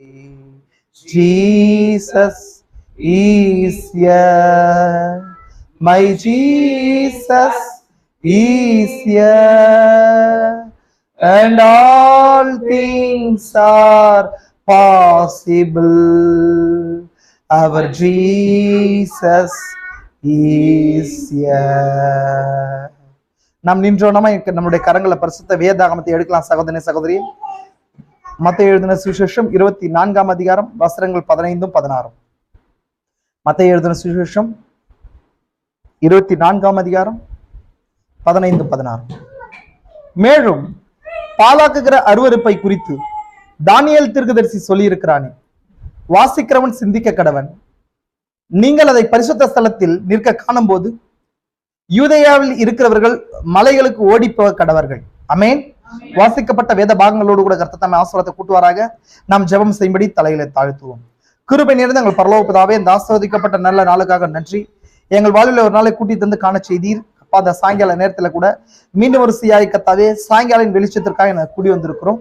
Jesus is here. My Jesus is here. And all things are possible. Our Jesus is here. நாம் நின்றோம். நம்முடைய கரங்களை பரிசுத்த வேதாகமத்தை எடுக்கலாம் சகோதரனே சகோதரி. மத்தேயு எழுதின சுவிசேஷம் 24ஆம் அதிகாரம் வசனங்கள் 15-16. மத்தேயு எழுதின சுவிசேஷம் 24ஆம் அதிகாரம் 15-16. மேலும் பாலாக்குகிற அருவருப்பை குறித்து தானியேல் தீர்க்கதரிசி சொல்லி இருக்கிறானே, வாசிக்கிறவன் சிந்திக்க கடவன். நீங்கள் அதை பரிசுத்த ஸ்தலத்தில் நிற்க காணும் போது யூதேயாவில் இருக்கிறவர்கள் மலைகளுக்கு ஓடி போக கடவர்கள். அமேன். வாசிக்கப்பட்ட வேத பாகங்களோடு கூட கர்த்தர் தம்மை ஆசீர்வாதத்தை கூட்டுவாராக. நாம் ஜெபம் செய்யும்படி தலையில தாழ்த்துவோம். கிருபை நிறைந்த எங்கள் பரலோக பிதாவே, இந்த ஆசீர்வதிக்கப்பட்ட நல்ல நாளுக்காக நன்றி. எங்கள் வாழ்வில் ஒரு நாளை கூட்டி தந்து காண செய்தீர். அப்பா, அந்த சாயங்கால நேரத்துல கூட மீண்டும் ஒரு சியாய் கத்தாவே சாயங்காலின் வெளிச்சத்திற்காக நாங்கள் கூடி வந்திருக்கிறோம்.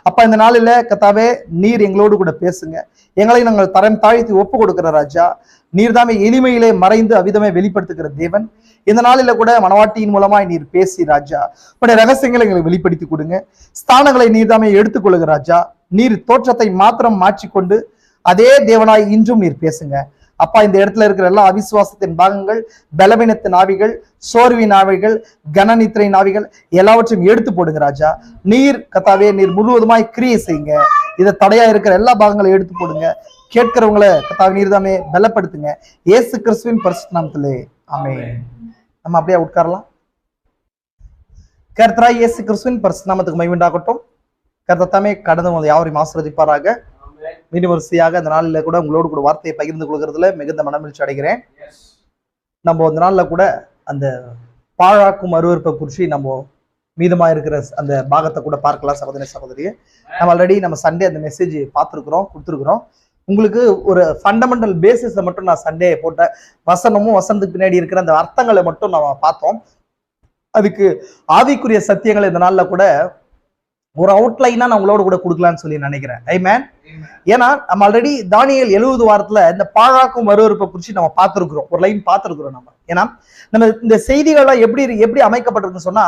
அப்பா, இந்த நாளில கத்தாவே நீர் எங்களோடு கூட பேசுங்க. எங்களை நாங்கள் தரம் தாழ்த்தி ஒப்பு கொடுக்கிற ராஜா. நீர் தாமே எளிமையிலே மறைந்து அவிதமே வெளிப்படுத்துகிற தேவன். இந்த நாளில கூட மனவாட்டியின் மூலமாய் நீர் பேசி ராஜா உடைய ரகசியங்களை எங்களுக்கு வெளிப்படுத்தி கொடுங்க. ஸ்தானங்களை நீர் தாமே எடுத்துக்கொள்ளுங்க ராஜா. நீர் தோற்றத்தை மாத்திரம் மாற்றிக்கொண்டு அதே தேவனாய் இன்றும் நீர் பேசுங்க. அப்பா, இந்த இடத்துல இருக்கிற எல்லா அவிசுவாசத்தின் பாகங்கள், பலவீனத்தின் ஆவிகள், சோர்வின் ஆவிகள், கனநித்திரையின் ஆவிகள் எல்லாவற்றையும் எடுத்து போடுங்க ராஜா. நீர் கத்தாவே நீர் முழுவதுமாய் கிரியை செய்யுங்க. இதை தடையா இருக்கிற எல்லா பாகங்களையும் எடுத்து போடுங்க. கேட்கிறவங்களை கத்தாவே நீர் தாமே பலப்படுத்துங்க. இயேசு கிறிஸ்துவின் பரிசுத்த நாமத்திலே ஆமென். நம்ம அப்படியே உட்காரலாம். கர்த்தராய் இயேசு கிறிஸ்துவின் பரிசுத்த நாமத்துக்கு மகிமை உண்டாகட்டும். கர்த்தர் தாமே கடந்து வந்து யாவரையும் ஆசீர்வதிப்பாராக. மீண்டும் வரிசையாக அந்த நாளில கூட உங்களோடு கூட வார்த்தையை பகிர்ந்து கொள்கிறதுல மிகுந்த மனமகிழ்ச்சி அடைகிறேன். நம்ம அந்த நாள்ல கூட அந்த பாழாக்கும் அருவருப்பை குறித்து நம்ம மீதமா இருக்கிற அந்த பாகத்தை கூட பார்க்கலாம் சகோதரி சகோதரியே. நம்ம ஆல்ரெடி நம்ம சண்டே அந்த மெசேஜ் பார்த்துருக்குறோம், கொடுத்துருக்குறோம். உங்களுக்கு ஒரு ஃபண்டமெண்டல் பேசிஸை மட்டும் நான் சண்டே போட்ட வசனமும் வசனத்துக்கு பின்னாடி இருக்கிற அந்த அர்த்தங்களை மட்டும் நம்ம பார்த்தோம். அதுக்கு ஆவிக்குரிய சத்தியங்களை இந்த நாள்ல கூட ஒரு அவுட்லைனா நான் உங்களோட கூட கொடுக்கலான்னு சொல்லி நினைக்கிறேன். ஆமென். ஏன்னா நம்ம ஆல்ரெடி தானியேல் 70 வாரத்துல இந்த பாழாக்கும் அருவருப்பை குறித்து நம்ம பார்த்துருக்குறோம், ஒரு லைன் பார்த்துருக்குறோம் நம்ம. ஏன்னா நம்ம இந்த செய்திகள்லாம் எப்படி அமைக்கப்பட்டிருக்குன்னு சொன்னா,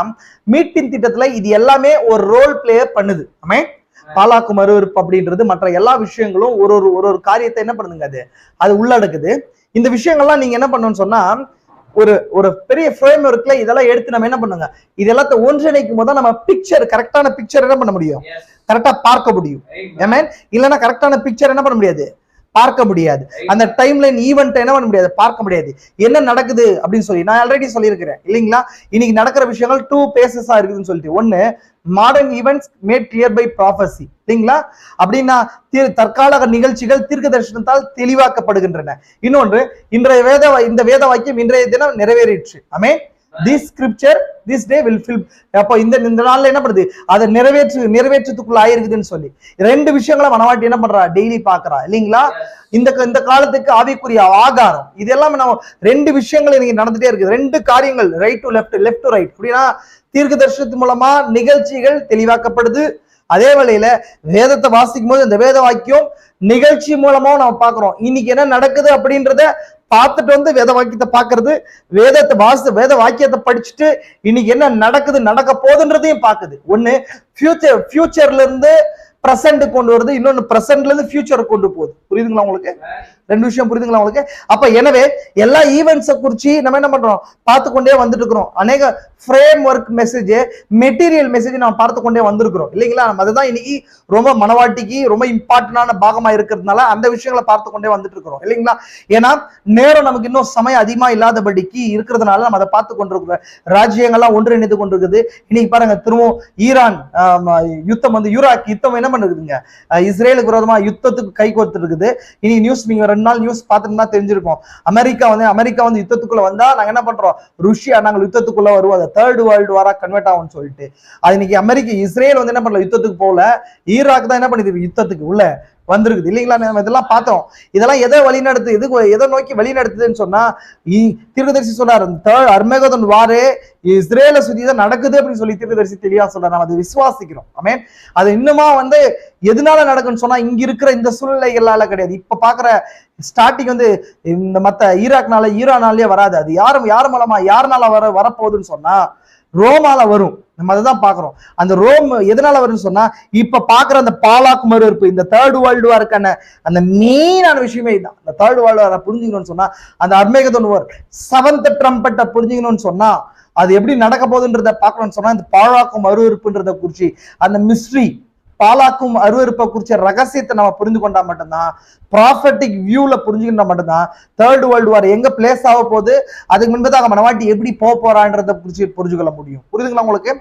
மீட்பின் திட்டத்துல இது எல்லாமே ஒரு ரோல் பிளே பண்ணுது. ஆமென். பாலாக்கும் அருவருப்பு அப்படின்றது மற்ற எல்லா விஷயங்களும் ஒரு ஒரு காரியத்தை என்ன பண்ணுங்க, அது உள்ளடக்குது. இந்த விஷயங்கள்லாம் நீங்க என்ன பண்ணணும்னு சொன்னா, ஒரு பெரிய ஃப்ரேம் ஒர்க்ல இதெல்லாம் எடுத்து நம்ம என்ன பண்ணுங்க, இது எல்லாத்தையும் ஒன்றிணைக்கும் போது நம்ம கரெக்டான பிக்சர் என்ன பண்ண முடியும், கரெக்டா பார்க்க முடியும். ஆமென். இல்லைன்னா கரெக்டான பிக்சர் என்ன பண்ண முடியாது, பார்க்க முடியாது. அந்த டைம்லைன் ஈவெண்ட் என்ன பண்ண முடியாது, பார்க்க முடியாது. என்ன நடக்குது அப்படின்னு சொல்லி நான் ஆல்ரெடி சொல்லியிருக்கிறேன் இல்லைங்களா. இன்னைக்கு நடக்கிற விஷயங்கள் 2 பேசஸா இருக்குதுன்னு சொல்லிட்டு, ஒன்னு modern events made clear by prophecy இல்லைங்களா, அப்படின்னா தற்கால நிகழ்ச்சிகள் தீர்க்க தரிசனத்தால் தெளிவாக்கப்படுகின்றன. இன்னொன்று இந்த வேத வாக்கியம் இன்றைய தினம் நிறைவேறிற்று. ஆமென். This scripture this day will fill. அப்போ இந்த நாள்ல என்ன பண்ணுது, அதை நிறைவேற்றத்துக்குள்ள ஆயிருக்குதுன்னு சொல்லி 2 விஷயங்களை மனவாட்டி என்ன பண்றா, டெய்லி பாக்குறா இல்லைங்களா. இந்த காலத்துக்கு ஆவிக்குரிய ஆகாரம் இதெல்லாம் நம்ம 2 விஷயங்கள் இன்னைக்கு நடந்துட்டே இருக்குது. 2 காரியங்கள், right to left, left to right. அப்படின்னா தீர்க்க தரிசனத்து மூலமா நிகழ்ச்சிகள் தெளிவாக்கப்படுது. அதே வேளையில வேதத்தை வாசிக்கும் போது இந்த வேத வாக்கியம் நிகழ்ச்சி மூலமாவும் நம்ம பாக்குறோம். இன்னைக்கு என்ன நடக்குது அப்படின்றத பார்த்துட்டு வந்து வேத வாக்கியத்தை பாக்குறது, வேத வாக்கியத்தை படிச்சுட்டு இன்னைக்கு என்ன நடக்குது, நடக்க போகுதுன்றதையும் பாக்குது. ஒண்ணு ஃபியூச்சர்ல இருந்து பிரசன்ட் கொண்டு வருது, இன்னொன்னு பிரசன்ட்ல இருந்து ஃபியூச்சர் கொண்டு போகுது. புரியுதுங்களா உங்களுக்கு? 2 விஷயம் புரியுதுங்களா உங்களுக்கு? அப்ப எனவே எல்லா ஈவெண்ட்ஸை குறிச்சு நம்ம என்ன பண்றோம், பார்த்து கொண்டே வந்துட்டு இருக்கிறோம். அநேக frame work message, material message நம்ம பார்த்து கொண்டே வந்திருக்கிறோம் இல்லைங்களா. நம்ம அதுதான் இன்னைக்கு ரொம்ப மனவாட்டிக்கு ரொம்ப இம்பார்ட்டன்டான பாகமா இருக்கிறதுனால அந்த விஷயங்களை பார்த்து கொண்டே வந்துட்டு இருக்கிறோம் இல்லைங்களா. ஏன்னா நேரம் நமக்கு இன்னும் சமயம் அதிகமா இல்லாதபடிக்கு இருக்கிறதுனால நம்ம அதை பார்த்து கொண்டிருக்கிறோம். ராஜ்யங்கள்லாம் ஒன்றிணைந்து கொண்டிருக்குது. இன்னைக்கு பாருங்க, திரும்பவும் ஈரான் யுத்தம் ஈராக் யுத்தம் என்ன பண்ணுதுங்க, இஸ்ரேலுக்கு விரோதமா யுத்தத்துக்கு கை கோர்த்து இருக்குது. இனி நியூஸ் நீங்க 2 நாள் நியூஸ் பார்த்துட்டு தெரிஞ்சிருக்கும். அமெரிக்கா வந்து யுத்தத்துக்குள்ள வந்தா நாங்க என்ன பண்றோம், ருஷ்யா நாங்கள் யுத்தத்துக்குள்ள வருவோம், அதை 3rd வேர்ல்டு வாரா கன்வெர்ட் ஆகும்னு சொல்லிட்டு. அது இன்னைக்கு இஸ்ரேல் என்ன பண்ணல, யுத்தத்துக்கு போகல, ஈராக் தான் என்ன பண்ணிது யுத்தத்துக்கு உள்ள வந்திருக்குது இல்லைங்களா? நம்ம இதெல்லாம் பார்த்தோம். இதெல்லாம் எதை வழிநடத்து, எதை நோக்கி வழி நடத்துதுன்னு சொன்னா, தீர்க்கதரிசி சொல்றாரு, அர்மேகதோன் வாரு இஸ்ரேலை சுத்தி தான் நடக்குது அப்படின்னு சொல்லி தீர்க்கதரிசி தெளிவா சொல்றாரு. நம்ம அதை விசுவாசிக்கிறோம். ஆமென். அது இன்னுமா எதனால நடக்குன்னு சொன்னா, இங்க இருக்கிற இந்த சூழ்நிலைகளால கிடையாது. இப்ப பாக்குற ஸ்டார்டிங் இந்த மத்த ஈரானாலேயே வராது. அது யார் மூலமா யாருனால வரப்போகுதுன்னு சொன்னா ரோமால வரும். நம்ம அதைதான் பாக்குறோம். அந்த ரோம் எதனால வரும்னு சொன்னா, இப்ப பாக்குற அந்த பாலாக்கு மறுப்பு, இந்த தேர்ட் வேர்ல்டு வார்க்கான அந்த மெயினான விஷயமே இதுதான். இந்த தேர்ட் வேர்ல்டு வார புரிஞ்சுக்கணும்னு சொன்னா, அந்த அர்மேகதோன் வார் 7th ட்ரம்பெட்டை புரிஞ்சுக்கணும்னு சொன்னா, அது எப்படி நடக்க போகுதுன்றத பாக்கணும்னு சொன்னா, இந்த பாலாக்கும் அருவருப்புன்றத குறிச்சு, அந்த மிஸ்ட்ரி பாலாக்கும் அருவருப்பை குறிச்ச ரகசியத்தை நம்ம புரிந்து கொண்டா மட்டும்தான், ப்ராஃபட்டிக் வியூல புரிஞ்சுக்கிட்டா மட்டும்தான் தேர்ட் வேர்ல்டு வார் எங்க பிளேஸ் ஆக போகுது, அதுக்கு முன்பதாக மனவாட்டி எப்படி போக போறான்றத குறிச்சு புரிஞ்சுக்கொள்ள முடியும். புரியுதுங்களா உங்களுக்கு?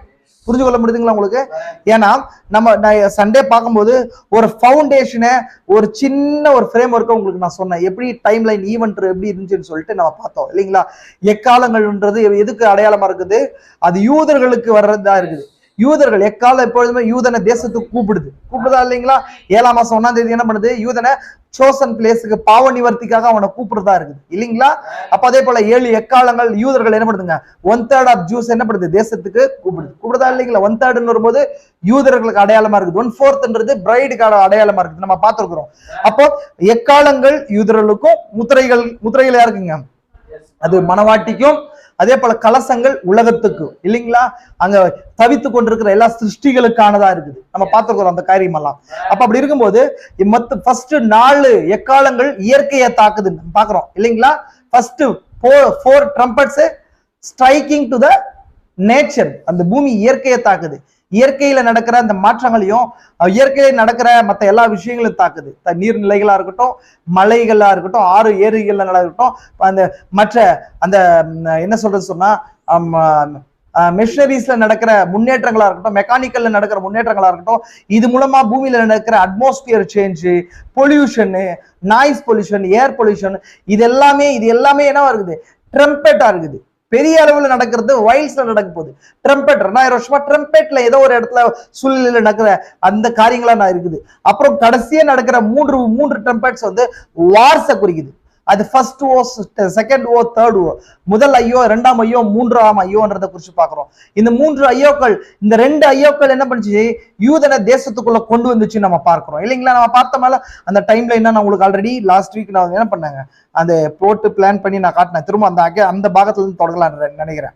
புரிஞ்சுக்கொள்ள முடியுதுங்களா உங்களுக்கு? ஏன்னா நம்ம சண்டே பார்க்கும்போது ஒரு ஃபவுண்டேஷனை, ஒரு சின்ன ஒரு ஃப்ரேம் ஒர்க்கை உங்களுக்கு நான் சொன்னேன். எப்படி டைம் லைன் ஈவென்ட் எப்படி இருந்துச்சுன்னு சொல்லிட்டு நம்ம பார்த்தோம் இல்லைங்களா? எக்காலங்கள்ன்றது எதுக்கு அடையாளமா இருக்குது? அது யூதர்களுக்கு வர்றதா இருக்குது. யூதர்கள் எக்காலம் எப்பொழுதுமே யூதனை தேசத்துக்கு கூப்பிடுதா இல்லைங்களா? 7ஆம் மாசம் 1ஆம் தேதி என்ன பண்ணுது? யூதனை சோசன் பிளேஸுக்கு பாவ நிவர்த்திக்காக அவனை கூப்பிடுறதா இருக்குது இல்லைங்களா? அப்ப அதே போல 7 எக்காலங்கள் யூதர்கள் என்ன பண்ணுதுங்க? 1/3 ஆஃப் ஜூஸ் என்ன பண்ணுது? தேசத்துக்கு கூப்பிடுதா இல்லைங்களா? 1/3 வரும்போது யூதர்களுக்கு அடையாளமா இருக்குது. 1/4 பிரைடுக்கு அடையாளமா இருக்குது. நம்ம பார்த்திருக்கிறோம். அப்போ எக்காலங்கள் யூதர்களுக்கும், முத்திரைகள் யாருக்குங்க? அது மனவாட்டிக்கும். அதே போல கலசங்கள் உலகத்துக்கு இல்லைங்களா? அங்க தவித்து கொண்டிருக்கிற எல்லா சிருஷ்டிகளுக்கானதா இருக்குது. நம்ம பார்த்துக்கிறோம் அந்த காரியம் எல்லாம். அப்ப அப்படி இருக்கும்போது ஃபர்ஸ்ட் 4 எக்காலங்கள் இயற்கையை தாக்குது பாக்குறோம் இல்லைங்களா? First 4 trumpets striking to the nature. அந்த பூமி இயற்கையை தாக்குது. இயற்கையில நடக்கிற அந்த மாற்றங்களையும், இயற்கையில நடக்கிற மற்ற எல்லா விஷயங்களும் தாக்குது. நீர்நிலைகளா இருக்கட்டும், மலைகளா இருக்கட்டும், ஆறு ஏரிகள்ல இருக்கட்டும், அந்த மற்ற அந்த என்ன சொல்றது சொன்னா மிஷனரிஸ்ல நடக்கிற முன்னேற்றங்களா இருக்கட்டும், மெக்கானிக்கல்ல நடக்கிற முன்னேற்றங்களா இருக்கட்டும், இது மூலமா பூமியில நடக்கிற atmosphere change, pollution, noise pollution, air pollution, இது எல்லாமே என்ன இருக்குது? ட்ரம்பெட்டா இருக்குது. பெரிய அளவுல நடக்கிறது வைல்ட்ஸ்ல நடக்க போகுது. ட்ரம்பெட் 2000 வருஷமா ட்ரம்பெட்ல ஏதோ ஒரு இடத்துல சூழ்நிலையில நடக்கிற அந்த காரியங்களா நான் இருக்குது. அப்புறம் கடைசியா நடக்கிற மூன்று ட்ரம்பெட்ஸ் வார்ஸை குறிக்குது. அது ஃபர்ஸ்ட் ஓ, செகண்ட் ஓ, தேர்ட் ஓ. முதல் ஐயோ, 2ஆம் ஐயோ, 3ஆம் ஐயோன்றதை குறிச்சு பாக்குறோம். இந்த 3 ஐயோக்கள், இந்த 2 ஐயோக்கள் என்ன பண்ணுச்சு? யூதனை தேசத்துக்குள்ள கொண்டு வந்துச்சு நம்ம பார்க்கிறோம் இல்லைங்களா? நம்ம பார்த்தோம்ல அந்த டைம்ல என்ன, நான் உங்களுக்கு ஆல்ரெடி லாஸ்ட் வீக் நான் என்ன பண்ணாங்க, அந்த போட்டு பிளான் பண்ணி நான் காட்டினேன். திரும்ப அந்த பாகத்துல இருந்து தொடங்கலாம் நினைக்கிறேன்.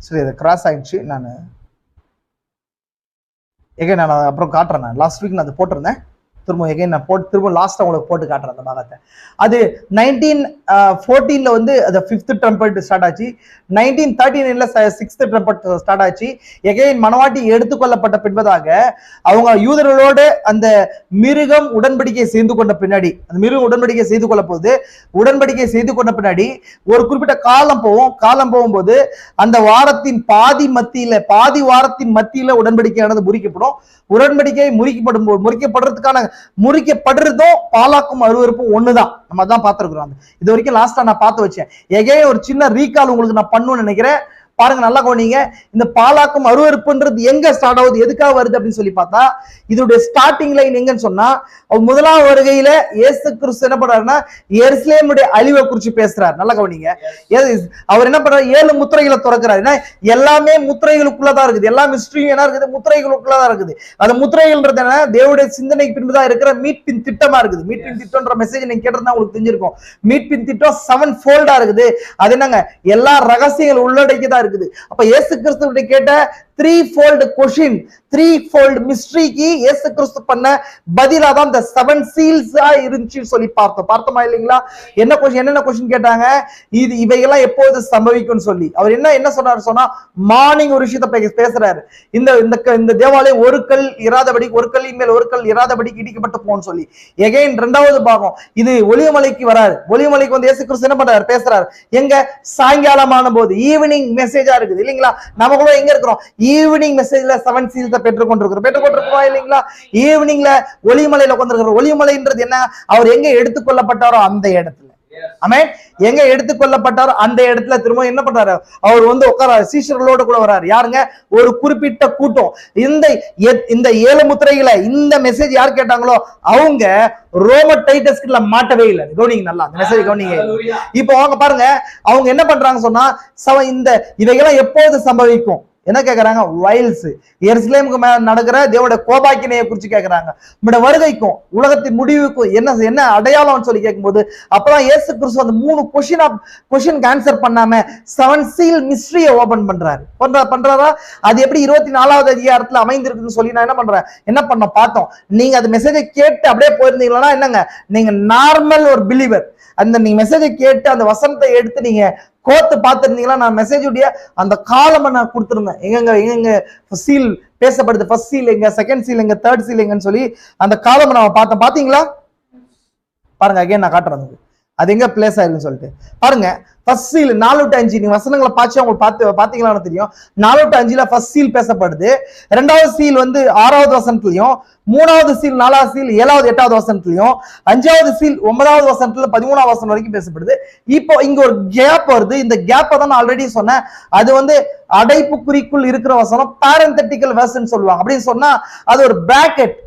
சரி, அது கிராஸ் ஆயிடுச்சு. நான் அப்புறம் காட்டுறேன். நான் லாஸ்ட் வீக் நான் அதை போட்டிருந்தேன். திரும்ப திரும்ப லாஸ்ட் உங்களுக்கு போட்டு காட்டுறேன் அந்த பாகத்தை. அது 1914 அது 5th ட்ரம்பெட் ஸ்டார்ட் ஆச்சு. 1939 6th ட்ரம்பெட் ஸ்டார்ட் ஆச்சு. எகைன் மனவாட்டி எடுத்துக்கொள்ளப்பட்ட பின்பதாக அவங்க யூதர்களோட அந்த மிருகம் உடன்படிக்கை செய்து கொண்ட பின்னாடி, அந்த மிருகம் உடன்படிக்கை செய்து கொள்ள போது, உடன்படிக்கை செய்து கொண்ட பின்னாடி ஒரு குறிப்பிட்ட காலம் போகும்போது அந்த வாரத்தின் பாதி வாரத்தின் மத்தியில உடன்படிக்கையானது முறிக்கப்படும். உடன்படிக்கை முறிக்கப்படுறதும் பாலாக்கும் அருவருப்பும் ஒண்ணுதான். நம்ம அதான் பார்த்திருக்கிறோம். இது வரைக்கும் லாஸ்டா நான் பார்த்து வச்சேன். எகே ஒரு சின்ன ரீகால் உங்களுக்கு நான் பண்ணணும்னு நினைக்கிறேன். பாருங்க, நல்லா கவனிங்க. இந்த பாலாக்கும் அருவருப்புன்றது எங்க ஸ்டார்ட் ஆகுது, எதுக்காக வருது அப்படின்னு சொல்லி பார்த்தா, இதோடைய ஸ்டார்டிங் லைன் எங்கன்னு சொன்னா, முதலாம் வருகையில இயேசு கிறிஸ்து என்ன பண்றாருன்னா எருசலேமுடைய அழிவை குறிச்சு பேசுறாரு. நல்லா கவனிங்க. அவர் என்ன பண்றாரு? 7 முத்திரைகளை திறக்கிறார். ஏன்னா எல்லாமே முத்திரைகளுக்குள்ளதான் இருக்குது. எல்லா மிஸ்ட்ரியும் என்ன இருக்குது? முத்திரைகளுக்குள்ளதான் இருக்குது. அந்த முத்திரைகள்ன்றது என்ன? தேவனுடைய சிந்தனைக்கு பின்புதான் இருக்கிற மீட்பின் திட்டமா இருக்குது. மீட்பின் திட்டம்ன்ற மெசேஜ் நீங்க கேட்டிருந்தா உங்களுக்கு தெரிஞ்சிருக்கும். மீட்பின் திட்டம் 7-fold இருக்குது. அது என்னங்க? எல்லா ரகசியங்கள் உள்ளடக்கிதான் இருக்குது. அப்ப இயேசு கிறிஸ்துவிட்ட கேட்ட 3-fold கொஸ்டின், 3-fold மிஸ்ட்ரிக்கு இயேசு கிறிஸ்து பண்ண பதிலா தான் இந்த 7 seals இருந்துச்சுன்னு சொல்லி பார்த்தோமா இல்லைங்களா? என்னென்ன கொஸ்டின் கேட்டாங்க? இவைகள்லாம் எப்போது சம்பவிக்கும் சொல்லி அவர் என்ன சொன்னார் சொன்னா, மார்னிங் ஒரு விஷயத்தை பேசுறாரு. இந்த தேவாலயம் ஒரு கல் கல்லின் மேல் ஒரு கல் இராதபடிக்கு இடிக்கப்பட்டு போன்னு சொல்லி. எகைன் 2வது பாகம் இது ஒலிவமலைக்கு வராரு. ஒலிவமலைக்கு இயேசு கிறிஸ்து என்ன பண்றாரு? பேசுறாரு. எங்க? சாயங்காலமான போது, ஈவினிங் மெசேஜா இருக்குது இல்லைங்களா? நம்ம கூட எங்க இருக்கிறோம்? ஈவினிங் மெசேஜ்ல 7 seals பெற்றுக்கொண்டிருக்கிறோம் இல்லைங்களா? ஈவினிங்ல ஒலிமலையில உட்கார்ந்திருக்கிறோம். ஒலிமலைன்றது என்ன? அவர் எங்க எடுத்துக்கொள்ளப்பட்டாரோ அந்த இடத்துல ஆமென். எங்க எடுத்துக்கொள்ளப்பட்டாரோ அந்த இடத்துல திரும்ப என்ன பண்றாரு, அவர் வந்து உட்காராரு, சீஷர்களோட கூட வர்றாரு. யாருங்க? ஒரு குறிப்பிட்ட கூட்டம். இந்த 7 முத்திரைகளை இந்த மெசேஜ் யார் கேட்டாங்களோ அவங்க ரோம டைட்டஸ்ல மாட்டவே இல்லை. கவனிங்க நல்லா, அந்த மெசேஜ் கவனிங்க. இப்போ அவங்க பாருங்க, அவங்க என்ன பண்றாங்க சொன்னா, இந்த இவைகளாம் எப்போது சம்பவிக்கும் என்ன கேக்குறாங்க? வைல்ஸ் எருசலேமுக்கு மேல நடக்கிற தேவனுடைய கோபாக்கினையை குறிச்சு கேக்குறாங்க. நம்முடைய வருகைக்கும் உலகத்தின் முடிவுக்கும் என்ன அடையாளம்னு சொல்லி கேட்கும்போது அப்பதான் இயேசு கிறிஸ்து அந்த 3 கொஸ்டினுக்கு ஆன்சர் பண்ணாம 7 சீல் மிஸ்ட்ரியை ஓபன் பண்றாரா? அது எப்படி 24வது அதிகாரத்துல அமைந்திருக்குன்னு சொல்லி நான் என்ன பண்ணோம் பார்த்தோம். நீங்க அந்த மெசேஜை கேட்டு அப்படியே போயிருந்தீங்களா என்னங்க, நீங்க நார்மல் ஒரு பிலீவர். அந்த நீங்க மெசேஜை கேட்டு அந்த வசனத்தை எடுத்து நீங்க கோத்து பார்த்திருந்தீங்களா, நான் மெசேஜுடைய அந்த காலமை நான் கொடுத்துருந்தேன். எங்க சீல் பேசப்படுது, ஃபர்ஸ்ட் சீல் எங்க, செகண்ட் சீல் எங்க, தேர்ட் சீல் எங்கன்னு சொல்லி அந்த காலமை நம்ம பார்த்தோம். பாத்தீங்களா? பாருங்க, அகைன் நான் காட்டுறேன் அது எங்க பிளேஸ் ஆயிருக்குன்னு சொல்லிட்டு. பாருங்க, ஃபர்ஸ்ட் சீல் 4-5 நீங்க வசனங்களை பார்த்து உங்களுக்கு பாத்தீங்களான்னு தெரியும். 4-5 ஃபர்ஸ்ட் சீல் பேசப்படுது. 2வது சீல் வந்து 6வது வசனத்திலையும், 3வது சீல் 4வது சீல் 7வது 8வது வசனத்திலையும், 5வது சீல் 9வது வசனத்துல 13வது வசனம் வரைக்கும் பேசப்படுது. இப்போ இங்க ஒரு கேப் வருது. இந்த கேப்பை தான் நான் ஆல்ரெடி சொன்னேன். அது வந்து அடைப்புக்குறிக்குள் இருக்கிற வசனம், பாரந்தட்டிக்கல் வெர்ஸ்ன்னு சொல்லுவாங்க. அப்படின்னு சொன்னா அது ஒரு பிராக்கெட்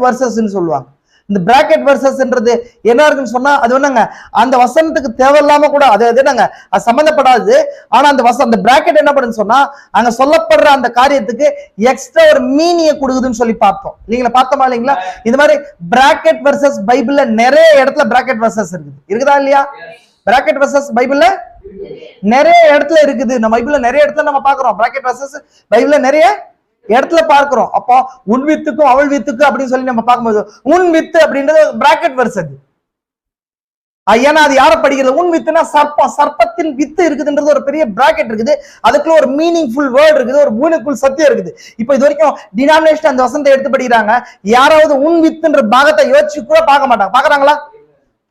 வெர்சஸ்ன்னு சொல்லுவாங்க. இந்த பிராக்கெட் வெர்சஸ்ன்றது என்ன இருக்குன்னு சொன்னா அது என்னங்க, அந்த வசனத்துக்கு தேவையில்லாம கூட அது என்னங்க, அது சம்பந்தப்படாது. ஆனா அந்த பிராக்கெட் என்ன பண்ணுன்னு சொன்னா அங்க சொல்லப்படுற அந்த காரியத்துக்கு எக்ஸ்ட்ரா ஒரு மீனியை கொடுக்குதுன்னு சொல்லி பார்த்தோம் இல்லைங்களா? பார்த்தோமா இல்லைங்களா? இந்த மாதிரி பிராக்கெட் வெர்சஸ் பைபிள்ல நிறைய இடத்துல பிராக்கெட் வெர்சஸ் இருக்குதா இல்லையா? பிராக்கெட் வெர்சஸ் பைபிள்ல நிறைய இடத்துல இருக்குது. நம்ம பைபிள்ல நிறைய இடத்துல நம்ம பாக்குறோம் பிராக்கெட் வெர்சஸ் பைபிள்ல நிறைய இடத்துல பார்க்கிறோம். அப்போ உன் வித்துக்கும் அவள் வித்துக்கு அப்படின்னு சொல்லி நம்ம பார்க்கும்போது உன் வித்து அப்படின்றது பிராக்கெட் வெர்ஸ். ஏன்னா அது யார படிக்கிறது? உன் வித்துனா சர்ப்பத்தின் வித்து இருக்குதுன்றது ஒரு பெரிய பிராக்கெட் இருக்குது. அதுக்குள்ள ஒரு மீனிங்ஃபுல் வேர்ட் இருக்குது, ஒரு மீனிங்ஃபுல் சத்தியம் இருக்குது. இப்போ இது வரைக்கும் டினாமினேஷன் அந்த வசனத்தை எடுத்து படிக்கிறாங்க. யாராவது உன் வித்துன்ற பாகத்தை யோசிச்சு கூட பார்க்க மாட்டாங்க. பாக்குறாங்களா?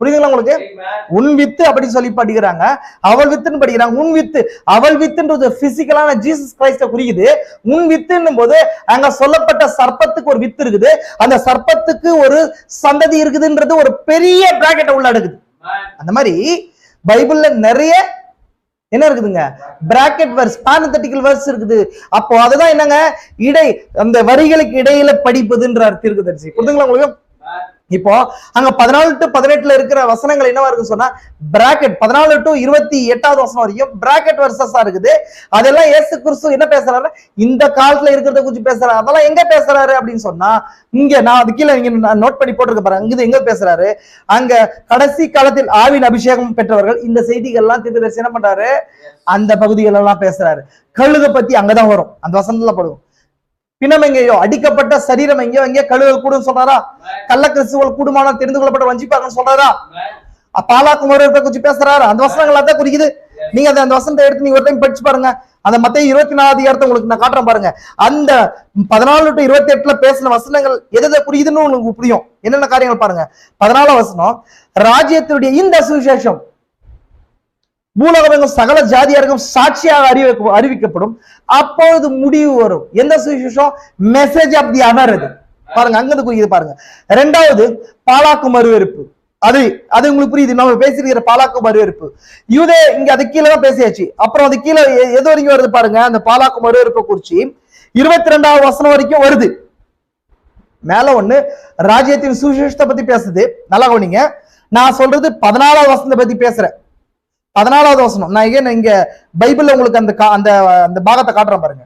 புரியுதுங்களா உங்களுக்கு? உன் வித்து அப்படின்னு சொல்லி படிக்கிறாங்க, அவள் வித்துன்னு படிக்கிறாங்க. உன் வித்து அவள் வித்துன்றது பிசிக்கலான ஜீசஸ் கிரைஸ்ட குறிக்குது. உன் வித்துன்னும் போது அங்க சொல்லப்பட்ட சர்ப்பத்துக்கு ஒரு வித்து இருக்குது, அந்த சர்ப்பத்துக்கு ஒரு சந்ததி இருக்குதுன்றது ஒரு பெரிய பிராக்கெட்டை உள்ள எடுக்குது. அந்த மாதிரி பைபிள்ல நிறைய என்ன இருக்குதுங்க, பிராக்கெட் வெர்ஸ், பாரந்தட்டிக்கல் வெர்ஸ் இருக்குது. அப்போ அதுதான் என்னங்க, அந்த வரிகளுக்கு இடையில படிப்பதுன்ற அர்த்தம் இருக்குது. புரியுதுங்களா உங்களுக்கு? இப்போ அங்க 14 to 18 இருக்கிற வசனங்கள் என்னவா இருக்குன்னு சொன்னா பிராக்கெட் 14 to 28வது வசனம் வரைக்கும் பிராக்கெட் வெர்சஸா இருக்குது. அதெல்லாம் இயேசு கிறிஸ்து என்ன பேசுறாரு, இந்த காலத்துல இருக்கிறத குறித்து பேசுறாரு. அதெல்லாம் எங்க பேசுறாரு அப்படின்னு சொன்னா இங்க நான் அது கீழே இங்க நோட் பண்ணி போட்டிருக்க பாருங்க. இங்க எங்க பேசுறாரு, அங்க கடைசி காலத்தில் ஆவின் அபிஷேகம் பெற்றவர்கள் இந்த செய்திகள்லாம் தீர்க்கதரிசி என்ன பண்றாரு, அந்த பகுதிகள் எல்லாம் பேசுறாரு. கழுக பத்தி அங்கதான் வரும், அந்த வசனத்துல படுவோம். பிணம் எங்கேயோ, அடிக்கப்பட்ட சரீரம் எங்கேயோ எங்கேயோ கழுகுகள் கூடும் சொல்றாரா? கள்ள கிறிஸ்துவல் கூடுமான தெரிந்து கொள்ளப்பட்ட வஞ்சிப்பாங்கன்னு சொல்றாரா? பாலாக்கும் குறிச்சு பேசுறாரு. அந்த வசனங்கள் தான் குறிக்குது. நீங்க அந்த வசனத்தை எடுத்து நீங்க ஒரு டைம் படிச்சு பாருங்க. அந்த மத்தேயு 24 உங்களுக்கு நான் காட்டுறேன் பாருங்க. அந்த 14 to 28 பேசின வசனங்கள் எதை புரியுதுன்னு உங்களுக்கு புரியும். என்னென்ன காரியங்கள் பாருங்க. 14 வசனம், ராஜ்யத்தினுடைய இந்த சுவிசேஷம் பூலோகம் சகல ஜாதியாருக்கும் சாட்சியாக அறிவிக்கப்படும், அப்பொழுது முடிவு வரும். எந்த சுவிசேஷம்? மெசேஜ் ஆஃப் தி அவர். அது பாருங்க, அங்க குறிக்குது பாருங்க. 2வது பாலாக்கும் மறுவெறுப்பு. அது உங்களுக்கு புரியுது. நம்ம பேசிருக்கிற பாலாக்கும் மறுவெறுப்பு யூதே இங்க அது கீழே தான் பேசியாச்சு. அப்புறம் அது கீழே எது வரைக்கும் வருது பாருங்க. அந்த பாலாக்கும் மறுவெறுப்பை குறிச்சு 22வது வசனம் வரைக்கும் வருது. மேல ஒண்ணு ராஜ்யத்தின் சுவிசேஷத்தை பத்தி பேசுது. நல்லா கவனிங்க. நான் சொல்றது 14வது வசனத்தை பத்தி பேசுறேன். 14வது வசனம் நான் இங்க பைபிள்ல உங்களுக்கு அந்த பாகத்தை காட்டுறேன் பாருங்க.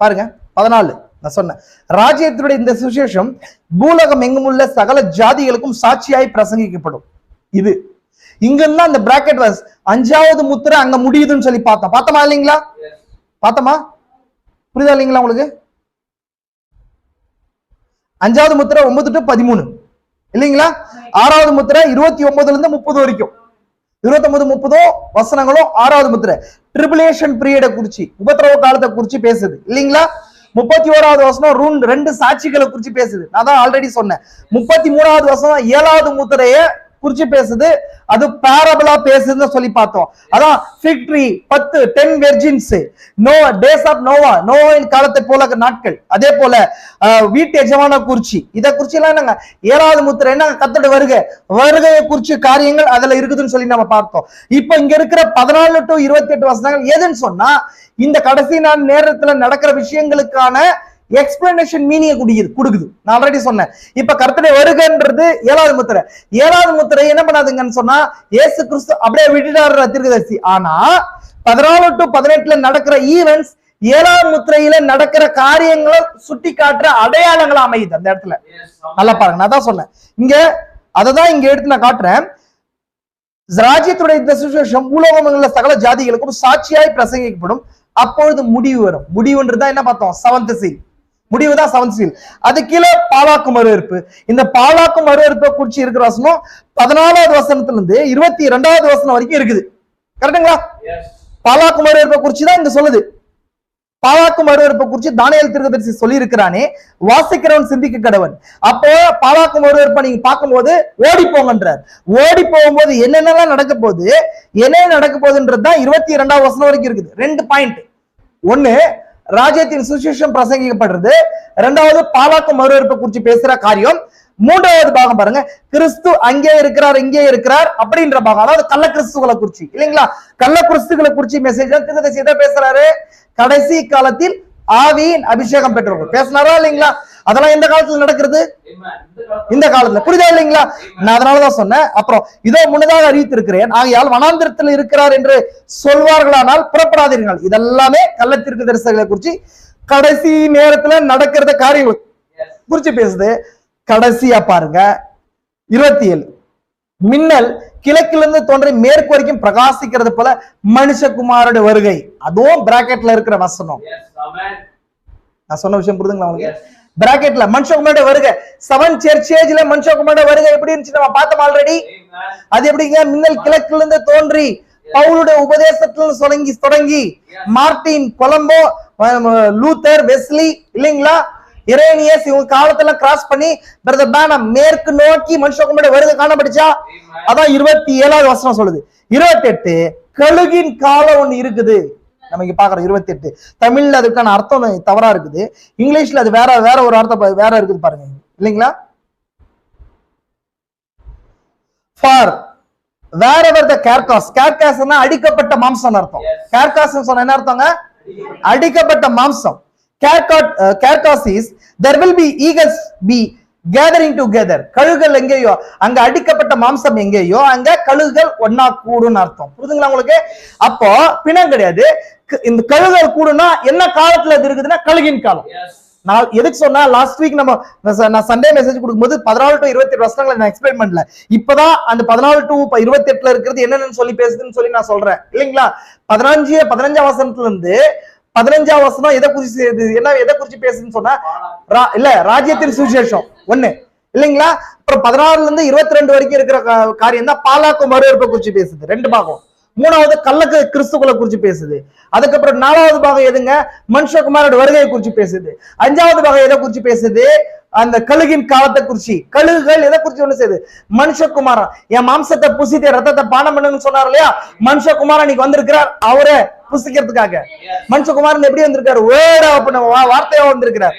பாருங்க 14 நான் சொன்னேன், ராஜ்யத்தினுடைய இந்த சுவிசேஷம் பூலோகம் எங்கும் உள்ள சகல ஜாதிகளுக்கும் சாட்சியாய் பிரசங்கிக்கப்படும். இது இங்கன்னா அந்த பிராக்கெட் வாஸ் 5வது முத்திரை அங்க முடியுதுன்னு சொல்லி பார்த்தோமா இல்லைங்களா? பார்த்தோமா? புரியுதா இல்லைங்களா உங்களுக்கு? 5வது முத்திரை 9 to 13 இல்லைங்களா? 6வது முத்திரை 29 இருந்து 30 வரைக்கும். 29-30 வசனங்களும் 6வது முத்திரை ட்ரிபுலேஷன் பீரியட குறிச்சு, உபத்திரவ காலத்தை குறிச்சு பேசுது இல்லைங்களா. 31வது வசனம் 2 சாட்சிகளை குறிச்சு பேசுது. நான் தான் ஆல்ரெடி சொன்னேன். 33வது வசனம் 7வது முத்திரைய குறிச்சு பேசுது. அது பேரபிளா பேசுதுன்னு சொல்லி பார்த்தோம். அதான் fig tree 10 virgins, Noah days of நோவாவின் காலத்தை போல நாட்கள். அதே போல வீட்டு எஜமான குறிச்சி, இதை குறிச்சு எல்லாம் என்னங்க 7வது முத்திரை என்ன கர்த்தருடைய வருகையை குறிச்சு காரியங்கள் அதுல இருக்குதுன்னு சொல்லி நம்ம பார்த்தோம். இப்ப இங்க இருக்கிற 14 to 28 வசனங்கள் எதுன்னு சொன்னா இந்த கடைசி நாள் நேரத்துல நடக்கிற விஷயங்களுக்கான எக்ஸ்பிளனேஷன் மீனிங் கொடுக்குது. நான் ஆல்ரெடி சொன்னேன். இப்ப கர்த்தருடைய வருகைன்றது 7வது முத்திரை. 7வது முத்திரை என்ன பண்ணாதுங்கன்னு சொன்னா இயேசு கிறிஸ்து அப்படியே விட்டுட்டாரு தீர்க்கதரிசி. ஆனா 14 to 18 நடக்கிற ஈவென்ட்ஸ் 7வது முத்திரையில நடக்கிற காரியங்களை சுட்டி காட்டுற அடையாளங்களா அமையுது அந்த இடத்துல. நல்லா பாருங்க, நான் தான் சொன்னேன் இங்க, அததான் இங்க எடுத்து நான் காட்டுறேன். ராஜ்யத்துடைய இந்த சுவிசேஷம் பூலோகமங்கள்ல சகல ஜாதிகளுக்கும் சாட்சியாய் பிரசங்கிக்கப்படும், அப்பொழுது முடிவு வரும். முடிவுன்றதுதான் என்ன பார்த்தோம், 7th seal. முடிவுதான் 7th seal. அது கீழே பாலாக்கும் வரவேற்பு. இந்த பாலாக்கும் வரவேற்பை குறிச்சு இருக்கிற வசனம் 14வது வசனத்துல இருந்து 22வது வசனம் வரைக்கும் இருக்குது. கரெக்டுங்களா? பாலாக்கும் வரவேற்பை குறிச்சுதான் இங்க சொல்லுது. பாலாக்கும் வரவேற்பை குறிச்சு தானியேல் தீர்க்கதரிசி சொல்லி இருக்கிறானே, வாசிக்கிறவன் சிந்திக்க கடவன். அப்போ பாலாக்கும் வரவேற்பை நீங்க பார்க்கும்போது ஓடி போங்கன்றார். ஓடி போகும்போது என்னென்னலாம் நடக்க போகுது, என்ன நடக்க போகுதுன்றதுதான் 22வது வசனம் வரைக்கும் இருக்குது. 2 பாயிண்ட். 1 ராஜ்யத்தின் சுவிசேஷம் பிரசங்கிக்கப்படுறது, 2வது பாலாக்கும் வரவேற்பை குறிச்சு பேசுற காரியம், 3வது பாகம் பாருங்க கிறிஸ்து அங்கே இருக்கிறார் இங்கே இருக்கிறார் அப்படின்ற பாகம். அதாவது கள்ள கிறிஸ்துகளை குறிச்சு இல்லைங்களா, கள்ள கிறிஸ்துகளை குறிச்சு மெசேஜ் தீர்க்கதரிசி எதை பேசுறாரு, கடைசி காலத்தில் ஆவியின் அபிஷேகம் பெற்றவர்கள் பேசினாரா இல்லைங்களா. அதெல்லாம் எந்த காலத்துல நடக்கிறது, இந்த காலத்துல. புரியுதா இல்லைங்களா? நான் அதனாலதான் சொன்னேன். அப்புறம் இதோ முன்னதாக அறிவித்திருக்கிறேன், ஆகையால் வனாந்திரத்தில் இருக்கிறார் என்று சொல்வார்களானால் புறப்படாதீர்கள். இதெல்லாமே கள்ள தீர்க்கதரிசிகளை குறிச்சு கடைசி நேரத்துல நடக்கிறத காரியங்கள் குறிச்சு பேசுது. கடைசியா பாருங்க 27 மின்னல் கிழக்கிலிருந்து தோன்றி மேற்கு வரைக்கும் பிரகாசிக்கிறது போல மனுஷகுமாரோட வருகை. அதுவும் பிராக்கெட்ல இருக்கிற வசனம். நான் சொன்ன விஷயம் புரியுதுங்களா உங்களுக்கு? பிராக்கெட்ல மனுஷகுமாரோட வருகை 7 சர்ச்சேஜ்ல மனுஷகுமாரோட வருகை எப்படி இருந்துச்சு நம்ம பார்த்தோம் ஆல்ரெடி. அது எப்படிங்க, மின்னல் கிழக்கிலிருந்து தோன்றி பவுலுடைய உபதேசத்துல தொடங்கி மார்டின் கொலம்போ லூத்தர் வெஸ்லி இல்லைங்களா, இரேனியஸ் இவங்க காலத்துல கிராஸ் பண்ணி பிரதர் பேனம் மேற்கு நோக்கி மனுஷகுமாரோட வருகை காணப்படுச்சா. அதான் 27வது வசனம் சொல்லுது. 28 கழுகின் காலம் ஒண்ணு இருக்குது. நம்ம இங்க பாக்குறோம் 28. தமிழ்ல அதுக்கான அர்த்தம் தவறா இருக்குது, இங்கிலீஷ்ல அது வேற ஒரு அர்த்தம் வேற இருக்குது பாருங்க இல்லைங்களா. ஃபார் வேறவர் த கேர்காஸ், கேர்காஸ்னா அடிக்கப்பட்ட மாம்சம் அர்த்தம். கேர்காஸ் சொன்ன என்ன அர்த்தங்க, அடிக்கப்பட்ட மாம்சம். Carcass is there will be eagles be gathering together. கழுகுகள் எங்கேயோ அங்க அடிக்கப்பட்ட மாம்சம் எங்கேயோ அங்க கழுகுகள் ஒன்னா கூடுன்னு அர்த்தம். புரியுதுங்களா உங்களுக்கு? அப்போ பிணம் கிடையாது. இந்த கழுகுகள் கூடுனா என்ன காலத்துல இது இருக்குதுன்னா கழுகின் காலம். நான் எதுக்கு சொன்னா லாஸ்ட் வீக் நான் சண்டே மெசேஜ் கொடுக்கும்போது 14 to 28 வசனங்களை நான் எக்ஸ்பிளைன் பண்ணல. இப்பதான் அந்த 14 to 28 இருக்கிறது என்னன்னு சொல்லி பேசுதுன்னு சொல்லி நான் சொல்றேன் இல்லைங்களா. 15 வசனத்துல இருந்து 15வது வசனம் எதை குறிச்சு என்ன எதை குறிச்சு பேசுன்னு சொன்னா இல்ல ராஜ்யத்தின் சுவிசேஷம் 1 இல்லைங்களா. அப்புறம் 16ல இருந்து 22 வரைக்கும் இருக்கிற காரியம் தான் பாலாக்கும் வரவேற்பை குறிச்சு பேசுது 2 பாகம். 3வது கள்ளக்கு கிறிஸ்துக்களை குறிச்சு பேசுது. அதுக்கப்புறம் 4வது பாகம் எதுங்க, மனுஷகுமாரோட வருகையை குறிச்சு பேசுது. 5வது பாகம் எதை குறிச்சு பேசுது, அந்த கழுகின் காலத்தை குறிச்சு. கழுகுகள் எதை குறிச்சு ஒண்ணு செய்யுது, மனுஷகுமாரன் என் மாம்சத்தை புசித்த ரத்தத்தை பானம் பண்ணுன்னு சொன்னார் இல்லையா. மனுஷகுமாரன் இன்னைக்கு வந்திருக்கிறார், அவரை புசிக்கிறதுக்காக. மனுஷகுமாரன் எப்படி வந்திருக்காரு, வார்த்தையா வந்திருக்கிறார்.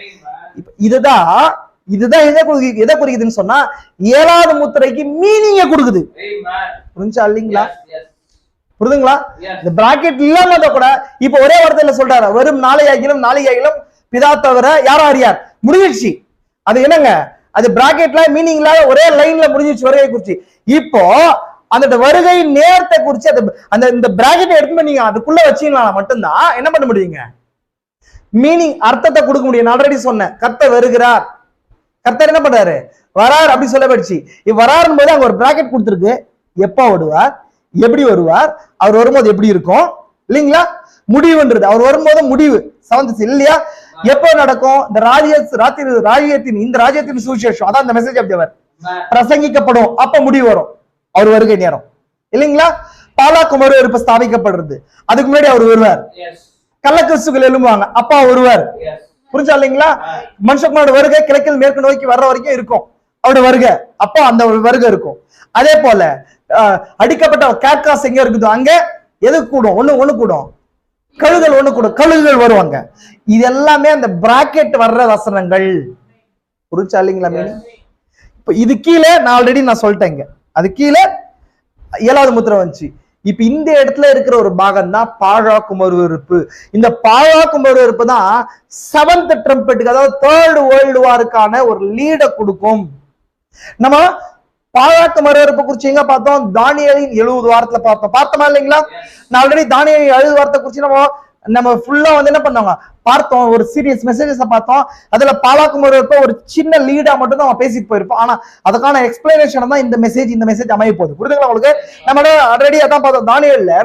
இதுதான் எதை குறிக்குதுன்னு சொன்னா 7வது முத்திரைக்கு மீனிங்க கொடுக்குது. புரிஞ்சா இல்லைங்களா? புரியுதுங்களா? இந்த பிராக்கெட் இல்லாம கூட இப்ப ஒரே வார்த்தையில சொல்றாரு, வெறும் நாளையாகிலும் பிதா தவிர யாரோ அறியார். முடிஞ்சிருச்சு. அது என்னங்க, அது பிராக்கெட்ல மீனிங் இல்லாத ஒரே லைன்ல முடிஞ்சிருச்சு வருகை குறிச்சு. இப்போ அந்த வருகை நேரத்தை குறிச்சு அந்த இந்த பிராக்கெட்டை எடுத்து நீங்க அதுக்குள்ள வச்சீங்கன்னா மட்டும்தான் என்ன பண்ண முடியுங்க, மீனிங் அர்த்தத்தை கொடுக்க முடியும். நான் ஆல்ரெடி சொன்னேன், கர்த்தர் வருகிறார், கர்த்தர் என்ன பண்றாரு, வரார் அப்படி சொல்லப்படுச்சு. வராருன்னு போது அங்க ஒரு பிராக்கெட் கொடுத்துருக்கு, எப்ப வருவார், எப்படி வருவார், அவர் வரும்போது எப்படி இருக்கும் இல்லைங்களா. முடிவுன்றது அவர் வரும்போது முடிவு 7th seal இல்லையா. எப்போ நடக்கும், இந்த ராஜ்யத்தின் சுவிசேஷம் அதான் இந்த மெசேஜ் ஆஃப் தி அவர் பிரசங்கிக்கப்படும், அப்ப முடிவு வரும் அவர் வருகை நேரம் இல்லைங்களா. பாலாக்கு மறுவெறுப்பு ஸ்தாபிக்கப்படுறது. அதுக்கு முன்னாடி அவர் வருவார். கள்ள கிறிஸ்துகள் எழும்புவாங்க, அப்பா வருவார். புரிஞ்சா இல்லைங்களா? மனுஷனோட வருகை கிழக்கில் மேற்கு நோக்கி வர்ற வரைக்கும் இருக்கும் அவருடைய வருகை. அப்போ அந்த வருகை இருக்கும். அதே போல அடிக்கப்பட்ட கேட்காஸ் எங்க இருக்குதோ அங்க எது கூடும்? ஒண்ணு கூடும், கழுகுகள் ஒண்ணு கூடும், கழுகுகள் வருவாங்க. இது எல்லாமே அந்த பிராக்கெட் வர்ற வசனங்கள். புரிஞ்சா இல்லைங்களா? இப்ப இது கீழே நான் ஆல்ரெடி நான் சொல்லிட்டேங்க, அது கீழே 7வது முத்திரை வந்துச்சு. இப்ப இந்த இடத்துல இருக்கிற ஒரு பாகம் தான் பாழாக்கு மறுவெறுப்பு. இந்த பாழாக்கு மறுவெறுப்பு தான் 7th ட்ரம்பெட்டுக்கு, அதாவது 3rd வேர்ல்டு வாருக்கான ஒரு லீட கொடுக்கும். நம்ம பாழாக்கு மறுவெறுப்பு குறிச்சு எங்க பார்த்தோம்? தானியேலின் 70 வாரத்துல பார்த்தோமா இல்லைங்களா? நான் ஆல்ரெடி தானியேலின் 70 வாரத்தை குறிச்சு நம்ம ஃபுல்லா வந்து என்ன பண்ணாங்க பார்த்தோம், ஒரு சீரியஸ் மெசேஜஸ் பார்த்தோம். அதுல பாலாக்கு மறுவெறுப்ப ஒரு சின்ன லீடா மட்டும் தான் பேசிட்டு போயிருப்போம். ஆனா அதுக்கான எக்ஸ்பிளனேஷன் தான் இந்த மெசேஜ் அமைய போகுது. புரியுதுங்களா உங்களுக்கு? நம்ம ஆல்ரெடி அதான் பார்த்தோம். தானியேல்ல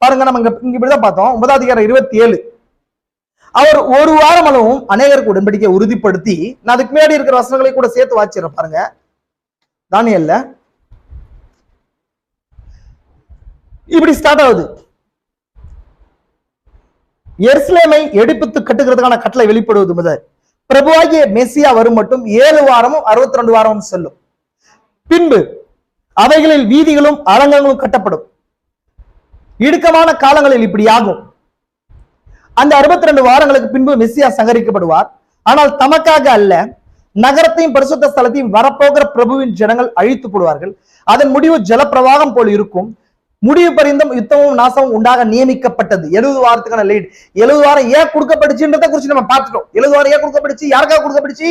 பாருங்க, நம்ம இங்க இப்படிதான் பார்த்தோம். 9வது அதிகாரம் 27. அவர் ஒரு வாரம் அளவும் அநேகருக்கு உடன்படிக்கை உறுதிப்படுத்தி, நான் அதுக்கு முன்னாடி இருக்கிற வசனங்களை கூட சேர்த்து வாசிக்கிறேன் பாருங்க. தானியேல்ல இப்படி ஸ்டார்ட் ஆகுது. எருசலேமை எடுப்பித்து கட்டுகிறதுக்கான கட்டளை வெளிப்படுவது முதல் பிரபுவாகிய மெசியா வரும் மட்டும் 7 வாரமும் 62 வாரமும் செல்லும். பின்பு அவைகளில் வீதிகளும் அலங்கங்களும் கட்டப்படும். இடுக்கமான காலங்களில் இப்படி ஆகும். அந்த 62 வாரங்களுக்கு பின்பு மெசியா சங்கரிக்கப்படுவார். ஆனால் தமக்காக அல்ல, நகரத்தையும் பரிசுத்த ஸ்தலத்தையும் வரப்போகிற பிரபுவின் ஜனங்கள் அழித்து போடுவார்கள். அதன் முடிவு ஜலப்பிரவாகம் போல் இருக்கும். முடிவு பரிந்தும் யுத்தமும் நாசமும் உண்டாக நியமிக்கப்பட்டது. 70 வாரத்துக்கான லீட். 70 வாரம் ஏன் கொடுக்கப்பட்டுச்சுன்றத குறிச்சு நம்ம பார்த்துட்டோம். 70 வாரம் ஏன் கொடுக்கப்பட்டுச்சு? யாருக்காக கொடுக்கப்பட்டுச்சு?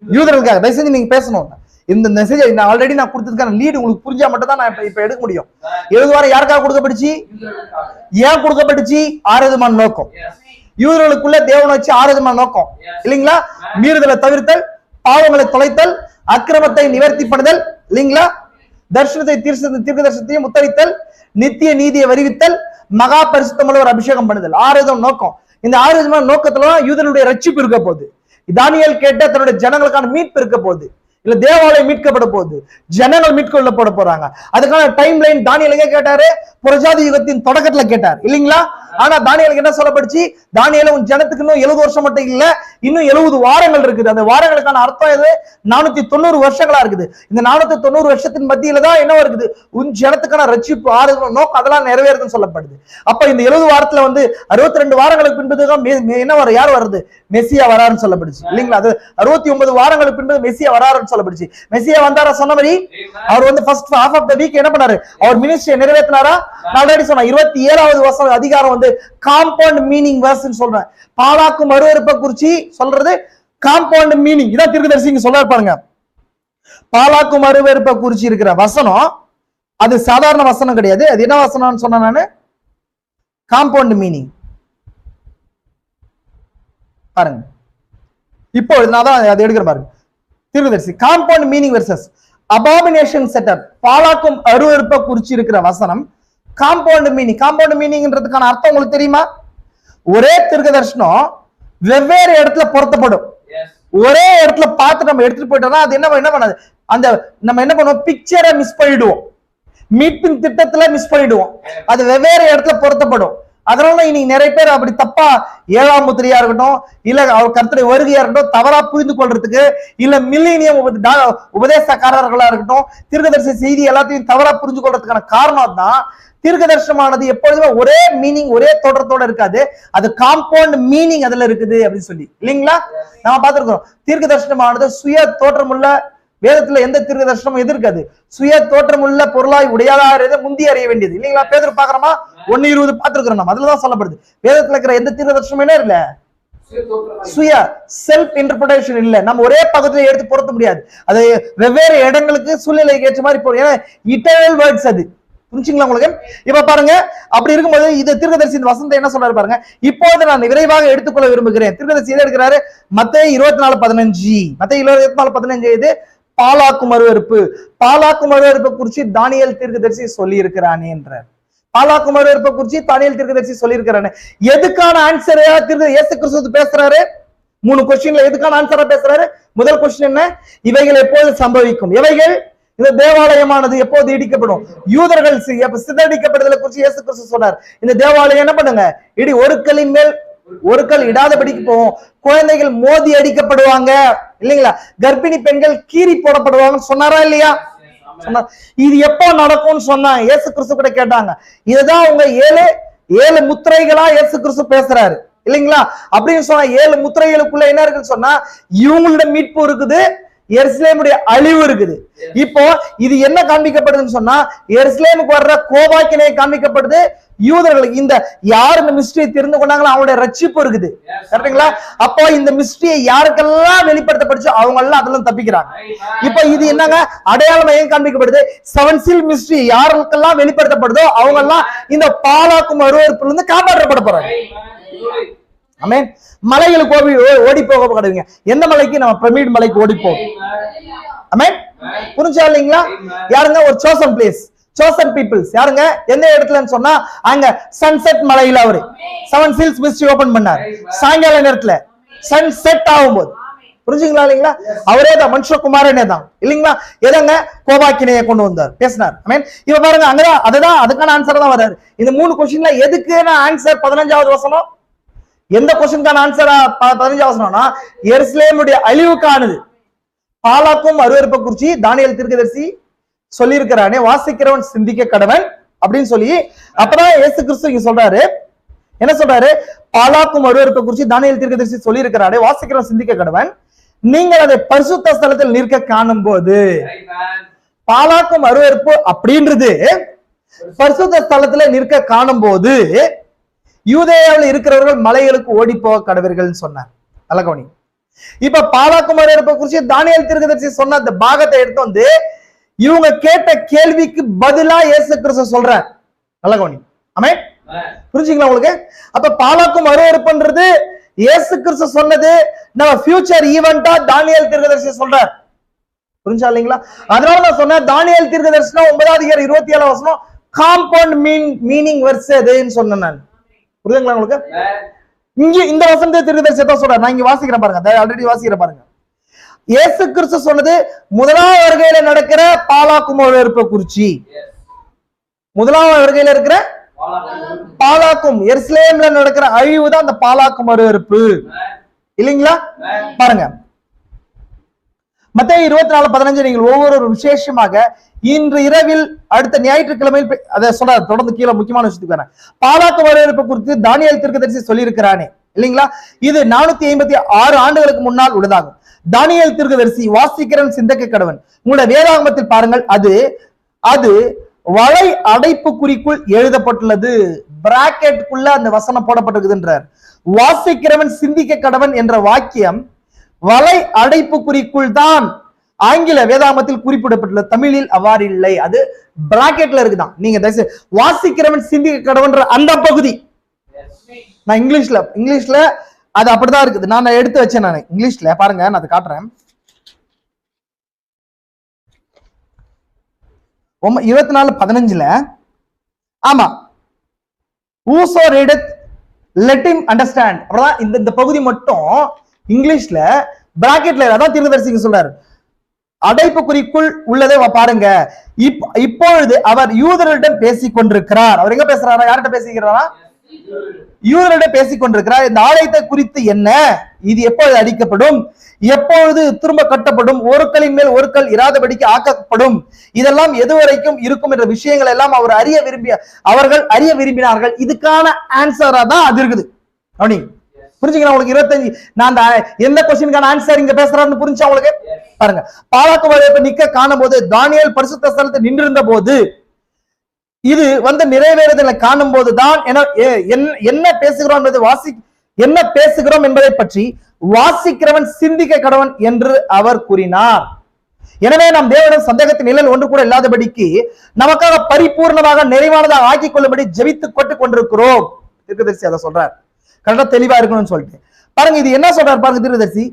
யூதர்களுக்காக. தயவு செஞ்சு நீங்க பேசணும். இந்த மெசேஜ் நான் ஆல்ரெடி நான் கொடுத்ததுக்கான லீடு உங்களுக்கு புரிஞ்சா மட்டும் தான் நான் இப்ப எடுக்க முடியும். 70 வாரம் யாருக்காக கொடுக்கப்பட்டுச்சு? ஏன் கொடுக்கப்பட்டுச்சு? ஆராதமான நோக்கம். யூதர்களுக்குள்ள தேவனை வச்சு ஆராதமான நோக்கம் இல்லைங்களா? மீறுதலை தவிர்த்தல், பாவங்களை தொலைத்தல், அக்கிரமத்தை நிவர்த்தி பண்ணுதல் இல்லைங்களா? தர்ஷனத்தை தீர்க்க தரிசனத்தையும் முத்தரித்தல், நித்திய நீதியை வருவித்தல், மகா பரிசுத்தமுள்ள ஒரு அபிஷேகம் பண்ணுதல். 6 நோக்கம். இந்த 6 நோக்கத்துலதான் யூதனுடைய ரட்சிப்பு இருக்க போகுது. தானியேல் கேட்ட தன்னுடைய ஜனங்களுக்கான மீட்பு இருக்க போகுது. இல்ல தேவாலயம் மீட்கப்பட போகுது, ஜனங்கள் மீட்கொள்ளப்பட போறாங்க. அதுக்கான டைம் லைன் தானியேல் எங்க கேட்டாரு? புரஜாதி யுகத்தின் தொடக்கத்துல கேட்டார் இல்லைங்களா? ஆனா தானியேலுக்கு என்ன சொல்லப்படுச்சு? தானியேல் உன் ஜனத்துக்கு இன்னும் 70 வருஷம் மட்டும் இல்ல, இன்னும் 70 வாரங்கள் இருக்குது. அந்த வாரங்களுக்கான அர்த்தம் எது? 490 வருஷங்களா இருக்குது. இந்த 490 வருஷத்தின் மத்தியில தான் என்ன இருக்குது? உன் ஜனத்துக்கான ரட்சிப்பு 6 நோக்கம் அதெல்லாம் நிறைவேறுதுன்னு சொல்லப்படுது. அப்ப இந்த 70 வாரத்துல வந்து 62 வாரங்களுக்கு பின்புதான் என்ன வர யார் வருது? மெசியா வராருன்னு சொல்லப்படுச்சு இல்லைங்களா? அது 69 வாரங்களுக்கு பின்பு மெசியா வராருன்னு சொல்லப்படுச்சு. மெசியா வந்தாரா? சொன்ன மாதிரி அவர் வந்து first half of the week என்ன பண்ணாரு? அவர் மினிஸ்ட்ரியை நிறைவேற்றினாரா? நான் ஆல்ரெடி சொன்னேன். 27வது வசனம் அதிகாரம் வந்து காம்பவுண்ட் மீனிங் வெர்ஸ்னு சொல்றேன். பாலாக்கு மறுவெறுப்பை குறிச்சு சொல்றது காம்பவுண்ட் மீனிங். இதான் தீர்க்கதரிசி சொல்றாரு பாருங்க. பாலாக்கு மறுவெறுப்பை குறிச்சு இருக்கிற வசனம் அது சாதாரண வசனம் கிடையாது. அது என்ன வசனம்னு சொன்ன நானு? Compound meaning. பாருங்க, இப்போ நான் தான் அது எடுக்கிற பாருங்க. தீர்க்கதரிசி compound meaning versus abomination setup. பாலாக்கும் அருவருப்பை குறிச்சு இருக்கிற வசனம் காம்பவுண்ட் மீனிங். காம்பவுண்ட் மீனிங்ன்றதுக்கான அர்த்தம் உங்களுக்கு தெரியுமா? ஒரே தீர்க்கதரிசனம் வெவ்வேறு இடத்துல பொருத்தப்படும். ஒரே இடத்துல பார்த்து நம்ம எடுத்துட்டு போயிட்டோம்னா அது என்ன பண்ணாது? அந்த நம்ம என்ன பண்ணுவோம்? பிக்சரை மிஸ் பண்ணிடுவோம், மீட்பின் திட்டத்துல மிஸ் பண்ணிடுவோம். அது வெவ்வேறு இடத்துல பொருத்தப்படும். அதனால இன்னைக்கு நிறைய பேர் அப்படி தப்பா 7ஆம் முத்திரையா இருக்கட்டும், இல்ல அவர் கர்த்தருடைய வருகையா இருக்கட்டும், தவறா புரிந்து கொள்றதுக்கு, இல்ல மில்லேனியம் உபதேசக்காரர்களா இருக்கட்டும், தீர்க்கதரிசி செய்தி எல்லாத்தையும் தவறா புரிஞ்சு கொள்றதுக்கான காரணம் தான் தீர்க்கதரிசனமானது எப்பொழுதுமே ஒரே மீனிங் ஒரே தோற்றத்தோட இருக்காது. அது காம்பவுண்ட் மீனிங் அதுல இருக்குது அப்படின்னு சொல்லி இல்லைங்களா? நம்ம பார்த்திருக்கோம். தீர்க்கதரிசனமானது சுய தோற்றமுள்ள, வேதத்துல எந்த தீர்க்க தரிசனமும் எதிர்க்காது. சுய தோற்றமுள்ள பொருளாய் உடையாத முந்தி அறிய வேண்டியது இல்லைங்களா? பேதுரு பாக்குறோமா? 1:20 பார்த்திருக்கிறோம். நம்ம அதுலதான் சொல்லப்படுது. வேதத்துல இருக்கிற எந்த தீர்க்க தரிசனம் என்ன இல்ல? சுய செல்ஃப் இன்டர்பிரேஷன் இல்ல. நம்ம ஒரே பக்கத்துல எடுத்து பொருத்த முடியாது. அது வெவ்வேறு இடங்களுக்கு சூழ்நிலைக்கு ஏற்ற மாதிரி போகும். ஏன்னா இட்டர்னல் வேர்ட்ஸ் அது. புரிஞ்சுங்களா உங்களுக்கு? இப்ப பாருங்க, அப்படி இருக்கும்போது இது தீர்க்கதரிசி வசனத்தை என்ன சொல்றாரு பாருங்க. இப்போது நான் விரைவாக எடுத்துக்கொள்ள விரும்புகிறேன். தீர்க்கதரிசி எதை எடுக்கிறாரு? மத்தேயு 24:15. மத்தேயு 24:15 இது பாலாக்கு மறுவெறுப்பு. பாலாக்கு மறுவெறுப்பை குறிச்சு தானியேல் தீர்க்கதரிசி சொல்லி இருக்கிறானே என்ற பாலாக்கு மறுவெறுப்பை குறிச்சு தானியேல் தீர்க்கதரிசி சொல்லி இருக்கிறானே. எதுக்கான ஆன்சரா இயேசு கிறிஸ்து பேசுறாரு? 3 கொஸ்டின்ல எதுக்கான ஆன்சரா பேசுறாரு? முதல் கொஸ்டின் என்ன? இவைகள் எப்போது சம்பவிக்கும்? எவைகள்? இந்த தேவாலயமானது எப்போது இடிக்கப்படும்? யூதர்கள் சிதறடிக்கப்படுதலை குறித்து இயேசு கிறிஸ்து சொன்னார். இந்த தேவாலயம் என்ன பண்ணுங்க, இடி ஒரு கல்லின் மேல் ஒரு கல் இடாதபடிக்கு போவோம். குழந்தைகள் மோதி அடிக்கப்படுவாங்க இல்லைங்களா? கர்ப்பிணி பெண்கள் கீறி போடப்படுவாங்கன்னு சொன்னாரா இல்லையா? சொன்னார். இது எப்போ நடக்கும்னு சொன்னாங்க. இயேசு கிறிஸ்து கூட கேட்டாங்க. இதுதான் உங்க ஏழு முத்திரைகளா இயேசு கிறிஸ்து பேசுறாரு இல்லைங்களா? அப்படின்னு சொன்னா 7 முத்திரைகளுக்குள்ள என்ன இருக்குன்னு சொன்னா இவங்களோட மீட்பு இருக்குது, எருசலேமுடைய அழிவு இருக்குது. இப்போ இது என்ன காண்பிக்கப்படுதுன்னு சொன்னா எருசலேமுக்கு வர்ற கோபாக்கினை காண்பிக்கப்படுது. யூதர்களுக்கு இந்த யார் இந்த மிஸ்டரியை தெரிந்து கொண்டாங்களோ அவங்களுடைய ரட்சிப்பு இருக்குது. கரெக்டுங்களா? அப்போ இந்த மிஸ்டரியை யாருக்கெல்லாம் வெளிப்படுத்தப்படுச்சோ அவங்க எல்லாம் அதெல்லாம் தப்பிக்கிறாங்க. இப்போ இது என்னங்க அடையாளம் ஏன் காண்பிக்கப்படுது? 7 சீல் மிஸ்டரி யாருக்கெல்லாம் வெளிப்படுத்தப்படுதோ அவங்க எல்லாம் இந்த பாலாக்கும் அருவருப்புல இருந்து காப்பாற்றப்பட போறாங்க. ஆமென். மலைகளுக்கு ஓடி போக கூடாதுங்க. எந்த மலைக்கு? நம்ம பிரமிட் மலைக்கு ஓடி போகும். ஆமென். புரிஞ்சா இல்லைங்களா? யாருங்க? ஒரு சோசன் பிளேஸ், சோசன் பீப்புள்ஸ். யாருங்க? எந்த இடத்துலன்னு சொன்னா அங்க சன்செட் மலையில அவரு 7 சீல்ஸ் மிஸ்ட்ரி ஓபன் பண்ணார். சாயங்கால நேரத்துல சன்செட் ஆகும்போது. புரிஞ்சுங்களா இல்லைங்களா? அவரே தான் மனுஷகுமாரனே தான் இல்லைங்களா? எதங்க கோபாக்கினையை கொண்டு வந்தார், பேசினார். ஆமென். இப்ப பாருங்க அங்கதான் அதுதான் அதுக்கான ஆன்சர் தான் வர்றாரு. இந்த 3 கொஸ்டின்ல எதுக்குன்னு ஆன்சர் 15வது வசனம். எந்த கொஸ்டினுக்கான ஆன்சரா 15வது வசனம்னா எருசலேமுடைய அழிவுக்கானது. பாலாக்கும் அருவருப்பை குறிச்சி தானியேல் தீர்க்கதரிசி சொல்லி இருக்கிறானே, வாசிக்கிறவன் சிந்திக்க கடவன் அப்படின்னு சொல்லி. அப்பதான் இயேசு கிறிஸ்து இங்க சொல்றாரு. என்ன சொல்றாரு? பாலாக்கும் அருவருப்பை குறிச்சி தானியேல் தீர்க்கதரிசி சொல்லி இருக்கிறானே, வாசிக்கிறவன் சிந்திக்க கடவன், நீங்கள் அதை பரிசுத்த ஸ்தலத்தில் நிற்க காணும் போது. பாலாக்கும் அருவருப்பு அப்படின்றது பரிசுத்த ஸ்தலத்துல நிற்க காணும் போது யூதேயாவில் இருக்கிறவர்கள் மலைகளுக்கு ஓடி போக கடவர்கள் சொன்னார். நல்ல கவனி. இப்ப பாலாக்கும் அருவருப்பை குறிச்சி தானியேல் தீர்க்கதரிசி சொன்ன அந்த பாகத்தை எடுத்து வந்து இவங்க கேட்ட கேள்விக்கு பதிலா இயேசு கிறிஸ்து சொல்றார். நல்ல கவனி. ஆமென். புரிஞ்சுங்களா உங்களுக்கு? அப்ப பாலாக்கும் அருவருப்புன்றது இயேசு கிறிஸ்து சொன்னது, நம்ம ஃபியூச்சர் ஈவெண்டா தானியேல் தீர்க்கதரிசி சொல்றார். புரிஞ்சா இல்லைங்களா? அதனால நான் சொன்னேன் தானியேல் தீர்க்கதரிசனம் 9வது அதிகாரம் 27வது வசனம் காம்பவுண்ட் மீனிங் வெர்ஸ் எதுன்னு சொன்னேன் நான். புரியுதுங்களா உங்களுக்கு? இங்க இந்த வசனத்தை தீர்க்கதரிசி தான் சொல்றாரு. நான் இங்க வாசிக்கிறேன் பாருங்க, ஆல்ரெடி வாசிக்கிறேன் பாருங்க. இயேசு கிறிஸ்து சொன்னது முதலாவது வருகையில நடக்கிற பாலாக்கும் அருவருப்பை குறிச்சி. முதலாவது வருகையில இருக்கிற பாலாக்கும் எருசலேம்ல நடக்கிற அழிவு தான் அந்த பாலாக்கும் அருவருப்பு இல்லைங்களா? பாருங்க மத்தேயு 24:15 நீங்கள் ஒவ்வொரு விசேஷமாக இன்று இரவில் அடுத்த ஞாயிற்றுக்கிழமையில் அதை சொல்றாரு. தொடர்ந்து கீழே முக்கியமான விஷயத்துக்கு வரேன். பாலாக்கும் அருவருப்பை குறித்து தானியேல் தீர்க்கதரிசி சொல்லி இருக்கிறானே இல்லைங்களா? இது 456 ஆண்டுகளுக்கு முன்னால் உள்ளதாகும். தானியேல் தீர்க்கதரிசி வாசிக்கிறவன் சிந்திக்க கடவன். உங்களுடைய வேதாகமத்தில் பாருங்கள், அது வளை அடைப்பு குறிக்குள் எழுதப்பட்டுள்ளது. பிராக்கெட்டுக்குள்ள அந்த வசனம் போடப்பட்டிருக்குதுன்றார். வாசிக்கிறவன் சிந்திக்க கடவன் என்ற வாக்கியம் வளை அடைப்பு குறிக்குள் தான் ஆங்கில வேதாகமத்தில் குறிப்பிடப்பட்டுள்ளது. தமிழில் அவ்வாறு இல்லை, அது பிராக்கெட்ல இருக்குதான். நீங்க வாசிக்கிறவன் சிந்திக்க கடவன்ற அந்த பகுதி நான் இங்கிலீஷ்ல அது அப்படிதான் இருக்குது. நான் எடுத்து வச்சேன். நான் இங்கிலீஷ்ல பாருங்க, நான் அதை காட்டுறேன். 24:15 ஆமா, whoso readeth let him understand. அப்படிதான் இந்த பகுதி மட்டும் இங்கிலீஷ்ல பிராக்கெட்ல அதான் தீர்க்கதரிசி சொல்றாரு. அடைப்பு குறிக்குள் உள்ளதை பாருங்க. இப்பொழுது அவர் யூதரிடம் பேசிக் கொண்டிருக்கிறார். அவர் எங்க பேசுறாரா? யார்கிட்ட பேசிக்கிறாரா? யூதரிடம் பேசிக் கொண்டிருக்கிறார். இந்த ஆலயத்தை குறித்து என்ன, இது எப்பொழுது அடிக்கப்படும், எப்பொழுது திரும்ப கட்டப்படும், ஒரு கல்லின் மேல் ஒரு கல் இராதபடிக்கு ஆக்கப்படும், இதெல்லாம் எதுவரைக்கும் இருக்கும் என்ற விஷயங்கள் எல்லாம் அவர்கள் அறிய விரும்பினார்கள். இதுக்கான ஆன்சரா தான் அது இருக்குது. அப்படி புரிஞ்சுக்கிறேன் உங்களுக்கு? 25 நான் எந்த கொஸ்டினுக்கான ஆன்சர் இங்க பேசுறாருன்னு புரிஞ்சா உங்களுக்கு? பாருங்க, பாலாக்கும் அருவருப்பை நிற்க காணும் போது தானியேல் பரிசுத்த ஸ்தலத்தை நின்றிருந்த போது இது நிறைவேறுதலை காணும் போதுதான் என்ன பேசுகிறோம் என்ன பேசுகிறோம் என்பதை பற்றி வாசிக்கிறவன் சிந்திக்க கடவன் என்று அவர் கூறினார். எனவே நாம் தேவனிடம் சந்தேகத்தின் நிழல் ஒன்று கூட இல்லாதபடிக்கு நமக்காக பரிபூர்ணமாக நிறைவானதாக ஆக்கிக் கொள்ளும்படி ஜெபித்துக் கொண்டிருக்கிறோம். தீர்க்கதரிசி அதை சொல்றார். கரெக்டா தெளிவா இருக்கணும்னு சொல்லிட்டு பாருங்க. இது என்ன சொல்றாரு பாருங்க தீர்க்கதரிசி.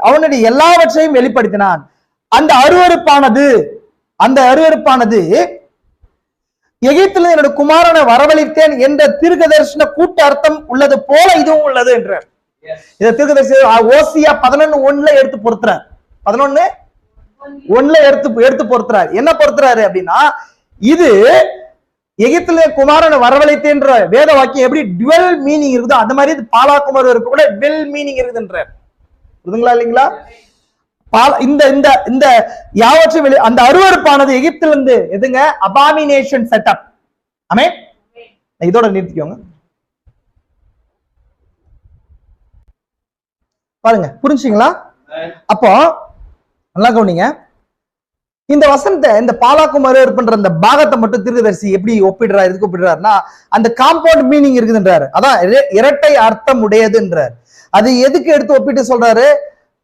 அவனுடைய எல்லாவற்றையும் வெளிப்படுத்தினான். அந்த அருவருப்பானது எகிப்திலிருந்து என்னுடைய குமாரனை வரவழைத்தேன் என்ற தீர்க்கதரிசன கூட்ட அர்த்தம் உள்ளது போல இதுவும் உள்ளது என்றார். இதை தீர்க்கதரிசி ஓசியா 11:1 எடுத்து பொறுத்துறார். 11 ஒண்ணுல எடுத்து பொறுத்துறாரு. என்ன பொறுத்துறாரு அப்படின்னா, இது எகிப்திலே குமாரனை வரவழைத்தேன்ற வேத வாக்கியம் எப்படி டுவெல் மீனிங் இருக்குதோ அந்த மாதிரி பாலாக்குமார் இருப்பு கூட டுவெல் மீனிங் இருக்குதுன்றார். புரியுதுங்களா இல்லைங்களா? இந்த இந்த இந்த யாவற்றை அந்த அருவருப்பானது எகிப்திலிருந்து எதுங்க? Abomination setup. ஆமென். இதோட நிறுத்திக்கோங்க. பாருங்க, புரிஞ்சுங்களா? அப்போ நல்லா கவனிங்க. இந்த வசனத்தை, இந்த பாலாக்கும் அருவருப்புன்ற அந்த பாகத்தை மட்டும் தீர்க்கதரிசி எப்படி ஒப்பிடுறாரு, எதுக்கு ஒப்பிடுறாருன்னா, அந்த காம்பவுண்ட் மீனிங் இருக்குதுன்றாரு. அதான் இரட்டை அர்த்தம் உடையதுன்றார். அது எதுக்கு எடுத்து ஒப்பிட்டு சொல்றாரு?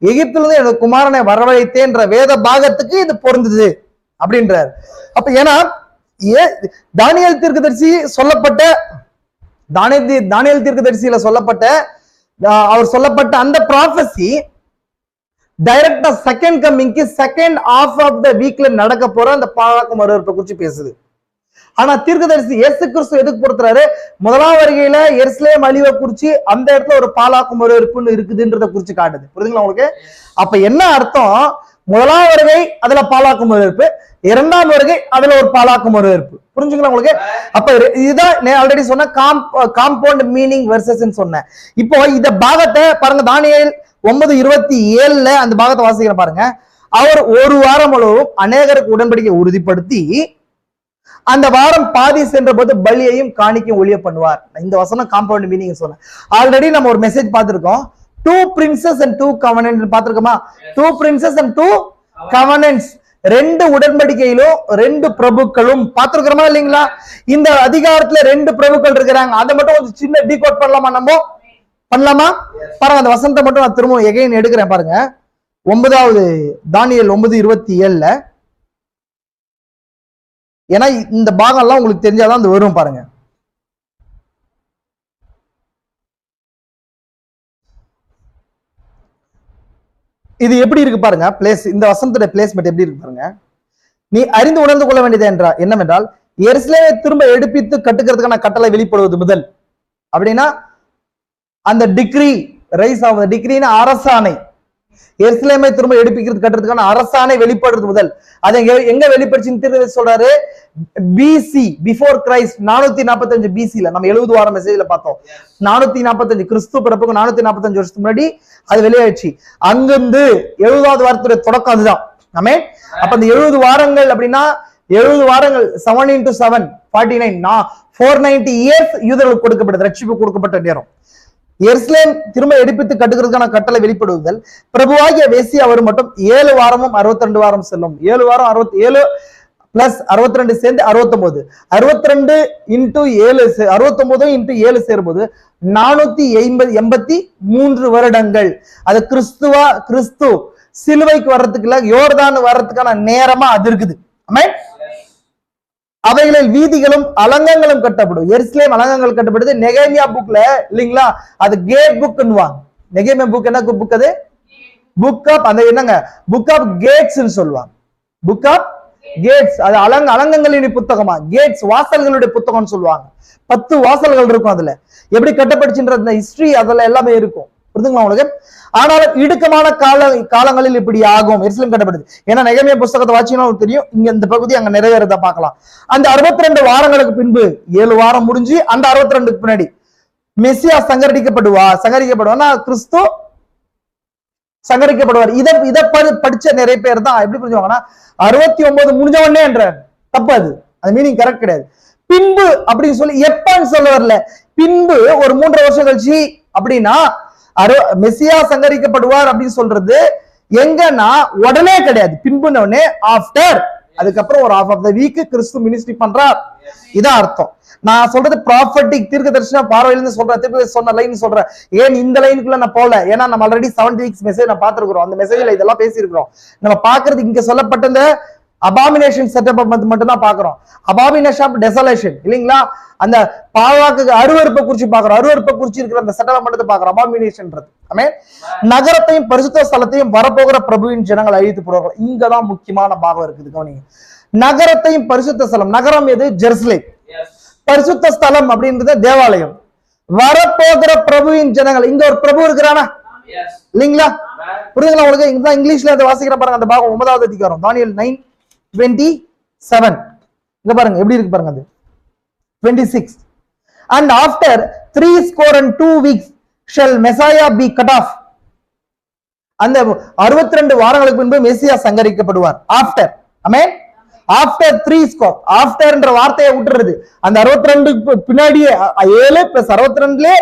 எகிப்திலிருந்து எனக்கு குமாரனை வரவழைத்தேன்ற வேத பாகத்துக்கு இது பொருந்தது அப்படின்றார். அப்ப ஏன்னா தானியேல் தீர்க்கதரிசி சொல்லப்பட்ட தானியேல் தீர்க்கதரிசியில சொல்லப்பட்ட அவர் சொல்லப்பட்ட அந்த ப்ராஃபஸி டைரக்டா செகண்ட் கம்மிங்க்கு செகண்ட் ஆஃப் ஆஃப் த வீக்ல நடக்க போற அந்த பாலாக்கும் அருவருப்பை குறிச்சு பேசுது. ஆனா தீர்க்கதரிசி இயேசு கிறிஸ்து எதுக்கு பொறுத்துறாரு? முதலாம் வருகையில எருசலேம் அழிவை குறிச்சு அந்த இடத்துல ஒரு பாலாக்கும் அருவருப்புன்னு இருக்குதுன்றத குறிச்சு காட்டுது. புரியுதுங்களா உங்களுக்கு? அப்ப என்ன அர்த்தம்? முதலாம் வருகை அதுல பாலாக்கும் அருவருப்பு, இரண்டாம் வருகை அதுல ஒரு பாலாக்கும் அருவருப்பு. புரிஞ்சுங்களா உங்களுக்கு? அப்ப இதுதான் ஆல்ரெடி சொன்ன காம்பவுண்ட் மீனிங் வெர்சஸ் சொன்னேன். இப்போ இந்த பாகத்தை பாருங்க, தானியேல் 9:27 அந்த பாகத்தை வாசிக்கிற பாருங்க. அவர் ஒரு வாரம் முழுவதும் அநேகருக்கு உடன்படிக்கை உறுதிப்படுத்தி அந்த வாரம் பாதி சென்ற போது பலியையும் காணிக்கையும் ஒழிய பண்ணுவார். இந்த வசனம் காம்பவுண்ட் மீனிங் சொன்னேன். ஆல்ரெடி நம்ம ஒரு மெசேஜ் பார்த்திருக்கோம். 2 princes and 2 covenants பார்த்திருக்கோமா? 2 princes and 2 covenants, 2 உடன்படிக்கையிலும் 2 பிரபுக்களும் பார்த்திருக்கிறோமா இல்லைங்களா? இந்த அதிகாரத்துல 2 பிரபுக்கள் இருக்கிறாங்க. அதை மட்டும் கொஞ்சம் சின்ன டீகோட் பண்ணலாமா? நம்ம பண்ணலாமா? பாருங்க, அந்த வசனத்தை மட்டும் நான் திரும்ப எகைன் எடுக்கிறேன் பாருங்க. 9வது தானியேல் 9:27. ஏன்னா இந்த பாகம் எல்லாம் உங்களுக்கு தெரிஞ்சாதான் அது வரும். பாருங்க, இது எப்படி இருக்கு பாருங்க. பிளேஸ், இந்த வசனத்துடைய பிளேஸ்மெண்ட் எப்படி இருக்கு பாருங்க. நீ அறிந்து உணர்ந்து கொள்ள வேண்டியது என்னவென்றால், எருசலேமை திரும்ப எடுப்பித்து கட்டுக்கிறதுக்கான கட்டளை வெளிப்படுவது முதல் அப்படின்னா அந்த டிகிரி ரைஸ் ஆகுது. டிகிரினா அரசாணை. எருசலேமை திரும்ப எடுப்பிக்கிறது கட்டுறதுக்கான அரசாணை வெளிப்படுறது முதல். அது எங்க வெளிப்படுச்சுன்னு சொல்றாரு? பிசி, பிஃபோர் கிரைஸ்ட், 445 பிசில நம்ம 70 வாரம் மெசேஜ்ல பார்த்தோம். 445 கிறிஸ்து பிறப்புக்கு 445 வருஷத்துக்கு முன்னாடி அது வெளியாயிடுச்சு. அங்கிருந்து 70வது வாரத்துடைய தொடக்கம் அதுதான். ஆமென். அப்ப அந்த 70 வாரங்கள் அப்படின்னா 70 வாரங்கள் 7 into 7 49 490 இயர்ஸ் யூதர்களுக்கு கொடுக்கப்பட்டது, ரட்சிப்பு கொடுக்கப்பட்ட நேரம். எருசலேம் திரும்ப எடுப்பித்து கட்டுகிறதுக்கான கட்டளை வெளிப்படுவதல் பிரபுவாகிய மேசியா வரும் மட்டும் 7 வாரமும் 62 வாரம் செல்லும். 7 வாரம் 67 பிளஸ் 62 சேர்ந்து 69. 62 into 7 69 into 7 சேரும்போது 483 வருடங்கள். அது கிறிஸ்து சிலுவைக்கு வர்றதுக்கு இல்ல, யோர்தான் வர்றதுக்கான நேரமா அது இருக்குது. ஆமென். அவைகளில் வீதிகளும் அலங்கங்களும் கட்டப்படும். எருசலேம் அலங்கங்கள் கட்டப்படுது. நெகேமியா புக்ல இல்லைங்களா, அது கேட் புக்னுவாங்க. நெகேமியா புக் என்ன புக்? அது புக் ஆப், அந்த என்னங்க, புக் ஆஃப் கேட்ஸ் சொல்லுவாங்க. புக் ஆஃப் கேட்ஸ், அது அலங்கங்களின் புத்தகமா, கேட்ஸ் வாசல்களுடைய புத்தகம்னு சொல்லுவாங்க. 10 வாசல்கள் இருக்கும். அதுல எப்படி கட்டப்பட்டுச்சுன்ற ஹிஸ்டரி அதுல எல்லாமே இருக்கும். புரியுதுங்களா உங்களுக்கு? ஆனாலும் இடுக்கமான காலங்களில் இப்படி ஆகும். எருசலேம் கட்டப்படுது. ஏன்னா நெகேமியா புத்தகத்தை வாசிச்சீங்கன்னா தெரியும், இங்க இந்த பகுதி அங்க நிறைவேறத பார்க்கலாம். அந்த 62 வாரங்களுக்கு பின்பு 7 வாரம் முடிஞ்சு அந்த 62க்கு பின்னாடி மெசியா சங்கரிக்கப்படுவார்னா கிறிஸ்து சங்கரிக்கப்படுவார். இதை படிச்ச நிறைய பேர் தான் எப்படி புரிஞ்சுவாங்கன்னா 69 முடிஞ்ச உடனே என்ற தப்பு. அது மீனிங் கரெக்ட் கிடையாது. பின்பு அப்படின்னு சொல்லி எப்பன்னு சொல்ல வரல. பின்பு ஒரு 3 வருஷம் கழிச்சு அப்படின்னா மெசியா சங்கரிக்கப்படுவார் அப்படின்னு சொல்றது எங்கன்னா உடனே கிடையாது. பின்புனே ஆஃப்டர், அதுக்கப்புறம் ஒரு half of the week கிறிஸ்து மினிஸ்ட்ரி பண்றார். இதான் அர்த்தம். நான் சொல்றது ப்ராஃபட்டிக் தீர்க்க தரிசன பார்வையிலிருந்து சொல்றேன். தீர்க்க சொன்ன லைன் சொல்றேன். ஏன் இந்த லைனுக்குள்ள நான் போல, ஏன்னா நம்ம ஆல்ரெடி 70 weeks மெசேஜ் நான் பார்த்திருக்கிறோம். அந்த மெசேஜ்ல இதெல்லாம் பேசியிருக்கிறோம். நம்ம பாக்குறது இங்க சொல்லப்பட்ட இந்த அபாமினேஷன் செட்டப் மட்டும் தான் பாக்குறோம். அபாமினேஷன் ஆஃப் டெசலேஷன் இல்லைங்களா, அந்த பாவாக்கு அருவருப்பை குறிச்சு பாக்குறோம். அருவருப்பை குறிச்சு இருக்கிற அந்த செட்டப் மட்டும் பாக்குறோம். அபாமினேஷன்ன்றது. ஆமென். நகரத்தையும் பரிசுத்த ஸ்தலத்தையும் வரப்போகிற பிரபுவின் ஜனங்கள் அழித்து போடுவார்கள். இங்கதான் முக்கியமான பாகம் இருக்குது. கவனிங்க, நகரத்தையும் பரிசுத்த ஸ்தலம். நகரம் எது? ஜெருசலேம். பரிசுத்த ஸ்தலம் அப்படின்றது தேவாலயம். வரப்போகிற பிரபுவின் ஜனங்கள். இங்க ஒரு பிரபு இருக்கிறானா இல்லைங்களா? புரியுதுங்களா உங்களுக்கு? இதுதான் இங்கிலீஷ்ல அதை வாசிக்கிற பாருங்க, அந்த பாகம் 9வது அதிகாரம் தானியேல் 9:27. இங்க பாருங்க எப்படி இருக்கு பாருங்க. அது 26. And after 62 weeks shall Messiah be cut off. அந்த 62 வாரங்களுக்கு பின்பு மெசியா சங்கரிக்கப்படுவார். ஆஃப்டர், ஆமென். ஆஃப்டர் 3 score, ஆஃப்டர்ன்ற வார்த்தையை விட்டுறது. அந்த 62 பின்னாடியே 7 + 62லே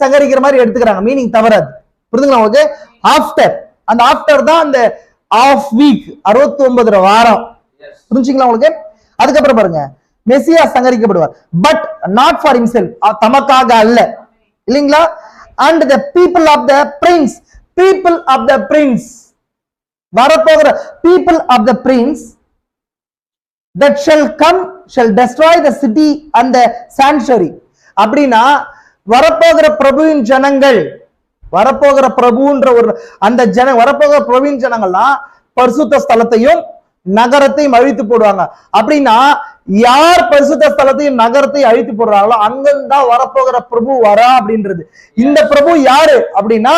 சங்கரிக்கிற மாதிரி எடுத்துக்கிறாங்க, மீனிங் தவறாது. புரியுதுங்களா உங்களுக்கு? ஆஃப்டர், அந்த ஆஃப்டர் தான் அந்த ஆஃப் வீக், 69 வாரம். புரிஞ்சுங்களா உங்களுக்கு? அதுக்கப்புறம் பாருங்க, மெசியா சங்கரிக்கப்படுவார். பட் நாட் ஃபார் ஹிம்செல்ஃப், தமக்காக அல்ல, இல்லீங்களா? And the people of the prince, people of the prince, வரப்போகிற people of the prince that shall come shall destroy the city and the sanctuary. அப்படின்னா வரப்போகிற பிரபுவின் ஜனங்கள், வரப்போகிற பிரபுன்ற ஒரு அந்த வரப்போகிற பிரபுவின் ஜனங்கள்லாம் பரிசுத்த ஸ்தலத்தையும் நகரத்தையும் அழித்து போடுவாங்க. அப்படின்னா யார் பரிசுத்த ஸ்தலத்தையும் நகரத்தையும் அழித்து போடுறாங்களோ அங்கதான் வரப்போகிற பிரபு வரா அப்படின்றது. இந்த பிரபு யாரு அப்படின்னா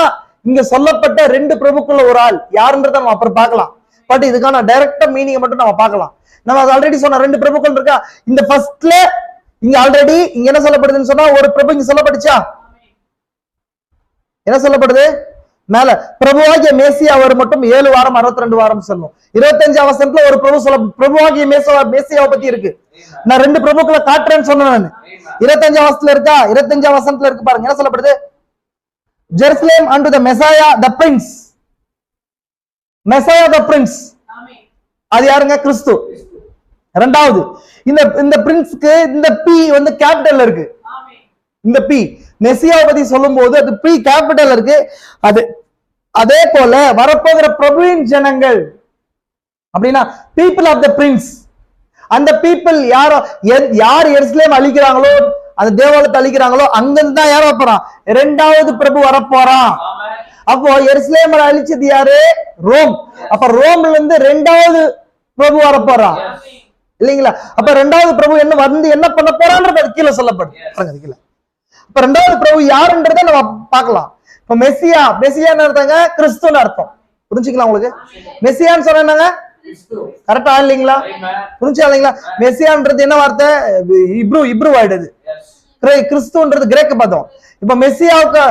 இங்க சொல்லப்பட்ட 2 பிரபுக்குள்ள ஒரு ஆள் யாருன்றத நம்ம அப்புறம் பார்க்கலாம். பட் இதுக்கான டைரக்டா மீனிங் மட்டும் நம்ம பார்க்கலாம். நம்ம ஆல்ரெடி சொன்ன 2 பிரபுக்கள் இருக்கா. இந்த ஃபர்ஸ்ட்ல இங்க ஆல்ரெடி இங்க என்ன சொல்லப்படுதுன்னு சொன்னா ஒரு பிரபு இங்க சொல்லப்படுச்சா? என்ன சொல்லப்படுது? மேல பிரபுவாகிய மேசியா அவர் மட்டும் 7 வாரம் 62 வாரம் சொல்லும். 25ஆம் வசனத்துல ஒரு பிரபு பிரபுவாகிய மேசியாவை பத்தி இருக்கு. நான் 2 பிரபுக்களை காட்டுறேன்னு சொன்னேன் நான். 25ஆம் வசனத்துல இருக்கா? 25ஆம் வசனத்துல இருக்கு பாருங்க, என்ன சொல்லப்படுது? Jerusalem unto the Messiah the prince. Messiah the prince, அது யாருங்க? கிறிஸ்து. இரண்டாவது இந்த பிரின்ஸ்க்கு இந்த பி வந்து கேபிட்டல்ல இருக்கு. இந்த பி மெசியாவை பத்தி சொல்லும் போது அது பி கேபிட்டல் இருக்கு. அதே போல வரப்போகிற பிரபுவின் ஜனங்கள் அப்படின்னா பீப்புள் ஆஃப் த பிரின்ஸ். அந்த பீப்புள் யார் எருசலேம் அழிக்கிறாங்களோ, அந்த தேவாலயத்தை அழிக்கிறாங்களோ அங்கிருந்து தான் யார் வரப்போறான்? 2வது பிரபு வரப்போறான். அப்போ எருசலேம் அழிச்சது யாரு? ரோம். அப்ப ரோம்ல இருந்து 2வது பிரபு வரப்போறான், இல்லீங்களா? அப்ப 2வது பிரபு என்ன வந்து என்ன பண்ண போறான்றது அது கீழே சொல்லப்படுது. கீழே இப்ப 2வது பிரபு யாருன்றத நம்ம பார்க்கலாம். இப்ப மெசியான்னு அர்த்தங்க கிறிஸ்துன்னு அர்த்தம். புரிஞ்சுக்கலாம் உங்களுக்கு? மெசியான்னு சொன்னா என்னங்க? கரெக்டா இல்லீங்களா? புரிஞ்சா இல்லீங்களா? மெசியான்றது என்ன வார்த்தை? இப்ரு ஆயிடுது. கிறிஸ்துன்றது கிரேக்க பதம். இப்ப மெசியாவுக்கு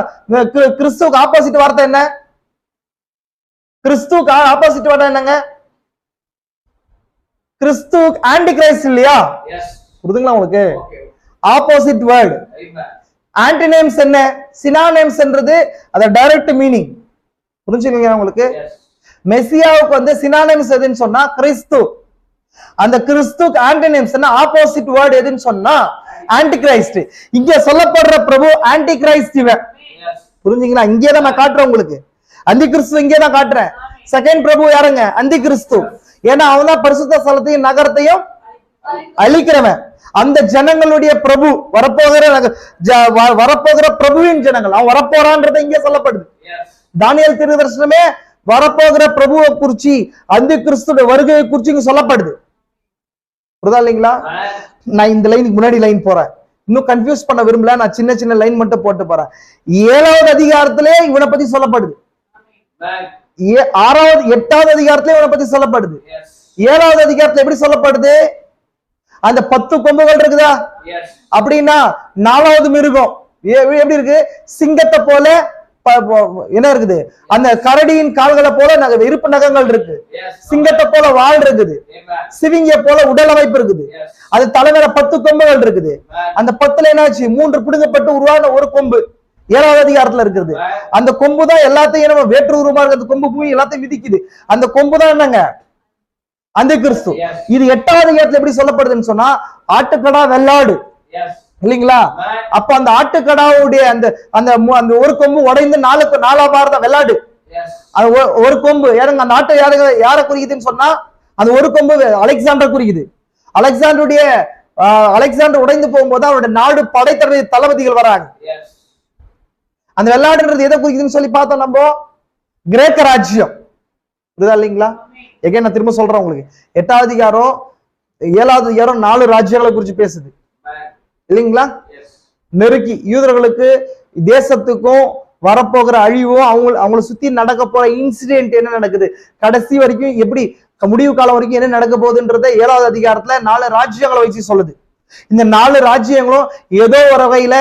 கிறிஸ்துவுக்கு ஆப்போசிட் வார்த்தை என்ன? கிறிஸ்துவுக்கு ஆப்போசிட் வார்த்தை என்னங்க? கிறிஸ்து ஆன்டி கிரைஸ்ட் இல்லையா? புரியுதுங்களா உங்களுக்கு? Opposite word. ஆன்டிநேம்ஸ் என்ன? சினானேம்ஸ் என்றது அது டைரக்ட் மீனிங். புரிஞ்சுங்களா உங்களுக்கு? மெசியாவுக்கு வந்து சினானேம்ஸ் எதுன்னு சொன்னா கிறிஸ்து. அந்த கிறிஸ்துக்கு ஆன்டிநேம்ஸ் என்ன? ஆப்போசிட் வேர்ட் எதுன்னு சொன்னா ஆன்டி கிரைஸ்ட். இங்க சொல்லப்படுற பிரபு ஆன்டி கிரைஸ்ட் இவன். புரிஞ்சுங்களா? இங்கே தான் நான் காட்டுறேன் உங்களுக்கு. அந்தி கிறிஸ்து இங்கே தான் காட்டுறேன். செகண்ட் பிரபு யாருங்க? அந்தி கிறிஸ்து. ஏன்னா அவன் தான் பரிசுத்த ஸ்தலத்தையும் நகரத்தையும் அழிக்கிறவன். அந்த ஜனங்களுடைய பிரபு வரப்போகிற பிரபுவின் ஜனங்கள் அவன் வரப்போறான்றது இங்கே சொல்லப்படுது. தானியேல் தீர்க்கதரிசனமே வரப்போகிற பிரபுவை குறிச்சி அந்தி கிறிஸ்துடைய வருகையை குறிச்சி இங்க சொல்லப்படுது. புரியுதா இல்லைங்களா? நான் இந்த லைனுக்கு முன்னாடி லைன் போறேன், இன்னும் கன்ஃபியூஸ் பண்ண விரும்பல. நான் சின்ன சின்ன லைன் மட்டும் போட்டு போறேன். 7வது அதிகாரத்திலே இவனை பத்தி சொல்லப்படுது. 8வது அதிகாரத்திலே இவனை பத்தி சொல்லப்படுது. 7வது அதிகாரத்துல எப்படி சொல்லப்படுது? அந்த 10 கொம்புகள் இருக்குதா? அப்படின்னா 4வது மிருகம் எப்படி இருக்கு? சிங்கத்தை போல என்ன இருக்குது? அந்த கரடியின் கால்களை போல இருப்பு நகங்கள் இருக்கு. சிங்கத்தை போல வால் இருக்குது. சிவிங்கிய போல உடல் அமைப்பு இருக்குது. அது தலைமையில 10 கொம்புகள் இருக்குது. அந்த 10ல என்னாச்சு? 3 பிடுங்கப்பட்டு உருவான ஒரு கொம்பு 7வது அதிகாரத்துல இருக்குது. அந்த கொம்பு தான் எல்லாத்தையும் நம்ம வேற்று உருவமா இருக்கிறது. கொம்பு பூமி எல்லாத்தையும் மிதிக்குது. அந்த கொம்பு தான் என்னங்க? அந்த கிறிஸ்து. இது 8வது அதிகாரத்துல எப்படி சொல்லப்படுதுன்னு சொன்னா ஆட்டுக்கடா வெள்ளாடு, இல்லீங்களா? அப்ப அந்த ஆட்டுக்கடாவுடைய அந்த அந்த ஒரு கொம்பு உடைந்து 4 பாரத வெள்ளாடு. அது ஒரு கொம்பு யாருங்க? அந்த ஆட்டை யார குறிக்குதுன்னு சொன்னா அந்த ஒரு கொம்பு அலெக்சாண்டர் குறிக்குது. அலெக்சாண்டர் உடைந்து போகும்போது அவருடைய நாடு படைத்தளபதி தளபதிகள் வராங்க. அந்த வெள்ளாடுன்றது எதை குறிக்குதுன்னு சொல்லி பார்த்தோம் நம்ம, கிரேக்க ராஜ்யம். புரியுதா இல்லைங்களா? எகைன் நான் திரும்ப சொல்றேன் உங்களுக்கு. 8வது அதிகாரம் 7வது அதிகாரம் 4 ராஜ்யங்களை குறிச்சு பேசுது, இல்லைங்களா? நெருக்கி யூதர்களுக்கு தேசத்துக்கும் வரப்போகிற அழிவும் அவங்கள சுத்தி நடக்க போற இன்சிடென்ட் என்ன நடக்குது, கடைசி வரைக்கும் எப்படி முடிவு காலம் வரைக்கும் என்ன நடக்க போகுதுன்றத 7வது அதிகாரத்துல 4 ராஜ்யங்களை வச்சு சொல்லுது. இந்த 4 ராஜ்யங்களும் ஏதோ ஒரு வகையில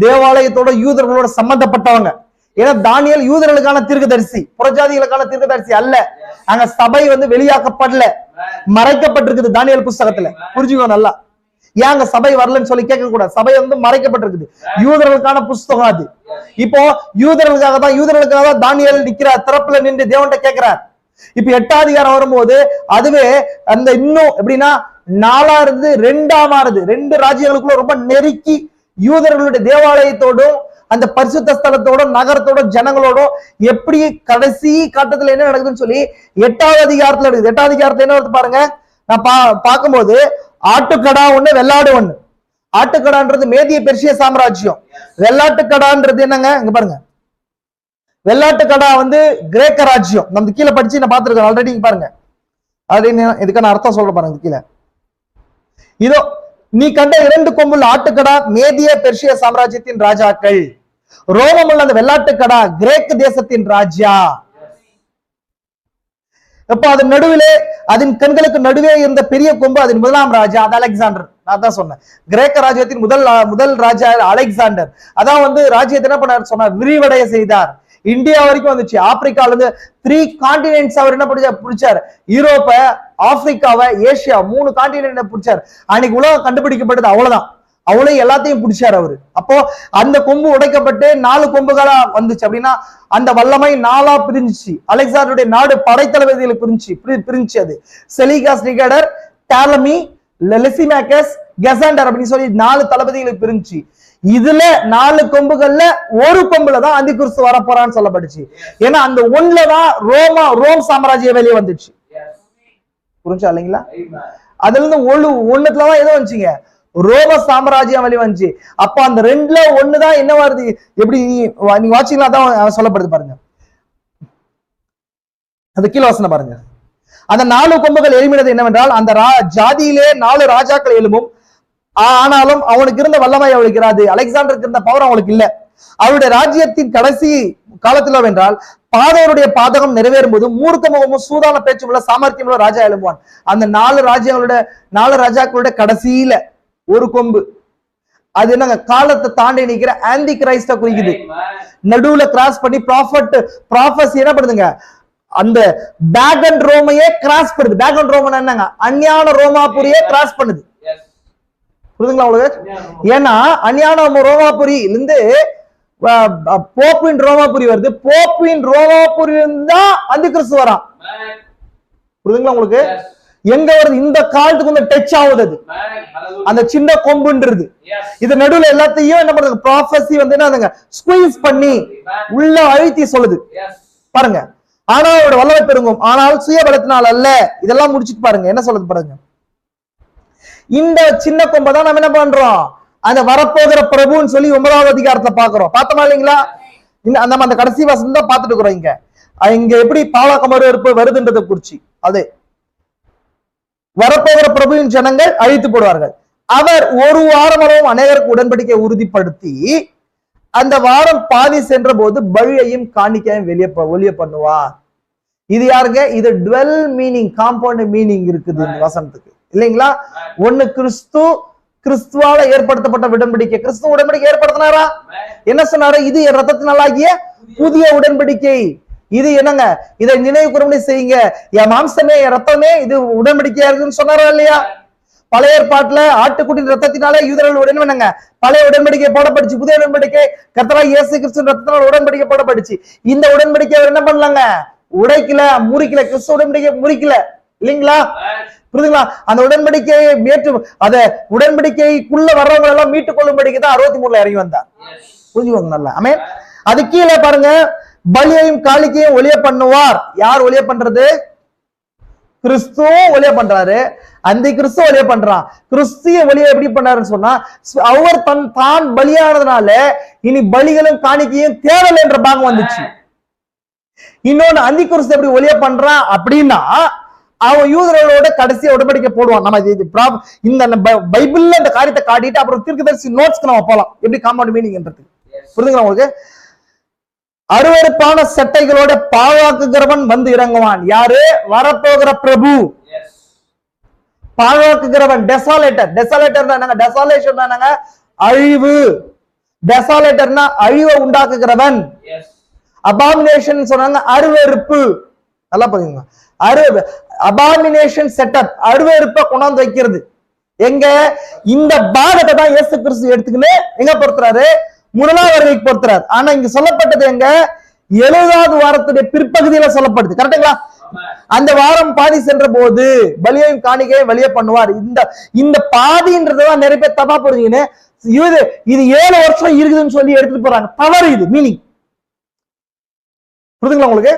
தேவாலயத்தோட யூதர்களோட சம்பந்தப்பட்டவங்க. ஏன்னா தானியேல் யூதர்களுக்கான தீர்க்கதரிசி, புறஜாதிகளுக்கான தீர்க்கதரிசி அல்ல. அங்க சபை வெளியாக்கப்படல, மறைக்கப்பட்டிருக்குது தானியேல் புஸ்தகத்துல. புரிஞ்சுக்கோ நல்லா. ஏன் அங்க சபை வரலன்னு சொல்லி கேட்க கூடாது. சபை மறைக்கப்பட்டிருக்குது, யூதர்களுக்கான புஸ்தகம் அது. இப்போ யூதர்களுக்காக தான் தானியேல் நிக்கிறார், திறப்புல நின்று தேவன்கிட்ட கேட்கிறார். இப்ப 8வது அதிகாரம் வரும்போது அதுவே அந்த இன்னும் எப்படின்னா 4ஆ இருந்து 2ஆ மாறுது. 2 ராஜ்யங்களுக்குள்ள ரொம்ப நெருக்கி யூதர்களுடைய தேவாலயத்தோடும் அந்த பரிசுத்த ஸ்தலத்தோட நகரத்தோட ஜனங்களோட எப்படி கடைசி காட்டத்துல என்ன நடக்குதுன்னு சொல்லி 8வது அதிகாரத்துல இருக்குது. 8வது அதிகாரத்துல என்ன வருது பாருங்க. நான் பார்க்கும்போது ஆட்டுக்கடா ஒண்ணு, வெள்ளாடு ஒண்ணு. ஆட்டுக்கடான்றது மேதிய பெர்ஷிய சாம்ராஜ்யம். வெள்ளாட்டுக்கடான்றது என்னங்க, இங்க பாருங்க. வெள்ளாட்டுக்கடா கிரேக்க ராஜ்யம். நம்ம கீழே படிச்சு நான் பார்த்திருக்கேன் ஆல்ரெடி. பாருங்க இதுக்கான அர்த்தம் சொல்ற பாருங்க கீழே. இதோ நீ கண்ட 2 கொம்புள்ள ஆட்டுக்கடா மேதிய பெர்ஷிய சாம்ராஜ்யத்தின் ராஜாக்கள். ரோமமுள்ள அந்த வெள்ளாட்டுக்கடா கிரேக்க தேசத்தின் ராஜா. அப்ப அதன் நடுவிலே, அதன் கண்களுக்கு நடுவே இருந்த பெரிய கொம்பு அதன் 1ஆம் ராஜா, அது அலெக்சாண்டர். நான் தான் சொன்னேன், கிரேக்க ராஜ்யத்தின் முதல் ராஜா அலெக்சாண்டர். அதான் ராஜ்யத்தை என்ன பண்ணார் சொன்னார், விரிவடைய செய்தார். இந்தியா வரைக்கும் வந்துச்சு. ஆப்பிரிக்கால இருந்து 3 கான்டினென்ட்ஸ் அவர் என்ன பிடிச்சார். யூரோப்ப, ஆப்பிரிக்காவை, ஏசியா 3 கான்டினென்ட் பிடிச்சார். அன்னைக்கு உலகம் கண்டுபிடிக்கப்பட்டது அவ்வளவுதான். அவளையும் எல்லாத்தையும் பிடிச்சார் அவரு. அப்போ அந்த கொம்பு உடைக்கப்பட்டு 4 கொம்புகளா வந்துச்சு. அப்படின்னா அந்த வல்லமை 4ஆ பிரிஞ்சிச்சு. அலெக்சாண்டருடைய நாடு படைத்தளபதிகளுக்கு பிரிஞ்சு அது செலிகாஸ், நிகடர், டாலமி, லெசிமேக்கஸ், கெசாண்டர் அப்படின்னு சொல்லி 4 தளபதிகளுக்கு பிரிஞ்சு. இதுல 4 கொம்புகள்ல ஒரு கொம்புல தான் அந்தி கிறிஸ்து வரப்போறான்னு சொல்லப்பட்டுச்சு. ஏன்னா அந்த ஒண்ணுலதான் ரோம் சாம்ராஜ்யம் வெளியே வந்துச்சு. புரிஞ்சா இல்லைங்களா? அதுல இருந்து ஒண்ணுலதான் எதோ வந்துச்சுங்க, ரோம சாம்ராஜ்யம் வெளியே வந்துச்சு. அப்ப அந்த 2ல 1 தான் என்ன வருது, எப்படி நீங்க வாட்சிங்களா தான் சொல்லப்படுது பாருங்க. அது கீழ வசனம் பாருங்க. அந்த 4 கொம்புகள் எழுப்பினது என்னவென்றால், அந்த ஜாதியிலே 4 ராஜாக்கள் எழும்பும், ஆனாலும் அவனுக்கு இருந்த வல்லமை அவளுக்கு இராது. அலெக்சாண்டருக்கு இருந்த பவர் அவளுக்கு இல்ல. அவருடைய ராஜ்யத்தின் கடைசி காலத்துல வென்றால் பாதவருடைய பாதகம் நிறைவேறும் போது மூர்க்கமுகமும் சூதான பேச்சு உள்ள சாமர்த்தியம் உள்ள ராஜா எழும்புவான். அந்த 4 ராஜாக்களுடைய கடைசியில ஒரு கொம்பு, அது என்னங்க, காலத்தை தாண்டி நிக்கிற ஆன்டி கிரைஸ்ட குறிக்குது. நடுவுல கிராஸ் பண்ணி ப்ராஃபஸி என்ன பண்ணுதுங்க, அந்த பேகன் ரோமையே கிராஸ் பண்ணுது. பேகன் ரோமன் என்னங்க, அஞ்ஞான ரோமாபுரியே கிராஸ் பண்ணுது. புரியுதுங்களா உங்களுக்கு? ஏன்னா அஞ்ஞான ரோமாபுரி இருந்து போப்பின் ரோமாபுரி வருது. போப்பின் ரோமாபுரி இருந்தா அந்தி கிறிஸ்து வரான். புரியுதுங்களா உங்களுக்கு? எங்க வருது, இந்த காலத்துக்கு டச் ஆகுது அது, அந்த சின்ன கொம்புன்றது. இது நடுவுல எல்லாத்தையும் என்ன பண்ணுது, ப்ராஃபஸி என்னதுங்க, ஸ்குவீஸ் பண்ணி உள்ள அழுத்தி சொல்லுது பாருங்க. ஆனா அவரோட வல்லமை பெருங்கும், ஆனால் சுய பலத்தினால் அல்ல. இதெல்லாம் முடிச்சுட்டு பாருங்க என்ன சொல்லுது பாருங்க. இந்த சின்ன கொம்பை தான் நம்ம என்ன பண்றோம், அந்த வரப்போகிற பிரபுன்னு சொல்லி 9வது அதிகாரத்துல பாக்குறோம். பார்த்தோமா இல்லைங்களா? நம்ம அந்த கடைசி வசனம் தான் பார்த்துட்டு இருக்கிறோம். இங்க எப்படி பாலகமறு வருதுன்றதை குறிச்சு, அது வரப்போகிற பிரபுவின் ஜனங்கள் அழித்து போடுவார்கள். அவர் ஒரு வாரம் அளவும் அநேகருக்கு உடன்படிக்கை உறுதிப்படுத்தி அந்த வாரம் பாதி சென்ற போது பலியையும் காணிக்கையும் வெளியே பண்ணுவார். இது யாருங்க, இது டுவெல் மீனிங், காம்பவுண்ட் மீனிங் இருக்குது இந்த வசனத்துக்கு இல்லைங்களா? ஒண்ணு கிறிஸ்துவால ஏற்படுத்தப்பட்ட உடன்படிக்கை. கிறிஸ்துவ உடன்படிக்கை ஏற்படுத்தினாரா? என்ன சொன்னாரு, இது என் ரத்தத்தினாலாகிய புதிய உடன்படிக்கை. இது என்னங்க, இதை நினைவு கூறும்படி செய்யுங்க, என் மாம்சமே என் ரத்தமே இது உடன்படிக்கையா இருக்குன்னு சொன்னாரா இல்லையா? பழைய ஏற்பாட்டுல ஆட்டுக்குட்டின் ரத்தத்தினாலே யூதர்கள் உடன்படிங்க பழைய உடன்படிக்கை போடப்பட்டுச்சு. புதிய உடன்படிக்கை கர்த்தராகிய இயேசு கிறிஸ்துவின் ரத்தத்தினால் உடன்படிக்கை போடப்பட்டுச்சு. இந்த உடன்படிக்கை அவர் என்ன பண்ணலாங்க, உடைக்கல, முறிக்கல. கிறிஸ்துவ உடன்படிக்கை முறிக்கல இல்லைங்களா? புரியுதுங்களா? அந்த உடன்படிக்கையை அத உடன்படிக்கைக்குள்ள வர்றவங்க எல்லாம் மீட்டுக் கொள்ளும்படிக்கு தான் 63 இறங்கி வந்தார். புரிஞ்சுக்கோங்க நல்லா. ஆமென். அது கீழே பாருங்க, பலியையும் காணிக்கையும் ஒளிய பண்ணுவார். யார் ஒளிய பண்றது? கிறிஸ்துவும் ஒளிய பண்றாரு, அந்த கிறிஸ்து ஒளிய பண்றான். கிறிஸ்திய ஒளிய எப்படி பண்ணாருன்னு சொன்னா, அவர் தான் பலியானதுனால இனி பலிகளும் காணிக்கையும் தேவையில்லை என்ற பாகம் வந்துச்சு. இன்னொன்னு, அந்த கிறிஸ்து எப்படி ஒளிய பண்றான் அப்படின்னா, அவன் யூதர்களோட கடைசியா உடன்படிக்கை போடுவான். நம்ம இந்த பைபிள்ல இந்த காரியத்தை காட்டிட்டு அப்புறம் தீர்க்கதரிசி நோட்ஸ்க்கு நம்ம போலாம், எப்படி காம்பவுண்ட் மீனிங்ன்றது. புரியுதுங்களா உங்களுக்கு? அருவருப்பான சட்டைகளோட பாழாக்குகிறவன் வந்து இறங்குவான். யாரு? வரப்போகிற பிரபு. பாழாக்குகிறவன் டெசாலேட்டர். டெசாலேட்டர் டெசாலேஷன் அழிவு. டெசாலேட்டர்னா அழிவை உண்டாக்குகிறவன். அபாமினேஷன் சொன்னாங்க அருவருப்பு. நல்லா பாருங்க, அபாமினேஷன் செட்டப், அருவருப்பை கொண்டாந்து வைக்கிறது. எங்க? இந்த பாகத்தை தான் இயேசு கிறிஸ்து எடுத்துக்கின்னு எங்க பொறுத்துறாரு? முதலாவது வருகைக்கு பொறுத்துறாரு. ஆனா இங்க சொல்லப்பட்டது எங்க? 70வது வாரத்துடைய பிற்பகுதியில சொல்லப்படுது. கரெக்டுங்களா? அந்த வாரம் பாதி சென்ற போது பலியையும் காணிக்கையும் வெளியே பண்ணுவார். இந்த பாதின்றதுதான் நிறைய பேர் தப்பா புரிஞ்சுக்கின்னு இது 7 வருஷம் இருக்குதுன்னு சொல்லி எடுத்துட்டு போறாங்க. தவறு. இது மீனிங் புரியுதுங்களா உங்களுக்கு?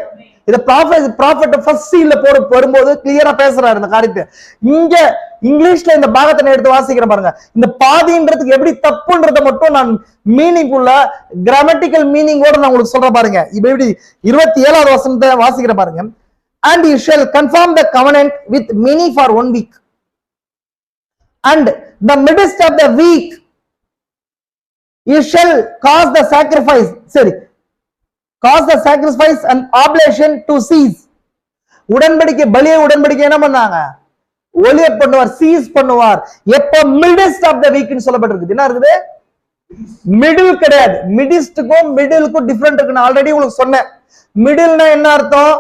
இத ப்ராஃபட் ஃபர்ஸ்ட் சீல்ல வரும்போது கிளியரா பேசுறாரு இந்த காரியத்தை. இங்க இங்கிலீஷ்ல இந்த பாகத்தை நான் எடுத்து வாசிக்கிறேன் பாருங்க. இந்த பாதின்றதுக்கு எப்படி தப்புன்றத மட்டும் நான் மீனிங்ஃபுல்ல கிராமட்டிக்கல் மீனிங்கோட நான் உங்களுக்கு சொல்றேன் பாருங்க. இப்ப எப்படி 27வது வசனத்தை வாசிக்கிற பாருங்க. And you shall confirm the covenant with many for 1 week. And the midst of the week you shall cause the sacrifice. சரி, cause the sacrifice and oblation to cease. உடன்படிக்கை பலியை உடன்படிக்கை என்ன பண்ணாங்க? ஒலிய பண்ணுவார், சீஸ் பண்ணுவார். எப்ப? மிடிஸ்ட் ஆஃப் த வீக்னு சொல்லப்பட்டிருக்கு. என்ன இருக்குது? மிடில் கிடையாது. மிடிஸ்டுக்கும் மிடிலுக்கும் டிஃபரெண்ட் இருக்கு. நான் ஆல்ரெடி உங்களுக்கு சொன்னேன். மிடில்னா என்ன அர்த்தம்?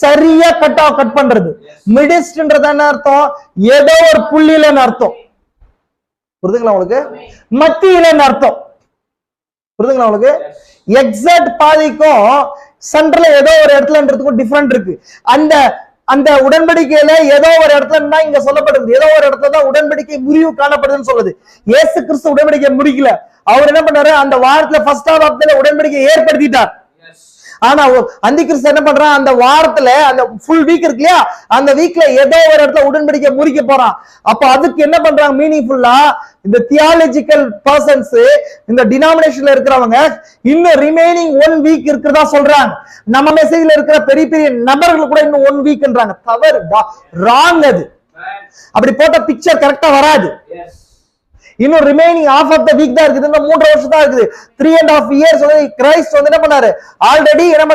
சரியா கட் பண்றது. மிடிஸ்ட்ன்றது என்ன அர்த்தம்? ஏதோ ஒரு புள்ளியிலன்னு அர்த்தம். புரியுதுங்களா உங்களுக்கு? மத்தியிலன்னு அர்த்தம். புரியுதுங்களா உங்களுக்கு? எக்ஸாக்ட் பாதிக்கும் சென்டர்ல ஏதோ ஒரு இடத்துலன்றதுக்கும் டிஃபரெண்ட் இருக்கு. அந்த உடன்படிக்கையில ஏதோ ஒரு இடத்துல இங்க சொல்லப்படுது. ஏதோ ஒரு இடத்துல தான் உடன்படிக்கை முறிவு காணப்படுதுன்னு சொல்லுது. இயேசு கிறிஸ்து உடன்படிக்கை முடிக்கல. அவர் என்ன பண்ணாரு? அந்த வாரத்துல ஃபர்ஸ்ட் ஆஃப்ல உடன்படிக்கை ஏற்படுத்திட்டார். ஆனா அந்தி கிறிஸ்து என்ன பண்றான்? அந்த வாரத்துல அந்த ஃபுல் வீக் இருக்கு இல்லையா, அந்த வீக்ல ஏதோ ஒரு இடத்துல உடன்படிக்கை முறிக்க போறான். அப்ப அதுக்கு என்ன பண்றாங்க? மீனிங்ஃபுல்லா இந்த தியாலஜிக்கல் பர்சன்ஸ், இந்த டினாமினேஷன்ல இருக்கிறவங்க இன்னும் ரிமைனிங் 1 வீக் இருக்கிறதா சொல்றாங்க. நம்ம மெசேஜ்ல இருக்கிற பெரிய பெரிய நபர்கள் கூட இன்னும் 1 வீக்ன்றாங்க. தவறு, ராங். அது அப்படி போட்ட பிக்சர் கரெக்டா வராது. இன்னும் remaining half of the week தான் இருக்குது. இன்னும் 3 வருஷம் தான் இருக்குது. 3.5 years கிரைஸ்ட் வந்து என்ன பண்ணாரு? ஆல்ரெடி என்ன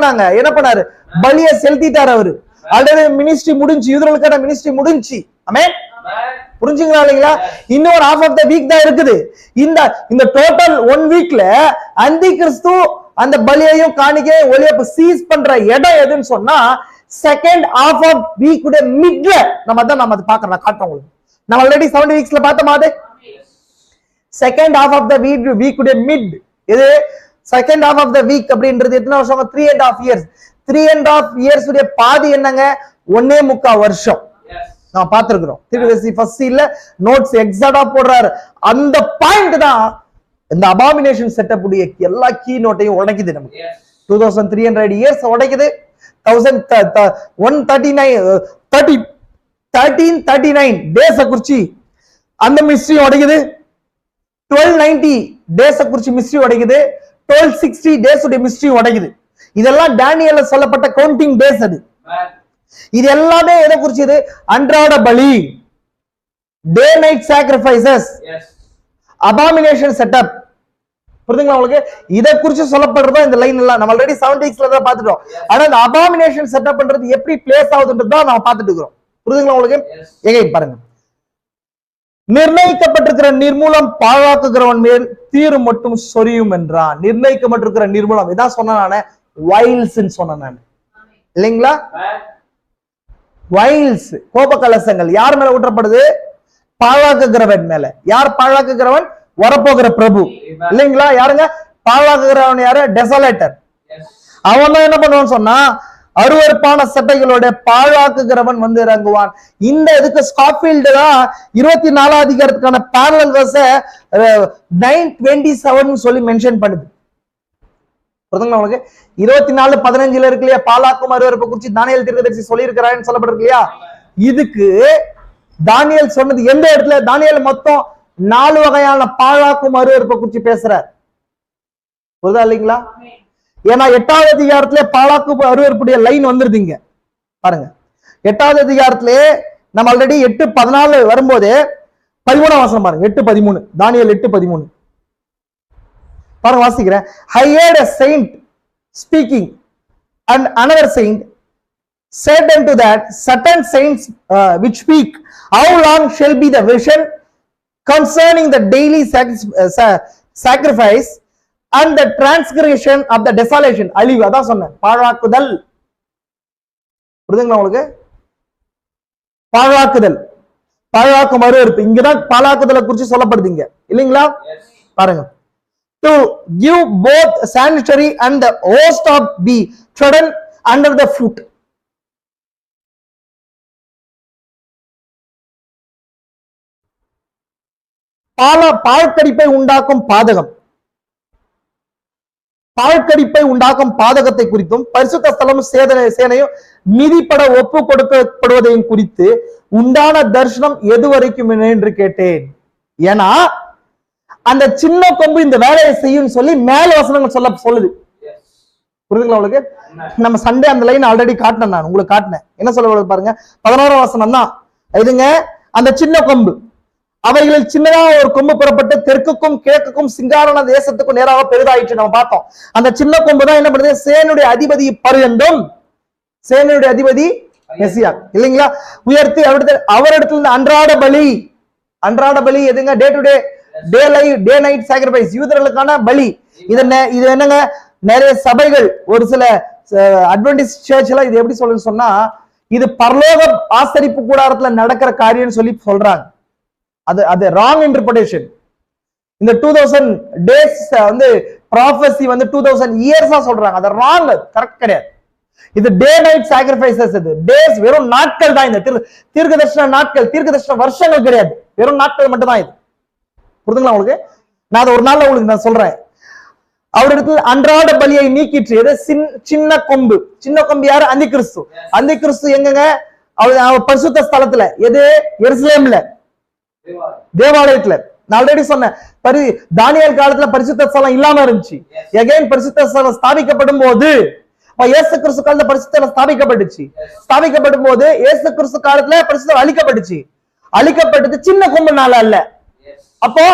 பண்ணாரு? பலியை செலுத்திட்டார். அவரு ஆல்ரெடி மினிஸ்ட்ரி முடிஞ்சு, யூதர்களுக்கான மினிஸ்ட்ரி முடிஞ்சு. ஆமென். புரிஞ்சுங்களா இல்லைங்களா? இன்னொரு half of the week தான் இருக்குது. இந்த டோட்டல் 1 வீக்ல அந்தி கிறிஸ்து அந்த பலியையும் காணிக்கையும் ஒலியப்ப சீஸ் பண்ற இடம் எதுன்னு சொன்னா செகண்ட் half of week உடைய மிட்ல நம்ம அதை பார்க்கறோம். நான் காட்டுறேன் உங்களுக்கு. நம்ம ஆல்ரெடி 70 வீக்ஸ்ல பார்த்த மாதிரி second half of the week உடைய மிட் இது. Second half of the week அப்படின்றது எத்தனை வருஷம்? 3.5 years. 3.5 years உடைய பாதி என்னங்க? 1.25 வருஷம். நான் பார்த்திருக்கிறோம். திருவசி ஃபர்ஸ்ட் சீல்ல நோட்ஸ் எக்ஸாக்ட்டா போடுறாரு. அந்த பாயிண்ட் தான் இந்த அபாமினேஷன் செட்டப் உடைய எல்லா கீ நோட்டையும் உடைக்குது. நமக்கு 2300 years உடைக்குது. 1339 டேஸ் குறிச்சி அந்த மிஸ்ட்ரி உடைக்குது. 1290 டேஸ் குறிச்சி மிஸ்ட்ரி உடைக்குது. 1260 டேஸ் உடைய மிஸ்ட்ரி உடைக்குது. இதெல்லாம் டேனியல்ல சொல்லப்பட்ட கவுண்டிங் டேஸ். அது இது எல்லாமே எதை குறிச்சது? அன்றாட பலி, day night sacrifices, abomination setup. புரியுதுங்களா உங்களுக்கு? இதை குறிச்சு சொல்லப்படுறதா இந்த லைன் எல்லாம். நம்ம ஆல்ரெடி 70 தான் பார்த்துட்டோம். ஆனா இந்த அபாமினேஷன் செட்டப்ன்றது எப்படி பிளேஸ் ஆகுதுன்றது தான் நம்ம பார்த்துட்டு இருக்கிறோம். புரியுதுங்களா உங்களுக்கு? எங்க பாருங்க. நிர்ணயிக்கப்பட்டிருக்கிற நிர்மூலம் பாழாக்குகிறவன் மேல் தீரு மட்டும் சொரியும் என்றான். நிர்ணயிக்கப்பட்டிருக்கிற நிர்மூலம் இதான் சொன்ன நானே, வைல்ஸ் சொன்ன நான் இல்லைங்களா? வைல்ஸ் கோப கலசங்கள் யார் மேல ஊற்றப்படுது? பாழாக்குகிறவன் மேல. யார் பாழாக்குகிறவன்? வரப்போகிற பிரபு இல்லைங்களா? யாருங்க பாழாக்குகிறவன்? யாரு? டெசலேட்டர். அவன் தான் என்ன பண்ணுவான்னு சொன்னா அருவருப்பான சட்டைகளோட பாழாக்குகிறவன் வந்து இறங்குவான். இந்த இதுக்கு ஸ்காட்ஃபீல்டு தான் 24 அதிகாரத்துக்கான parallel verse 9:27 சொல்லி மென்ஷன் பண்ணுது. புரியுதுங்களா உங்களுக்கு? 24:15 இருக்கு இல்லையா, பாழாக்கும் அருவருப்பை குறித்து தானியேல் தீர்க்கதரிசி சொல்லி இருக்கிறான்னு சொல்லப்பட்டிருக்கு இல்லையா? இதுக்கு தானியேல் சொன்னது எந்த இடத்துல? தானியேல் மொத்தம் 4 வகையான பாழாக்கும் அருவருப்பை குறித்து பேசுறார். புரியுதா இல்லைங்களா? ஏன்னா 8வது அதிகாரத்திலே பாழாக்கும் அருவருப்புடைய லைன் வந்துருதுங்க பாருங்க. 8வது அதிகாரத்திலே நம்ம ஆல்ரெடி 8:14 வரும்போது 13 வசனம் பாருங்க. 8:13 தானியேல் 8:13 பாருங்க, வாசிக்கிறேன். I heard a saint speaking. And another saint said unto that certain saints which speak, how long shall be the vision concerning the daily sacrifice and the transgression of the desolation. அழிவு, அதான் சொன்னேன், பாழாக்குதல். புரியுதுங்களா உங்களுக்கு? பாழாக்குதல், பாழாக்கு மறு இருப்பு. இங்கதான் பாழாக்குதலை குறித்து சொல்லப்படுதுங்க இல்லைங்களா? பாருங்க. To give both sanctuary and the host of be trodden under the foot. பாழ்கடிப்பை உண்டாக்கும் பாதகம், பாழ்கடிப்பை உண்டாக்கும் பாதகத்தை குறித்தும் பரிசுத்த ஸ்தலம் சேனையும் மிதிப்பட ஒப்பு கொடுக்கப்படுவதையும் குறித்து உண்டான தரிசனம் எது வரைக்கும் என்று கேட்டேன். ஏன்னா அந்த சின்ன கொம்பு இந்த வேலையை செய்யும் சொல்லி மேல வசனங்கள் சொல்லுது. புரியுதுங்களா உங்களுக்கு? நம்ம சண்டே அந்த லைன் ஆல்ரெடி காட்டினேன், நான் உங்களுக்கு காட்டினேன். என்ன சொல்ல பாருங்க, 11ஆம் வசனம் தான் இதுங்க. அந்த சின்ன கொம்பு, அவைகளில் சின்னதாக ஒரு கொம்பு புறப்பட்டு தெற்குக்கும் கிழக்குக்கும் சிங்காரண தேசத்துக்கும் நேராக பெரிதாயிற்று. நம்ம பார்த்தோம். அந்த சின்ன கொம்பு தான் என்ன பண்ணுது, சேனுடைய அதிபதி பரியந்தம், சேனுடைய அதிபதி மெசியா இல்லைங்களா, உயர்த்தி அவரிடத்துல அன்றாட பலி, அன்றாட பலி எதுங்க, day to day, day night sacrifice, யூதர்களுக்கான பலி. இது என்னங்க, நிறைய சபைகள், ஒரு சில அட்வென்டிஸ்ட் சர்ச்ல இது எப்படி சொல்லுன்னு சொன்னா, இது பரலோக ஆசரிப்பு கூடாரத்துல நடக்கிற காரியம்னு சொல்லி சொல்றாங்க. அது ராங் இன்டர்பிரேஷன். இந்த 2000 டேஸ் வந்து ப்ராஃபஸி வந்து 2000 இயர்ஸா சொல்றாங்க. அது ராங், கரெக்ட் கிடையாது. இது டே நைட் சாக்ரிஃபைசஸ். இது டேஸ், வெறும் நாட்கள் தான். இந்த தீர்க்கதரிசன நாட்கள், தீர்க்கதரிசன வருஷங்கள் கிடையாது, வெறும் நாட்கள் மட்டும் தான் இது. புரியுதுங்களா உங்களுக்கு? நான் அதை ஒரு நாள்ல உங்களுக்கு நான் சொல்றேன். அவரிடத்துல அன்றாட பலியை நீக்கிற்று. எது? சின்ன கொம்பு. சின்ன கொம்பு யாரு? அந்தி கிறிஸ்து. அந்தி கிறிஸ்து எங்கங்க? அவர் பரிசுத்த ஸ்தலத்துல. எது? எருசலேம்ல, தேவாலயத்துல. நான் ஆல்ரெடி சொன்னேன், தானியேல் காலத்துல பரிசுத்த ஸ்தலம் இல்லாம இருந்துச்சு. எகைன் பரிசுத்த ஸ்தலம் ஸ்தாபிக்கப்படும் போது, இயேசு கிறிஸ்து காலத்துல பரிசுத்தம் ஸ்தாபிக்கப்பட்டுச்சு. ஸ்தாபிக்கப்படும் போது இயேசு கிறிஸ்து காலத்துல பரிசுத்தம் அழிக்கப்பட்டுச்சு. அழிக்கப்பட்டது சின்ன கொம்புனால அல்ல. அப்போ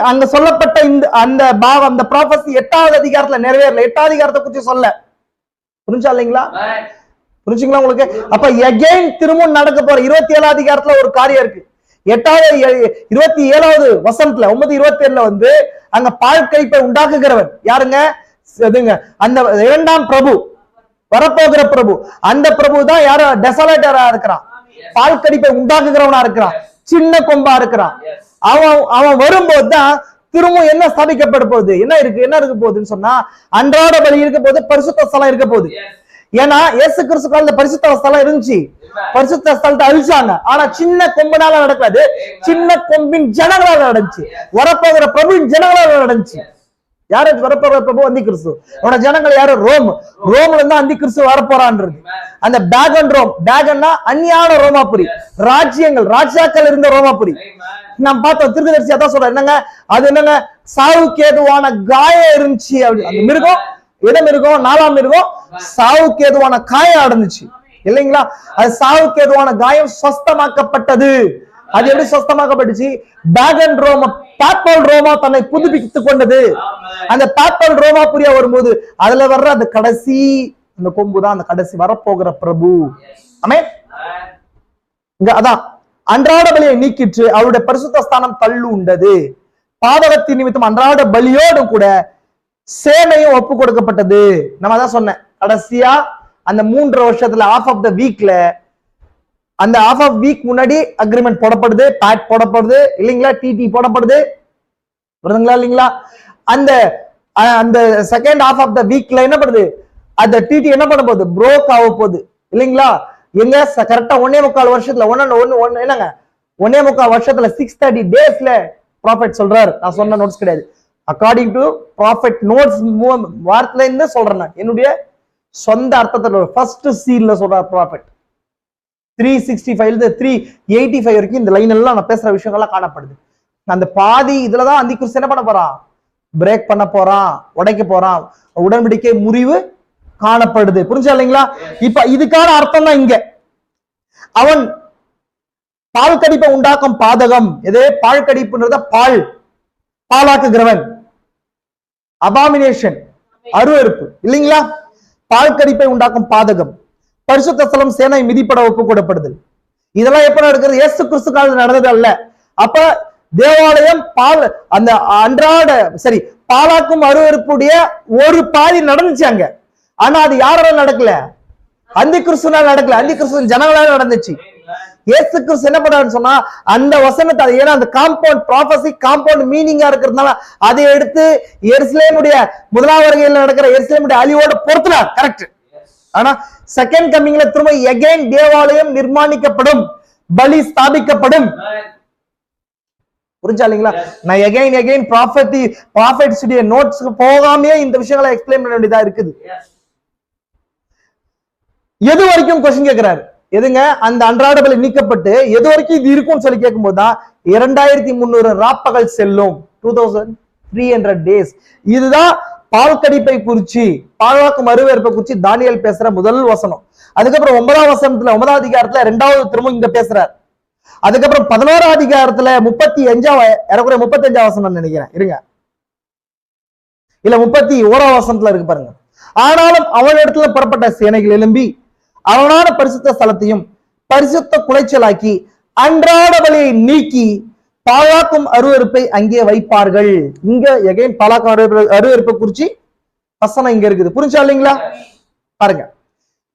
அங்க சொல்லப்பட்ட இந்த அந்த பாவம், அந்த ப்ராபசி 8வது அதிகாரத்துல நிறைவேறல. 8வது அதிகாரத்தை குறித்து சொல்ல. புரிஞ்சா இல்லைங்களா? புரிஞ்சுங்களா உங்களுக்கு? அப்ப எகைன் திரும்பவும் நடக்க போற 27வது அதிகாரத்துல ஒரு காரியம் இருக்கு. 27வது வசனத்துல 9:27 வந்து அங்க பாழ்கடிப்பை உண்டாக்குகிறவன் யாருங்க? அந்த 2ஆம் பிரபு, வரப்போகிற பிரபு. அந்த பிரபு தான் யாரு? டெசலேட்டரா இருக்கிறான், பாழ்கடிப்பை உண்டாக்குகிறவனா இருக்கிறான், சின்ன கொம்பா இருக்கிறான். அவன் வரும்போது தான் திரும்ப என்ன ஸ்தாபிக்கப்பட போகுது, என்ன இருக்க போகுதுன்னு சொன்னா, அன்றாட பலி இருக்க போது, பரிசுத்த ஸ்தலம் இருக்க போகுது. ஏன்னா இயேசு கிறிஸ்து காலத்துல பரிசுத்த ஸ்தலம் இருந்துச்சு, பரிசுத்த ஸ்தலத்தை அழிச்சாங்க. ஆனா சின்ன கொம்புனால நடக்காது, சின்ன கொம்பின் ஜனங்களால நடந்துச்சு. வரப்போகிற பிரபுவின் ஜனங்களால நடந்துச்சு. யாரு வரப்போகிற பிரபு? அந்தி கிறிஸ்து. அவனோட ஜனங்கள் யாரு? ரோம். ரோம்ல இருந்து அந்தி கிறிஸ்து வரப்போறான்றது. அந்த பேகன் ரோம், பேகன்னா அந்நியான ரோமாபுரி, ராஜ்யங்கள், ராஜாக்கள் இருந்த ரோமாபுரி. நாம் பார்த்தோம், தீர்க்கதரிசி அதான் சொல்ற. என்னங்க அது? என்னங்க, சாவுக்கு ஏதுவான காயம் இருந்துச்சு. அந்த மிருகம், எதை மிருகம்? 4ஆம் மிருகம் சாவுக்கு ஏதுவான காயம் அடைஞ்சிச்சு இல்லைங்களா? அது சாவுக்கு ஏதுவான காயம் சொஸ்தமாக்கப்பட்டது. அது எப்படி சொஸ்தமாக்கப்பட்டுச்சு? பேகன் ரோமா, பாப்பல் ரோமா தன்னை புதுப்பித்துக் கொண்டது. அந்த பாப்பல் ரோமா புரிய வரும்போது அதுல வர்ற அந்த கடைசி அந்த கொம்பு தான் அந்த கடைசி வரப்போகிற பிரபு. ஆமென். இங்க அதான் அன்றாட பலியை நீக்கிற்று, அவருடைய பரிசுத்த ஸ்தானம் தள்ளு உண்டது. பாதகத்தின் நிமித்தம் அன்றாட பலியோடு கூட சேனையும் ஒப்பு கொடுக்கப்பட்டது. நம்ம தான் சொன்னேன், கடைசியா அந்த 3 வருஷத்துல ஆஃப் ஆஃப் த வீக்ல, அந்த ஆஃப் ஆஃப் வீக் முன்னாடி அக்ரிமெண்ட் போடப்படுது, பேட் போடப்படுது இல்லைங்களா, டிடி போடப்படுது, வருதுங்களா இல்லைங்களா? அந்த அந்த செகண்ட் ஆஃப் ஆஃப் த வீக்ல என்ன பண்ணுது, அந்த டிடி என்ன பண்ண போகுது, ப்ரோக் ஆக போகுது இல்லைங்களா? எங்க கரெக்டா 1.25 வருஷத்துல என்னங்க 1.25 வருஷத்துல 630 டேஸ்ல ப்ராஃபெட் சொல்றாரு. நான் சொன்ன நோட்ஸ் கிடையாது, அக்கார்டிங் டு ப்ராஃபெட் நோட்ஸ் வார்த்தையில இருந்து சொல்றேன். நான் என்னுடைய சொந்த அர்த்தத்துல ஃபர்ஸ்ட் சீல்ல சொல்றார் ப்ராஃபெட். 365 385 வரைக்கும் இந்த லைன் எல்லாம் நான் பேசுற விஷயங்கள்லாம் காணப்படுது. அந்த பாதி இதுலதான் அந்தி கிறிஸ்து என்ன பண்ண போறான், பிரேக் பண்ண போறான், உடைக்க போறான், உடன்படிக்கை முறிவு காணப்படுது. புரிஞ்சா இல்லைங்களா? இப்ப இதுக்கான அர்த்தம் தான் இங்க. அவன் பால் கடிப்பை உண்டாக்கும் பாதகம். எது பால் கடிப்புன்றத பாலாக்குகிறவன், அபாமினேஷன். அருவருப்பு இல்லைங்களா? பால் கடிப்பை உண்டாக்கும் பாதகம், பரிசுத்த ஸ்தலம் சேனை மிதிப்பட ஒப்பு கொடுப்படுதல், இதெல்லாம் எப்ப நடக்கிறது? இயேசு கிறிஸ்து காலத்தில் நடந்தது அல்ல. அப்ப தேவாலயம் பால் அந்த அன்றாட சரி பாலாக்கும் அருவருப்புடைய ஒரு பாதி நடந்துச்சு அங்க. ஆனா அது யாரால நடக்கல? அந்தி கிறிஸ்துனால நடக்கல, அந்தி கிறிஸ்து ஜனங்களால நடந்துச்சு. இயேசு கிறிஸ்து என்ன பண்றாருன்னு சொன்னா அந்த வசனத்தை, ஏன்னா அந்த காம்பவுண்ட் ப்ராபசி காம்பவுண்ட் மீனிங்கா இருக்கிறதுனால அதை எடுத்து எருசலேமுடைய முதலாவது வருகையில் நடக்கிற எருசலேமுடைய அழிவோட பொறுத்துனார். கரெக்ட். ஆனா செகண்ட் கம்மிங்ல திரும்ப எகைன் தேவாலயம் நிர்மாணிக்கப்படும், பலி ஸ்தாபிக்கப்படும். புரிஞ்சா இல்லைங்களா? நான் எகைன் ப்ராஃபெட்ஸ் நோட்ஸ்க்கு போகாமே இந்த விஷயங்களை எக்ஸ்பிளைன் பண்ண வேண்டியதா இருக்குது. எது வரைக்கும் கொஸ்டின் கேட்கிறாரு? எதுங்க? அந்த அன்றாட பலி நீக்கப்பட்டு எது வரைக்கும் இது இருக்கும்னு சொல்லி கேட்கும் போதுதான் 2300 ராப்பகல் செல்லும், 2300 days. இதுதான் பால் கடிப்பை குறிச்சி, பாலாக்கும் அருவருப்பை குறிச்சி தானியேல் பேசுற முதல் வசனம். அதுக்கப்புறம் 9ஆம் வசனத்துல 9ஆம் அதிகாரத்துல 2வது திரும்ப இங்க பேசுறார். அதுக்கப்புறம் 11ஆம் அதிகாரத்துல 35ஆம் வசனம் நினைக்கிறேன், இருங்க, இல்ல 31ஆம் வசனத்துல இருக்கு பாருங்க. ஆனாலும் அவனிடத்துல புறப்பட்ட சேனைகள் எழும்பி அவனான பரிசுத்த ஸ்தலத்தையும் பரிசுத்த குலைச்சலாக்கி அன்றாட பலியை நீக்கி பாலாக்கும் அருவருப்பை அங்கே வைப்பார்கள். இங்க எகைன் பாலாக்கும் அருவருப்பை குறிச்சு வசனம் இங்க இருக்குது. புரிஞ்சா இல்லைங்களா? பாருங்க,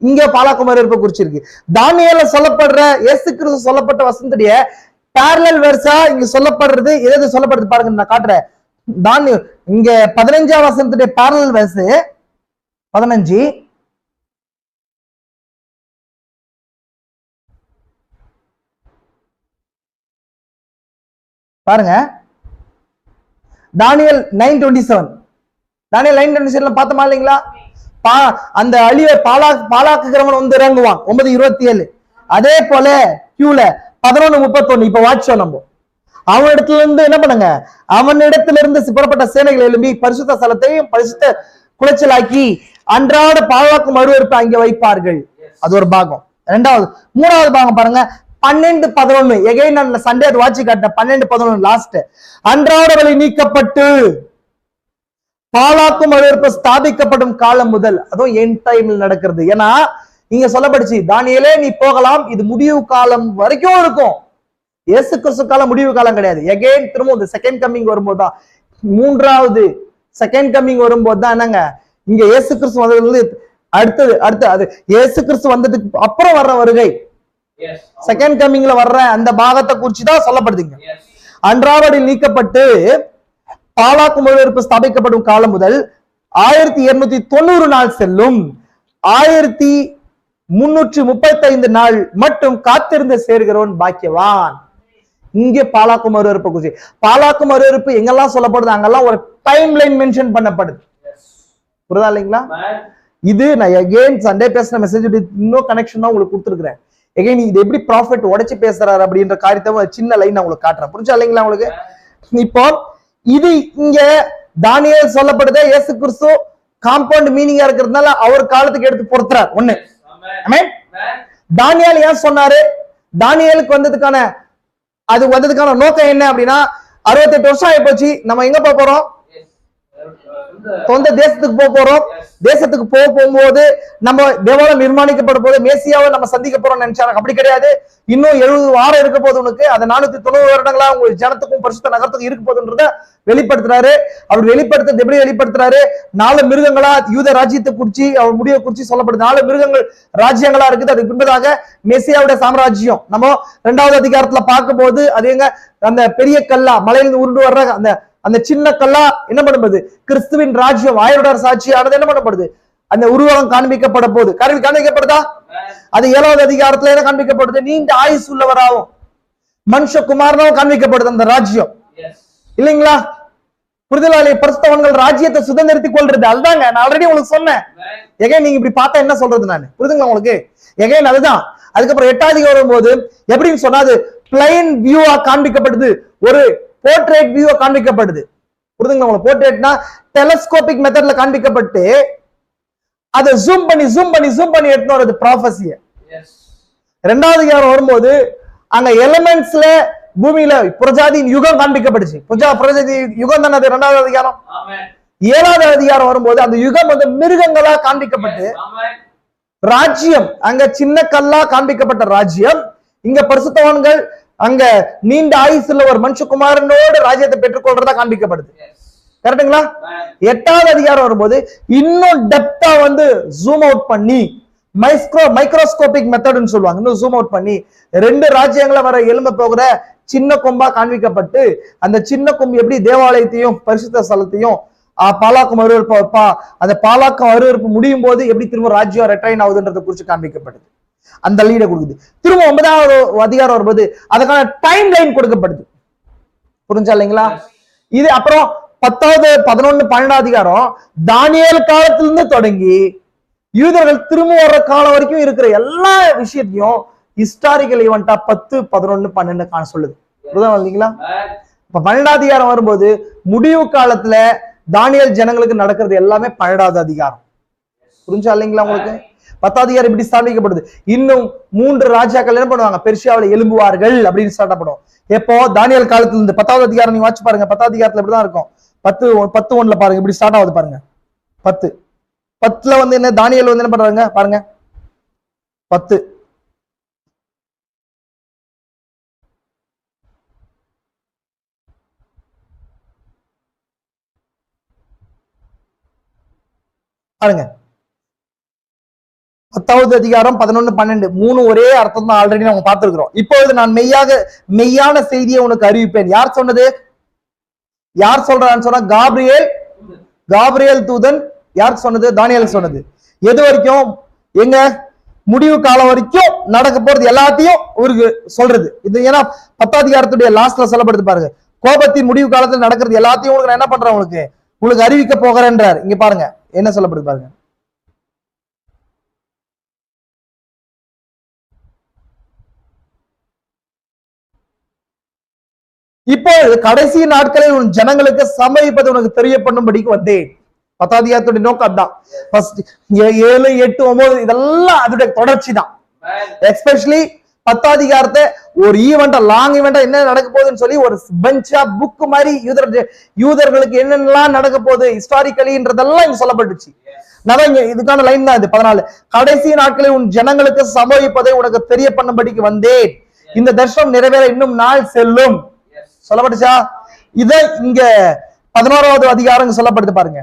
இங்க பாலாக்கும் அருவருப்பை குறிச்சு இருக்கு. தானியேல்ல சொல்லப்படுற இயேசு கிறிஸ்து சொல்லப்பட்ட வசனத்துடைய பேரலல் வெர்ஸா இங்க சொல்லப்படுறது எது சொல்லப்படுது பாருங்க, நான் காட்டுறேன். தானியேல் இங்க 15ஆம் வசனத்துடைய பேரலல் வெர்ஸ் 15. பாருங்க, தானியேல் 9:27. தானியேல் 9:27 பார்த்தோமா இல்லைங்களா? அந்த அழிவை பாலாக்குகிறவன் வந்து இறங்குவான் 9:27. அதே போல கியூல 11:31. இப்ப வாட்சோம் நம்ம அவன் இடத்துல இருந்து என்ன பண்ணுங்க, அவன் இடத்துல இருந்து புறப்பட்ட சேனைகள் எழும்பி பரிசுத்த ஸ்தலத்தையும் பரிசுத்த குலைச்சலாக்கி அன்றாட பாலாக்கும் அருவருப்பை அங்கே வைப்பார்கள். அது ஒரு பாகம். மூணாவது பாகம் பாருங்க, 12:11. எகைன் நான் சண்டே அது வாட்சி காட்டினேன். 12:11 லாஸ்ட். அன்றாட பலி நீக்கப்பட்டு பாலாக்கும் அருவருப்பு ஸ்தாபிக்கப்படும் காலம் முதல், அதுவும் எண்ட் டைம்ல நடக்கிறது. ஏன்னா இங்க சொல்லப்படுச்சு, தானியேலே நீ போகலாம், இது முடிவு காலம் வரைக்கும் இருக்கும். இயேசு கிறிஸ்து காலம் முடிவு காலம் கிடையாது. எகைன் திரும்ப இந்த செகண்ட் கம்மிங் வரும்போதுதான், மூன்றாவது செகண்ட் கம்மிங் வரும்போது தான் என்னங்க, இங்க இயேசு கிறிஸ்து வந்ததுல அடுத்தது அது இயேசு கிறிஸ்து வந்ததுக்கு அப்புறம் வர்ற வருகை, செகண்ட் கம்மிங்ல வர்ற அந்த பாகத்தை குறிச்சுதான் சொல்லப்படுதுங்க. அன்றாட நீக்கப்பட்டு பாலாக்கும் அருவருப்பு ஸ்தாபிக்கப்படும் காலம் முதல் 1290 நாள் செல்லும். 1335 நாள் மட்டும் காத்திருந்து சேர்கிறவன் பாக்கியவான். இங்கே பாலாக்கும் அருவருப்பு குறிச்சு, பாலாக்கும் அருவருப்பு எங்கெல்லாம் சொல்லப்படுது அங்கெல்லாம் ஒரு டைம் லைன் மென்ஷன் பண்ணப்படுது. புரியுதா இல்லைங்களா? இது நான் எகைன் சண்டே பேசின மெசேஜ் இன்னும் கனெக்ஷன் தான் உங்களுக்கு கொடுத்துருக்கிறேன். எகைன் இது எப்படி ப்ராஃபிட் உடைச்சு பேசுறாரு அப்படின்ற காரியத்தை சின்ன லைன் நான் உங்களுக்கு காட்டுறேன். புரிஞ்சா இல்லைங்களா உங்களுக்கு? இப்போ இது இங்க தானியேல் சொல்லப்படுது, இயேசு கிறிஸ்து காம்பவுண்ட் மீனிங்கா இருக்கிறதுனால அவர் காலத்துக்கு எடுத்து பொறுத்துறார். ஒண்ணு. தானியேல் ஏன் சொன்னாரு? தானியேலுக்கு வந்ததுக்கான நோக்கம் என்ன அப்படின்னா, 68 வருஷம் ஆகி போச்சு, நம்ம எங்க போக போறோம்? சொந்த தேசத்துக்கு போறோம். தேசத்துக்கு போகும்போது நம்ம தேவாலயம் நிர்மாணிக்கப்பட போது மேசியாவை நம்ம சந்திக்க போறோம்னு நினைச்சாங்க. அப்படி கிடையாது. இன்னும் 70 வாரம் இருக்க போது உனக்கு, அது 490 வருடங்களா உங்க ஜனத்துக்கும் பரிசுத்த நகரத்துக்கும் இருக்க போதுன்றத வெளிப்படுத்துறாரு. அவர் வெளிப்படுத்துறது எப்படி வெளிப்படுத்துறாரு? 4 மிருகங்களா யூத ராஜ்யத்தை குறிச்சு அவர் முடிவை குறிச்சு சொல்லப்படுது. 4 மிருகங்கள் ராஜ்யங்களா இருக்குது. அதுக்கு பின்பதாக மெசியாவுடைய சாம்ராஜ்யம் நம்ம 2வது அதிகாரத்துல பார்க்கும் போது அது எங்க, அந்த பெரிய கல்லா மலையிலிருந்து உருண்டு வர்ற அந்த சின்ன கல்லா என்ன பண்ணும்போது கிறிஸ்துவின் ராஜ்யம் ஆயிரோட சாட்சியானது என்ன பண்ணப்படுது, அந்த உருவகம் காண்பிக்கப்பட போது. காண்பிக்கப்படுதா? அது 7வது அதிகாரத்துல என்ன காண்பிக்கப்படுது? நீண்ட ஆயுசு உள்ளவராகும் மனுஷகுமாரனும் காண்பிக்கப்படுது அந்த ராஜ்யம். இல்லைங்களா? புரிதலாளி பரிசுத்தவான்கள் ராஜ்யத்தை சுதந்திரத்திக் கொள்றது. அதுதாங்க நான் ஆல்ரெடி உங்களுக்கு சொன்னேன். எகைன் நீங்க இப்படி பார்த்தா என்ன சொல்றது நான், புரிதுங்களா உங்களுக்கு? எகைன் அதுதான். அதுக்கப்புறம் 8வது அதிகாரம் வரும்போது எப்படின்னு சொன்னா அது பிளைன் வியூவா காண்பிக்கப்படுது, ஒரு போர்ட்ரேட் வியூவா காண்பிக்கப்படுது. புரிதுங்களா உங்களுக்கு? போர்ட்ரேட்னா டெலஸ்கோபிக் மெத்தட்ல காண்பிக்கப்பட்டு அதை ஜூம் பண்ணி எடுத்து வரது ப்ராஃபஸிய. 2வது அதிகாரம் வரும்போது அங்க எலிமெண்ட்ஸ்ல பூமியில புரஜாதி யுகம் காண்பிக்கப்படுச்சு. புரஜாதி யுகம் தானே அது 2வது அதிகாரம். 7வது அதிகாரம் வரும்போது அந்த யுகம் வந்து மிருகங்களா காண்பிக்கப்பட்டு ராஜ்யம் அங்க சின்ன கல்லா காண்பிக்கப்பட்ட ராஜ்யம், இங்க பரிசுத்தவான்கள் அங்க நீண்ட ஆயுசுள்ள ஒரு மனுஷகுமாரனோடு ராஜ்யத்தை பெற்றுக்கொள்றதா காண்பிக்கப்படுது. கரெக்டுங்களா? 8வது அதிகாரம் வரும்போது இன்னும் டெப்தா வந்து ஜூம் அவுட் பண்ணி மைக்ரோஸ்கோபிக் மெத்தட்னு சொல்லுவாங்க, இன்னும் ஜூம் அவுட் பண்ணி 2 ராஜ்யங்களை வர எழும்ப போகிற சின்ன கொம்பா காண்பிக்கப்பட்டு அந்த சின்ன கொம்பு எப்படி தேவாலயத்தையும் பரிசுத்த ஸ்தலத்தையும் பாலாக்கம் அருவறுப்பு அந்த பாலாக்கம் அருவறுப்பு முடியும் போது எப்படி திரும்ப ராஜ்யம் ரெட்டைன் ஆகுதுன்றதை குறித்து காண்பிக்கப்படுது. அந்த லீடை கொடுக்குது. திரும்ப 9வது அதிகாரம் வரும்போது அதுக்கான டைம் லைன் கொடுக்கப்படுது. புரிஞ்சா இல்லைங்களா? இது அப்புறம் 10வது 11 12 அதிகாரம் தானியேல் காலத்திலிருந்து தொடங்கி யூதர்கள் திரும்ப வர்ற காலம் வரைக்கும் இருக்கிற எல்லா விஷயத்தையும் ஹிஸ்டாரிக்கல் ஈவெண்டா 10 11 12 காண சொல்லுது. புரியுதா இல்லைங்களா? இப்ப 12வது அதிகாரம் வரும்போது முடிவு காலத்துல தானியேல் ஜனங்களுக்கு நடக்கிறது எல்லாமே 12வது அதிகாரம். புரிஞ்சா இல்லைங்களா உங்களுக்கு? 10வது அதிகாரம் இப்படி ஸ்தாபிக்கப்படுது. இன்னும் 3 ராஜாக்கள் என்ன பண்ணுவாங்க, பெர்சியாவில் எழும்புவார்கள் அப்படின்னு ஸ்டார்ட் பண்ணும். எப்போ தானியேல் காலத்துல இருந்து 10வது அதிகாரம் நீங்க வாட்சி பாருங்க. 10வது அதிகாரத்துல இப்படிதான் இருக்கும். 10:1 பாருங்க, இப்படி ஸ்டார்ட் ஆகுது பாருங்க. 10:10 வந்து என்ன, தானியேல் வந்து என்ன பண்றாங்க பாருங்க. 10 பாருங்க. 10வது அதிகாரம் 11 12 3 ஒரே அர்த்தம் தான் ஆல்ரெடி நம்ம பார்த்திருக்கிறோம். இப்பொழுது நான் மெய்யான செய்தியை உனக்கு அறிவிப்பேன். யார் சொன்னது? யார் சொல்றான்னு சொன்னா காபிரியேல் தூதன். யார் சொன்னது? தானியேல் சொன்னது. எது வரைக்கும்? எங்க முடிவு காலம் வரைக்கும் நடக்க போறது எல்லாத்தையும் ஊருக்கு சொல்றது இது. ஏன்னா 10வது அதிகாரத்துடைய லாஸ்ட்ல சொல்லப்படுது பாருங்க, கோபத்தின் முடிவு காலத்துல நடக்கிறது எல்லாத்தையும் உங்களுக்கு நான் என்ன பண்றேன், உங்களுக்கு அறிவிக்க போகிறேன்றார். இங்க பாருங்க என்ன சொல்லப்படுது பாருங்க. இப்போ கடைசி நாட்களில் உன் ஜனங்களுக்கு சம்பவிப்பது உனக்கு தெரியப்படும்படிக்கு வந்தேன். 10வது அதிகாரத்துடைய நோக்கம் அதான். 7 8 9 இதெல்லாம் அதோட தொடர்ச்சி தான். எஸ்பெஷலி 10வது அதிகாரத்தை ஒரு லாங் ஈவெண்டா என்ன நடக்க போகுதுன்னு சொல்லி ஒரு பெஞ்சா புக் மாதிரி யூதர்களுக்கு என்னென்னலாம் நடக்க போகுது ஹிஸ்டாரிக்கலின்றதெல்லாம் இங்க சொல்லப்பட்டுச்சு. நான் இங்க இதுக்கான லைன் தான் இது 14. கடைசி நாட்களில் உன் ஜனங்களுக்கு சம்பவிப்பதை உனக்கு தெரிய பண்ணும்படிக்கு வந்தேன். இந்த தர்ஷனம் நிறைவேற இன்னும் நாள் செல்லும் சொல்லப்பட்டுச்சா? இத இங்க 11வது அதிகாரம் சொல்லப்படுது பாருங்க.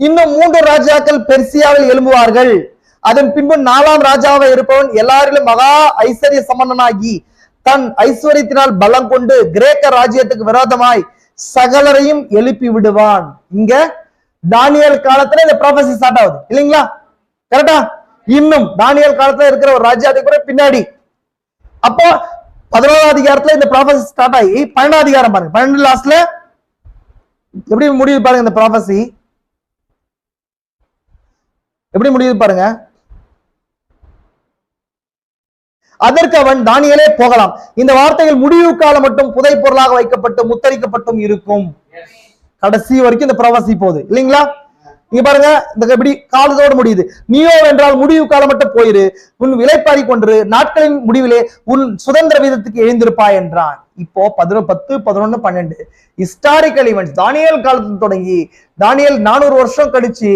இன்னும் 3 ராஜாக்கள் பெர்சியாவில் எழும்புவார்கள். அதன் பின்பு 4ஆம் ராஜாவை இருப்பவன் எல்லாரிலும் மகா ஐஸ்வர்ய சம்பந்தனாகி தன் ஐஸ்வர்யத்தினால் பலம் கொண்டு கிரேக்க ராஜ்யத்துக்கு விரோதமாய் சகலரையும் எழுப்பி விடுவான். இங்க தானியேல் காலத்துல இந்த ப்ராபசி ஸ்டார்ட் ஆகுது இல்லைங்களா? கரெக்டா? இன்னும் தானியேல் காலத்துல இருக்கிற ஒரு ராஜ்யத்துக்கு கூட பின்னாடி. அப்போ 11வது அதிகாரத்துல இந்த ப்ராபசி ஸ்டார்ட் ஆகி 12வது அதிகாரம் பாருங்க. 12 லாஸ்ட்ல எப்படி முடியுது பாருங்க. இந்த ப்ராபசி எப்படி முடியுது பாருங்க. அதற்கு அவன் தானியேலே போகலாம். இந்த வார்த்தைகள் முடிவு காலம் மட்டும் புதை பொருளாக வைக்கப்பட்டு முத்தரிக்கப்பட்டும் இருக்கும். கடைசி வரைக்கும் இந்த ப்ராபசி போகுது இல்லைங்களா? நீங்க பாருங்க இந்த எப்படி காலத்தோடு முடியுது. நீயோ என்றால் முடிவு காலம் மட்டும் போயிரு, உன் விலைப்பாரி கொன்று நாட்களின் முடிவிலே உன் சுதந்திர வீதத்துக்கு எழுந்திருப்பாய் என்றான். இப்போ 10 11 12 ஹிஸ்டாரிக்கல் ஈவெண்ட்ஸ் தானியேல் காலத்துல தொடங்கி தானியேல் 400 வருஷம் கழிச்சு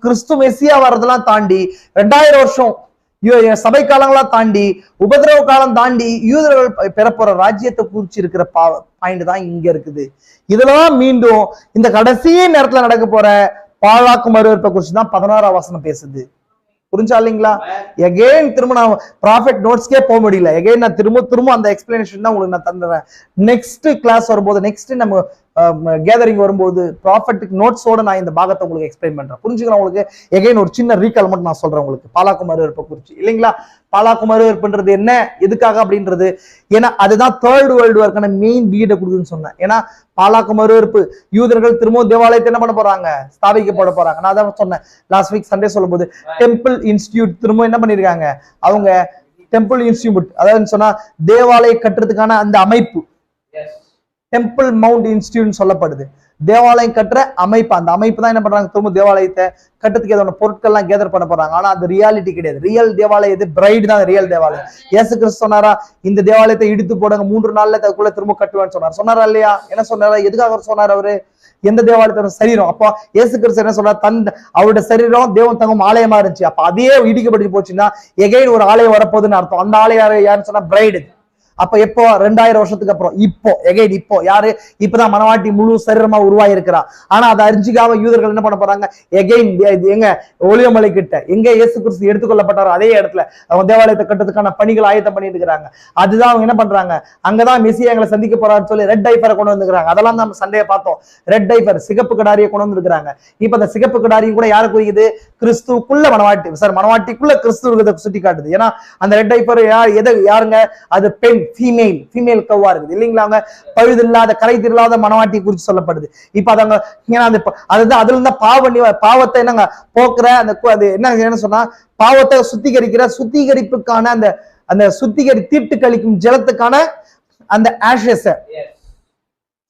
கிறிஸ்து மெசியா வர்றதெல்லாம் தாண்டி 2000 வருஷம் சபை காலங்களா தாண்டி உபதிரவ காலம் தாண்டி யூதர்கள் பெறப்போற ராஜ்யத்தை குறிச்சு இருக்கிற பாயிண்ட் தான் இங்க இருக்குது. இதெல்லாம் மீண்டும் இந்த கடைசி நேரத்துல நடக்க போற பாழாக்கும் அருவருப்பை குறிச்சு தான் 16ஆம் வசனம் பேசுது. புரிஞ்சா இல்லைங்களா? எகைன் திரும்ப நான் ப்ராஃபிட் நோட்ஸ்க்கே போக முடியல. எகைன் நான் திரும்ப அந்த எக்ஸ்பிளனேஷன் தான் உங்களுக்கு நான் தந்துடுறேன். நெக்ஸ்ட் கிளாஸ் வரும்போது, நெக்ஸ்ட் நம்ம கேதரிங் வரும்போது ப்ராஃபிட் நோட்ஸோட நான் இந்த பாகத்தை உங்களுக்கு எக்ஸ்பிளைன் பண்றேன். புரிஞ்சுக்கலாம் உங்களுக்கு? எகைன் ஒரு சின்ன ரீகால் மட்டும் நான் சொல்றேன் உங்களுக்கு பாலாக்கும் அருவருப்பை குறிச்சு இல்லைங்களா? பாலாக்கும் அருவருப்புன்றது என்ன, எதுக்காக அப்படின்றது. ஏன்னா அதுதான் 3rd வேர்ல்டு வார்க்கான மெயின் லீடை கொடுக்குன்னு சொன்னேன். ஏன்னா பாலாக்கும் அருவருப்பு யூதர்கள் திரும்பவும் தேவாலயத்தை என்ன பண்ண போறாங்க, ஸ்தாபிக்கப்பட போறாங்க. நான் அதான் சொன்னேன் லாஸ்ட் வீக் சண்டே சொல்லும் போது. டெம்பிள் இன்ஸ்டிடியூட் திரும்ப என்ன பண்ணிருக்காங்க, அவங்க டெம்பிள் இன்ஸ்டிடியூட், அதாவது சொன்னா தேவாலயம் கட்டுறதுக்கான அந்த அமைப்பு டெம்பிள் மவுண்ட் இன்ஸ்டிடியூட் சொல்லப்படுது. தேவாலயம் கட்டுற அமைப்பு, அந்த அமைப்பு தான் என்ன பண்றாங்க, திரும்ப தேவாலயத்தை கட்டுறதுக்கு ஏதோ பொருட்கள்லாம் கேதர் பண்ண போறாங்க. ஆனா அது ரியாலிட்டி கிடையாது. ரியல் தேவாலயம் இது, பிரைட் தான் ரியல் தேவாலயம். இயேசு கிறிஸ்து சொன்னாரா, இந்த தேவாலயத்தை இடித்து போடுங்க 3 நாள்ல அதுக்குள்ள திரும்ப கட்டுவேன்னு சொன்னாரா இல்லையா? என்ன சொன்னாரா? எதுக்காக சொன்னார் அவரு? எந்த தேவாலயத்தோட சரீரம். அப்போ இயேசு கிறிஸ்து என்ன சொல்றாரு, அவருடைய சரீரம் தேவன் தங்கும் ஆலயமா இருந்துச்சு. அப்ப அதே இடிக்கப்பட்டு போச்சுன்னா எகைன் ஒரு ஆலயம் வரப்போகுதுன்னு அர்த்தம். அந்த ஆலயம் யாருன்னு சொன்னா பிரைடு. அப்ப எப்போ 2000 வருஷத்துக்கு அப்புறம் இப்போ எகைன் இப்போ யாரு, இப்பதான் மனவாட்டி முழு சரீரமா உருவாகி இருக்கிறா. ஆனா அதை அறிஞ்சிக்காம யூதர்கள் என்ன பண்ண போறாங்க, எகைன் எங்க ஒளிவமலை கிட்ட எங்க இயேசு கிறிஸ்து எடுத்துக்கொள்ளப்பட்டாரோ அதே இடத்துல அவங்க தேவாலயத்தை கட்டுறதுக்கான பணிகள் ஆயத்தம் பண்ணிட்டு இருக்கிறாங்க. அதுதான் அவங்க என்ன பண்றாங்க, அங்கதான் மெசியா எங்களை சந்திக்க போறான்னு சொல்லி ரெட் டைப்பரை கொண்டு வந்துருக்காங்க. அதெல்லாம் நம்ம சண்டையை பார்த்தோம். ரெட் டைப்பர் சிகப்பு கடாரியை கொண்டு வந்துருக்காங்க. இப்ப அந்த சிகப்பு கடாரியும் கூட யாரு குறிக்குது, கிறிஸ்துக்குள்ள மனவாட்டி சார் மனவாட்டிக்குள்ள கிறிஸ்து சுட்டி காட்டுது. ஏன்னா அந்த ரெட் டைப்பர் யாருங்க, அது பெண், ஃபீமேல் கவ்வா இருக்குது இல்லைங்களா. அவங்க பழுது இல்லாத கரை திரளாத மனவாட்டி குறித்து சொல்லப்படுது. இப்ப அதங்க அதுதான் அதுல இருந்தா பாவத்தை என்னங்க போக்குற அது என்ன சொன்னா பாவத்தை சுத்திகரிப்புக்கான அந்த தீட்டு கழிக்கும் ஜலத்துக்கான அந்த ஆஷஸ்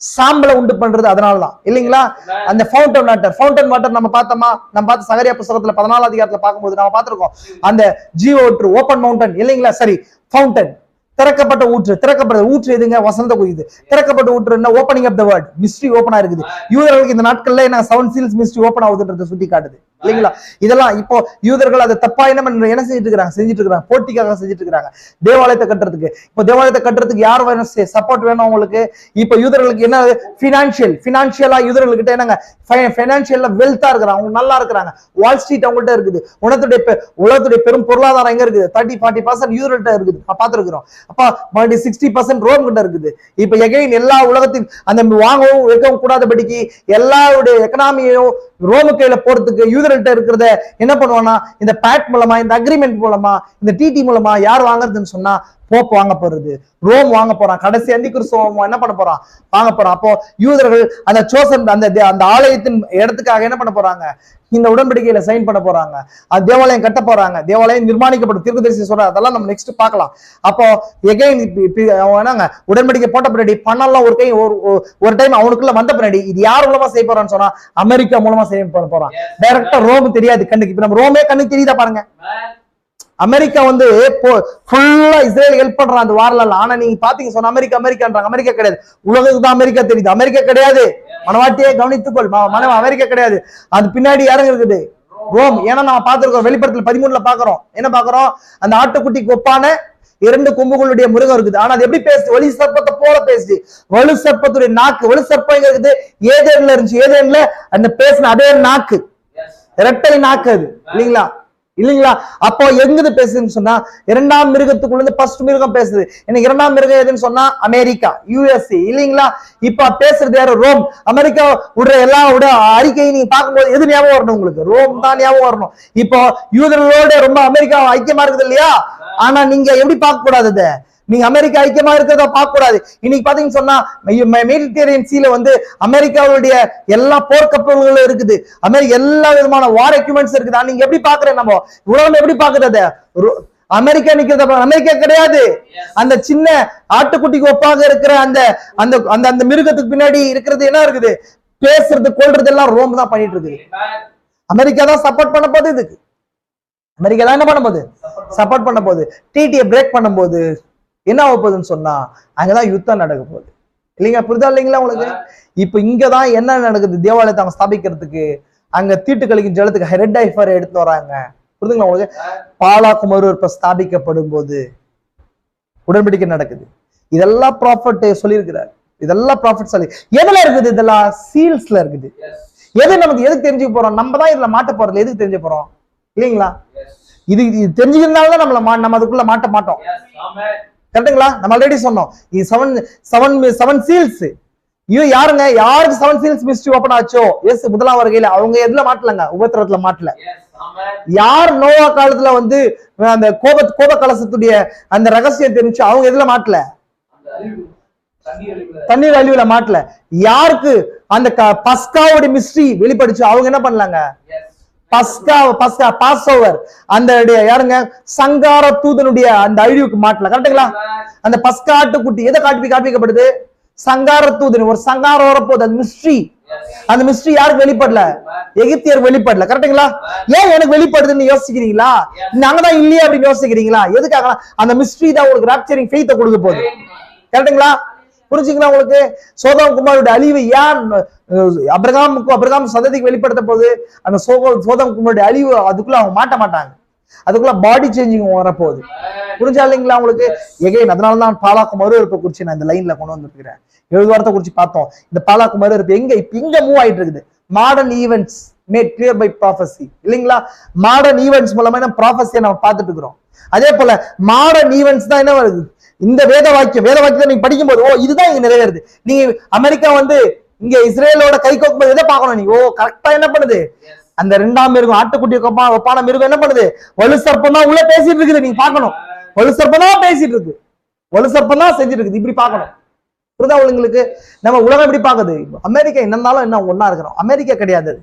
சாம்பலை உண்டு பண்றது. அதனாலதான் இல்லைங்களா அந்த ஃபவுண்டன் வாட்டர் நம்ம பார்த்தோமா, நம்ம பார்த்த சகரியா புத்தகத்துல 14 அதிகாரத்துல பார்க்கும்போது நம்ம பார்த்திருக்கோம் அந்த ஜீவ ஊற்று, ஓப்பன் மவுண்டன் இல்லைங்களா. சரி, ஃபவுண்டன் திறக்கப்பட்ட ஊற்று எதுங்க, வசந்த குயிது. திறக்கப்பட்ட ஊற்று என்ன, opening of the world, mystery ஓபனா இருக்குது. யூதர்களுக்கு இந்த நாட்கள்ல என்ன 7 சீல்ஸ் மிஸ்ட்ரி ஓபன் ஆகுதுன்றத சுட்டி காட்டுது இல்லைங்களா. இதெல்லாம் இப்போ யூதர்கள் அதை தப்பா என்ன செஞ்சுட்டு இருக்காங்க, போட்டிக்காக செஞ்சுட்டு இருக்காங்க தேவாலயத்தை கட்டுறதுக்கு. இப்போ தேவாலயத்தை கட்டுறதுக்கு யார் வேணும், சப்போர்ட் வேணும் அவங்களுக்கு. இப்போ யூதர்களுக்கு என்ன, பினான்சியலா யூதர்கள்கிட்ட என்னங்க, பைனான்சியல்ல வெல்த்தா இருக்கிறாங்க, அவங்க நல்லா இருக்கிறாங்க. வால் ஸ்ட்ரீட் அவங்கள்ட்ட இருக்குது. உலகத்துடைய பெரும் பொருளாதாரம் எங்க இருக்குது, 30-40% யூதர்கள்ட்ட இருக்குது பார்த்திருக்கிறோம். அப்ப 60% ரோம் கிட்ட இருக்குது. இப்ப எகைன் எல்லா உலகத்தின் அந்த வாங்கவும் வைக்கவும் கூடாதபடிக்கு எல்லாருடைய எக்கனாமியையும் ரோமு கையில போறதுக்கு யூதர்கள்ட்ட இருக்கிறத என்ன பண்ணுவானா, இந்த பேட் மூலமா, இந்த அக்ரிமெண்ட் மூலமா, இந்த டிடி மூலமா யார் வாங்குறதுன்னு சொன்னா போப் வாங்க போறது, ரோம் வாங்க போறான். கடைசி அந்தி கிறிஸ்துவ என்ன பண்ண போறான், வாங்க போறான். அப்போ யூதர்கள் அந்த சோசன் அந்த ஆலயத்தின் இடத்துக்காக என்ன பண்ண போறாங்க, இந்த உடன்படிக்கையில சைன் பண்ண போறாங்க. அது தேவாலயம் கட்ட போறாங்க, தேவாலயம் நிர்மாணிக்கப்படும். தீர்க்கதரிசி சொல்ற அதெல்லாம் நம்ம நெக்ஸ்ட் பார்க்கலாம். அப்போ எகைன் என்னங்க உடன்படிக்கை போட்ட பின்னாடி பணம்லாம் ஒரு டைம் அவனுக்குள்ள வந்த பின்னாடி இது யார் மூலமா செய்ய போறான்னு சொன்னா அமெரிக்கா மூலமா செய்ய போறான். டைரக்டா ரோம் தெரியாது கண்ணுக்கு. இப்ப நம்ம ரோமே கண்ணுக்கு தெரியுதா பாருங்க. அமெரிக்கா வந்து ஃபுல்லா இஸ்ரேல் ஹெல்ப் பண்றான் அந்த வார்ல. ஆனா நீங்க பாத்தீங்க சொன்ன அமெரிக்கான்றாங்க. அமெரிக்கா கிடையாது, உலகத்துக்கு தான் அமெரிக்கா தெரியுது. அமெரிக்கா கிடையாது, மனவாட்டியே கவனித்துக்கொள், அமெரிக்கா கிடையாது. அது பின்னாடி யாருங்க இருக்குது, ரோம். ஏன்னா நம்ம பார்த்திருக்கோம் வெளிப்படத்துல 13 பாக்குறோம். என்ன பாக்குறோம், அந்த ஆட்டுக்குட்டிக்கு ஒப்பான 2 கொம்புகளுடைய மிருகம் இருக்குது. ஆனா அது எப்படி பேசுது, வலு சர்ப்பத்தை போல பேசுது. வலு சர்ப்பத்துடைய நாக்கு, வலு சர்ப்பம் எங்க இருக்குது, ஏதேன்ல இருந்துச்சு. ஏதேன்ல அந்த பேசின அதே நாக்கு, இரட்டை நாக்கு அது இல்லைங்களா. அப்போ எங்குது பேசுதுன்னு சொன்னா 2ஆம் மிருகத்துக்குள்ள ஃபர்ஸ்ட் மிருகம் பேசுது. எனக்கு 2ஆம் மிருகம் எதுன்னு சொன்னா அமெரிக்கா, யுஎஸ்ஏ இல்லைங்களா. இப்ப பேசுறது யாரு, ரோம். அமெரிக்கா விடுற எல்லாம் அறிக்கையை நீங்க பார்க்கும்போது எது ஞாபகம் வரணும், உங்களுக்கு ரோம் தான் ஞாபகம் வரணும். இப்போ யூதர்களோட ரொம்ப அமெரிக்கா ஐக்கியமா இருக்குது இல்லையா. ஆனா நீங்க எப்படி பார்க்க கூடாது, நீங்க அமெரிக்கா ஐக்கியமா இருக்கிறத பார்க்க கூடாது. இன்னைக்கு பாத்தீங்கன்னு சொன்னா மெடிட்டரேனியன் சீல வந்து அமெரிக்காவுடைய எல்லா போர்க்கப்பல்களும் இருக்குது, அமெரிக்கா எல்லா விதமான வார் எக்யூப்மெண்ட்ஸ் இருக்குது. நீங்க எப்படி பாக்குறேன், நம்ம உலகம் எப்படி பாக்குறது, அமெரிக்கா நிக்கிறது அமெரிக்கா கிடையாது. அந்த சின்ன ஆட்டுக்குட்டிக்கு ஒப்பாக இருக்கிற அந்த அந்த அந்த மிருகத்துக்கு பின்னாடி இருக்கிறது என்ன இருக்குது, பேசுறது கொள்றது எல்லாம் ரோம் தான் பண்ணிட்டு இருக்குது. அமெரிக்கா தான் சப்போர்ட் பண்ண போகுது இதுக்கு. அமெரிக்கா தான் என்ன பண்ண போகுது, சப்போர்ட் பண்ண போகுது. டிடியை பிரேக் பண்ணும் போது என்ன ஆக போகுதுன்னு சொன்னா அங்கதான் யுத்தம் நடக்க போகுது இல்லைங்க. புரிதா இல்லைங்களா உங்களுக்கு. இப்ப இங்கதான் என்ன நடக்குது, தேவாலயத்தை அவங்க ஸ்தாபிக்கிறதுக்கு அங்க தீட்டு கழிக்கும் ஜலத்துக்கு ரெட் டைஃபர் எடுத்து வராங்க. புரிதுங்களா உங்களுக்கு. பாலாக்கு மறுவற்ப ஸ்தாபிக்கப்படும் போது உடன்படிக்கை நடக்குது. இதெல்லாம் ப்ராஃபட் சொல்லியிருக்கிறார். இதெல்லாம் ப்ராஃபட் சொல்லி எதுல இருக்குது, இதெல்லாம் சீல்ஸ்ல இருக்குது. எது நமக்கு எதுக்கு தெரிஞ்சுக்க போறோம், நம்ம தான் இதுல மாட்ட போறது, எதுக்கு தெரிஞ்சு போறோம் இல்லைங்களா. இது தெரிஞ்சுக்கிறதுனாலதான் நம்ம அதுக்குள்ள மாட்ட மாட்டோம். கரெக்டுங்களா. நம்ம ஆல்ரெடி சொன்னோம் இது 7 சீல்ஸ். யாருங்க, யாருக்கு 7 சீல்ஸ் மிஸ்ட்ரி ஓபன் ஆச்சோ, எஸ் முதலாம் வருகையில அவங்க எதுல மாட்டலங்க, உபத்திரத்துல மாட்டல. யார் நோவா காலத்துல வந்து அந்த கோப கலசத்துடைய அந்த ரகசியம் தெரிஞ்சு அவங்க எதுல மாட்டல, தண்ணீர் அழிவுல மாட்டல. யாருக்கு அந்த பஸ்காவுடைய மிஸ்ட்ரி வெளிப்படுச்சு அவங்க என்ன பண்ணலாங்க, பாஸ்ஓவர் அந்த யாருங்க சங்கார தூதனுடைய அந்த அழிவுக்கு மாட்டல. கரெக்டுங்களா. அந்த பஸ்கா ஆட்டுக்குட்டி எதை காண்பிக்கப்படுது, சங்கார தூதன், ஒரு சங்காரம் வரப்போகுது. அது மிஸ்ட்ரி. அந்த மிஸ்ட்ரி யாருக்கு வெளிப்படல, எகிப்தியர் வெளிப்படல. கரெக்டுங்களா. ஏன் எனக்கு வெளிப்படுதுன்னு யோசிக்கிறீங்களா, நாங்கதான் இல்லையா அப்படின்னு யோசிக்கிறீங்களா. எதுக்காக, அந்த மிஸ்ட்ரி தான் உங்களுக்கு ராப்சரிங் ஃபெய்த்தை கொடுக்க போகுது. கரெக்டுங்களா. புரிஞ்சுங்களா உங்களுக்கு? சோதோம் குமாரோட அழிவு ஏன் அபிரகாம் சந்ததிக்கு வெளிப்படுத்த போகுது? அந்த சோதோம் குமாரோட அழிவு அதுக்குள்ள அவங்க மாட்டாங்க, அதுக்குள்ள பாடி சேஞ்சிங் வரப்போகுது. புரிஞ்சா இல்லைங்களா உங்களுக்கு? எகைன் அதனாலதான் பாலாக்கு மறுவெறுப்பை குறிச்சு நான் இந்த லைன்ல கொண்டு வந்துருக்கிறேன். 7 வாரத்தை குறிச்சு பார்த்தோம். இந்த பாலாக்கு மறுவெறுப்பு எங்க மூவ் ஆயிட்டு இருக்குது? Modern events made clear by prophecy இல்லைங்களா? மாடர்ன் ஈவெண்ட்ஸ் மூலமா என்ன ப்ராஃபஸியை நம்ம பார்த்துட்டு இருக்கிறோம். அதே போல மாடர்ன் ஈவெண்ட்ஸ் தான் என்ன வருது? இந்த வேத வாக்கியத்தை நீங்க படிக்கும்போது இதுதான் இங்க நிறைவேறுது. நீங்க அமெரிக்கா இங்க இஸ்ரேலோட கை கோக்கும்போது எதை பார்க்கணும்? நீங்க கரெக்டா என்ன பண்ணுது? அந்த 2ஆம் மிருகம் ஆட்டுக்குட்டி ஒப்பான மிருகம் என்ன பண்ணுது? வலு சர்ப்பம் தான் உள்ள பேசிட்டு இருக்குது. நீங்க பார்க்கணும், வலு சர்ப்பம் தான் பேசிட்டு இருக்கு, வலு சர்ப்பம் தான் செஞ்சிட்டு இருக்குது. இப்படி பார்க்கணும். புரியுதா உங்களுக்கு? நம்ம உலகம் எப்படி பாக்குது? அமெரிக்கா என்னன்னாலும் என்ன ஒன்னா இருக்கிறோம். அமெரிக்கா கிடையாது,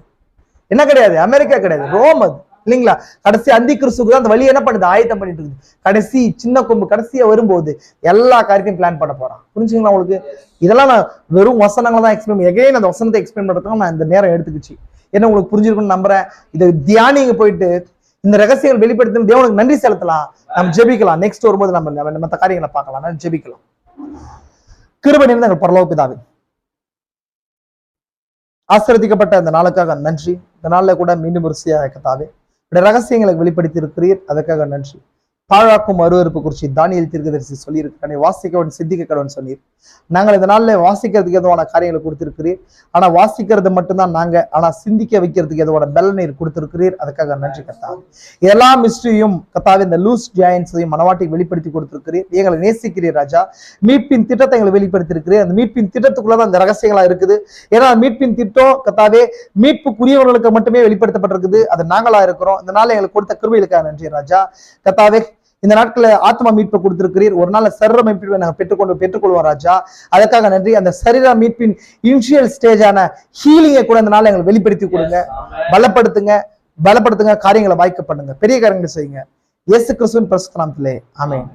என்ன கிடையாது, அமெரிக்கா கிடையாது, ரோம் அது இல்லைங்களா? கடைசி அந்தி கிறிஸ்துக்கு தான் அந்த வழி என்ன பண்ணுது? ஆயத்தம் பண்ணிட்டு இருக்குது. கடைசி சின்ன கொம்பு கடைசியா வரும்போது எல்லா காரியத்தையும் பிளான் பண்ண போறான். புரிஞ்சுங்களா உங்களுக்கு? இதெல்லாம் நான் வெறும் வசனங்களை தான் எக்ஸ்பிளைன் எகைன் அந்த வசனத்தை எக்ஸ்பிளைன் பண்றதுக்கு நான் இந்த நேரம் எடுத்துக்கிச்சு. என்ன உங்களுக்கு புரிஞ்சிருக்குன்னு நம்புறேன். இதை தியானிங்க போயிட்டு இந்த ரகசியங்கள் வெளிப்படுத்தி தேவனுக்கு நன்றி செலுத்தலாம். நம்ம ஜெபிக்கலாம். நெக்ஸ்ட் வரும்போது நம்ம மற்ற காரியங்களை பார்க்கலாம். ஜெபிக்கலாம். கிருபை நிறைந்த எங்கள் பரலோக பிதாவே, ஆசீர்வதிக்கப்பட்ட இந்த நாளுக்காக நன்றி. இந்த நாள்ல கூட மீண்டும் வரிசையாக கர்த்தாவே ரகசியங்களை வெளிப்படுத்தி இருக்கிறீர், அதுக்காக நன்றி. பாழாக்கும் மறுவறுப்பு குறிச்சி தானியேல் தீர்க்கதரிசி சொல்லியிருக்கிறேன். வாசிக்க சிந்திக்க கடவுள் சொன்னீர். நாங்கள் இந்த நாள்ல வாசிக்கிறதுக்கு எதுவான காரியங்களை கொடுத்திருக்கிறீர். ஆனா வாசிக்கிறது மட்டும்தான் நாங்க, ஆனா சிந்திக்க வைக்கிறதுக்கு எதுவான பெல் நீர் கொடுத்திருக்கிறீர், அதுக்காக நன்றி கர்த்தாவே. எல்லா மிஸ்ட்ரியும் கர்த்தாவே இந்த லூஸ் ஜாயின்ஸையும் மனவாட்டிக்கு வெளிப்படுத்தி கொடுத்திருக்கிறீர். எங்களை நேசிக்கிறீர் ராஜா. மீட்பின் திட்டத்தை எங்களை வெளிப்படுத்தி இருக்கிறீர். அந்த மீட்பின் திட்டத்துக்குள்ளதான் இந்த ரகசியங்களா இருக்குது. ஏன்னா மீட்பின் திட்டம் கர்த்தாவே மீட்புக்குரியவர்களுக்கு மட்டுமே வெளிப்படுத்தப்பட்டிருக்குது. அது நாங்களா இருக்கிறோம். இந்த நாள் எங்களுக்கு கொடுத்த கிருபைகளுக்காக நன்றி ராஜா. கர்த்தாவே இந்த நாட்கள ஆத்மா மீட்பை கொடுத்திருக்கிறீர். ஒரு நாள் சரீர மீட்பை நாங்கள் பெற்றுக்கொள்வோம் ராஜா. அதுக்காக நன்றி. அந்த சரீர மீட்பின் இனிஷியல் ஸ்டேஜான ஹீலிங்கை கூட இந்த நாள் எங்களுக்கு வெளிப்படுத்தி கொடுங்க. பலப்படுத்துங்க, காரியங்களை வாய்க்க பண்ணுங்க, பெரிய காரியங்களை செய்யுங்க. இயேசு கிறிஸ்துவின் பரிசுத்த நாமத்திலே ஆமென்.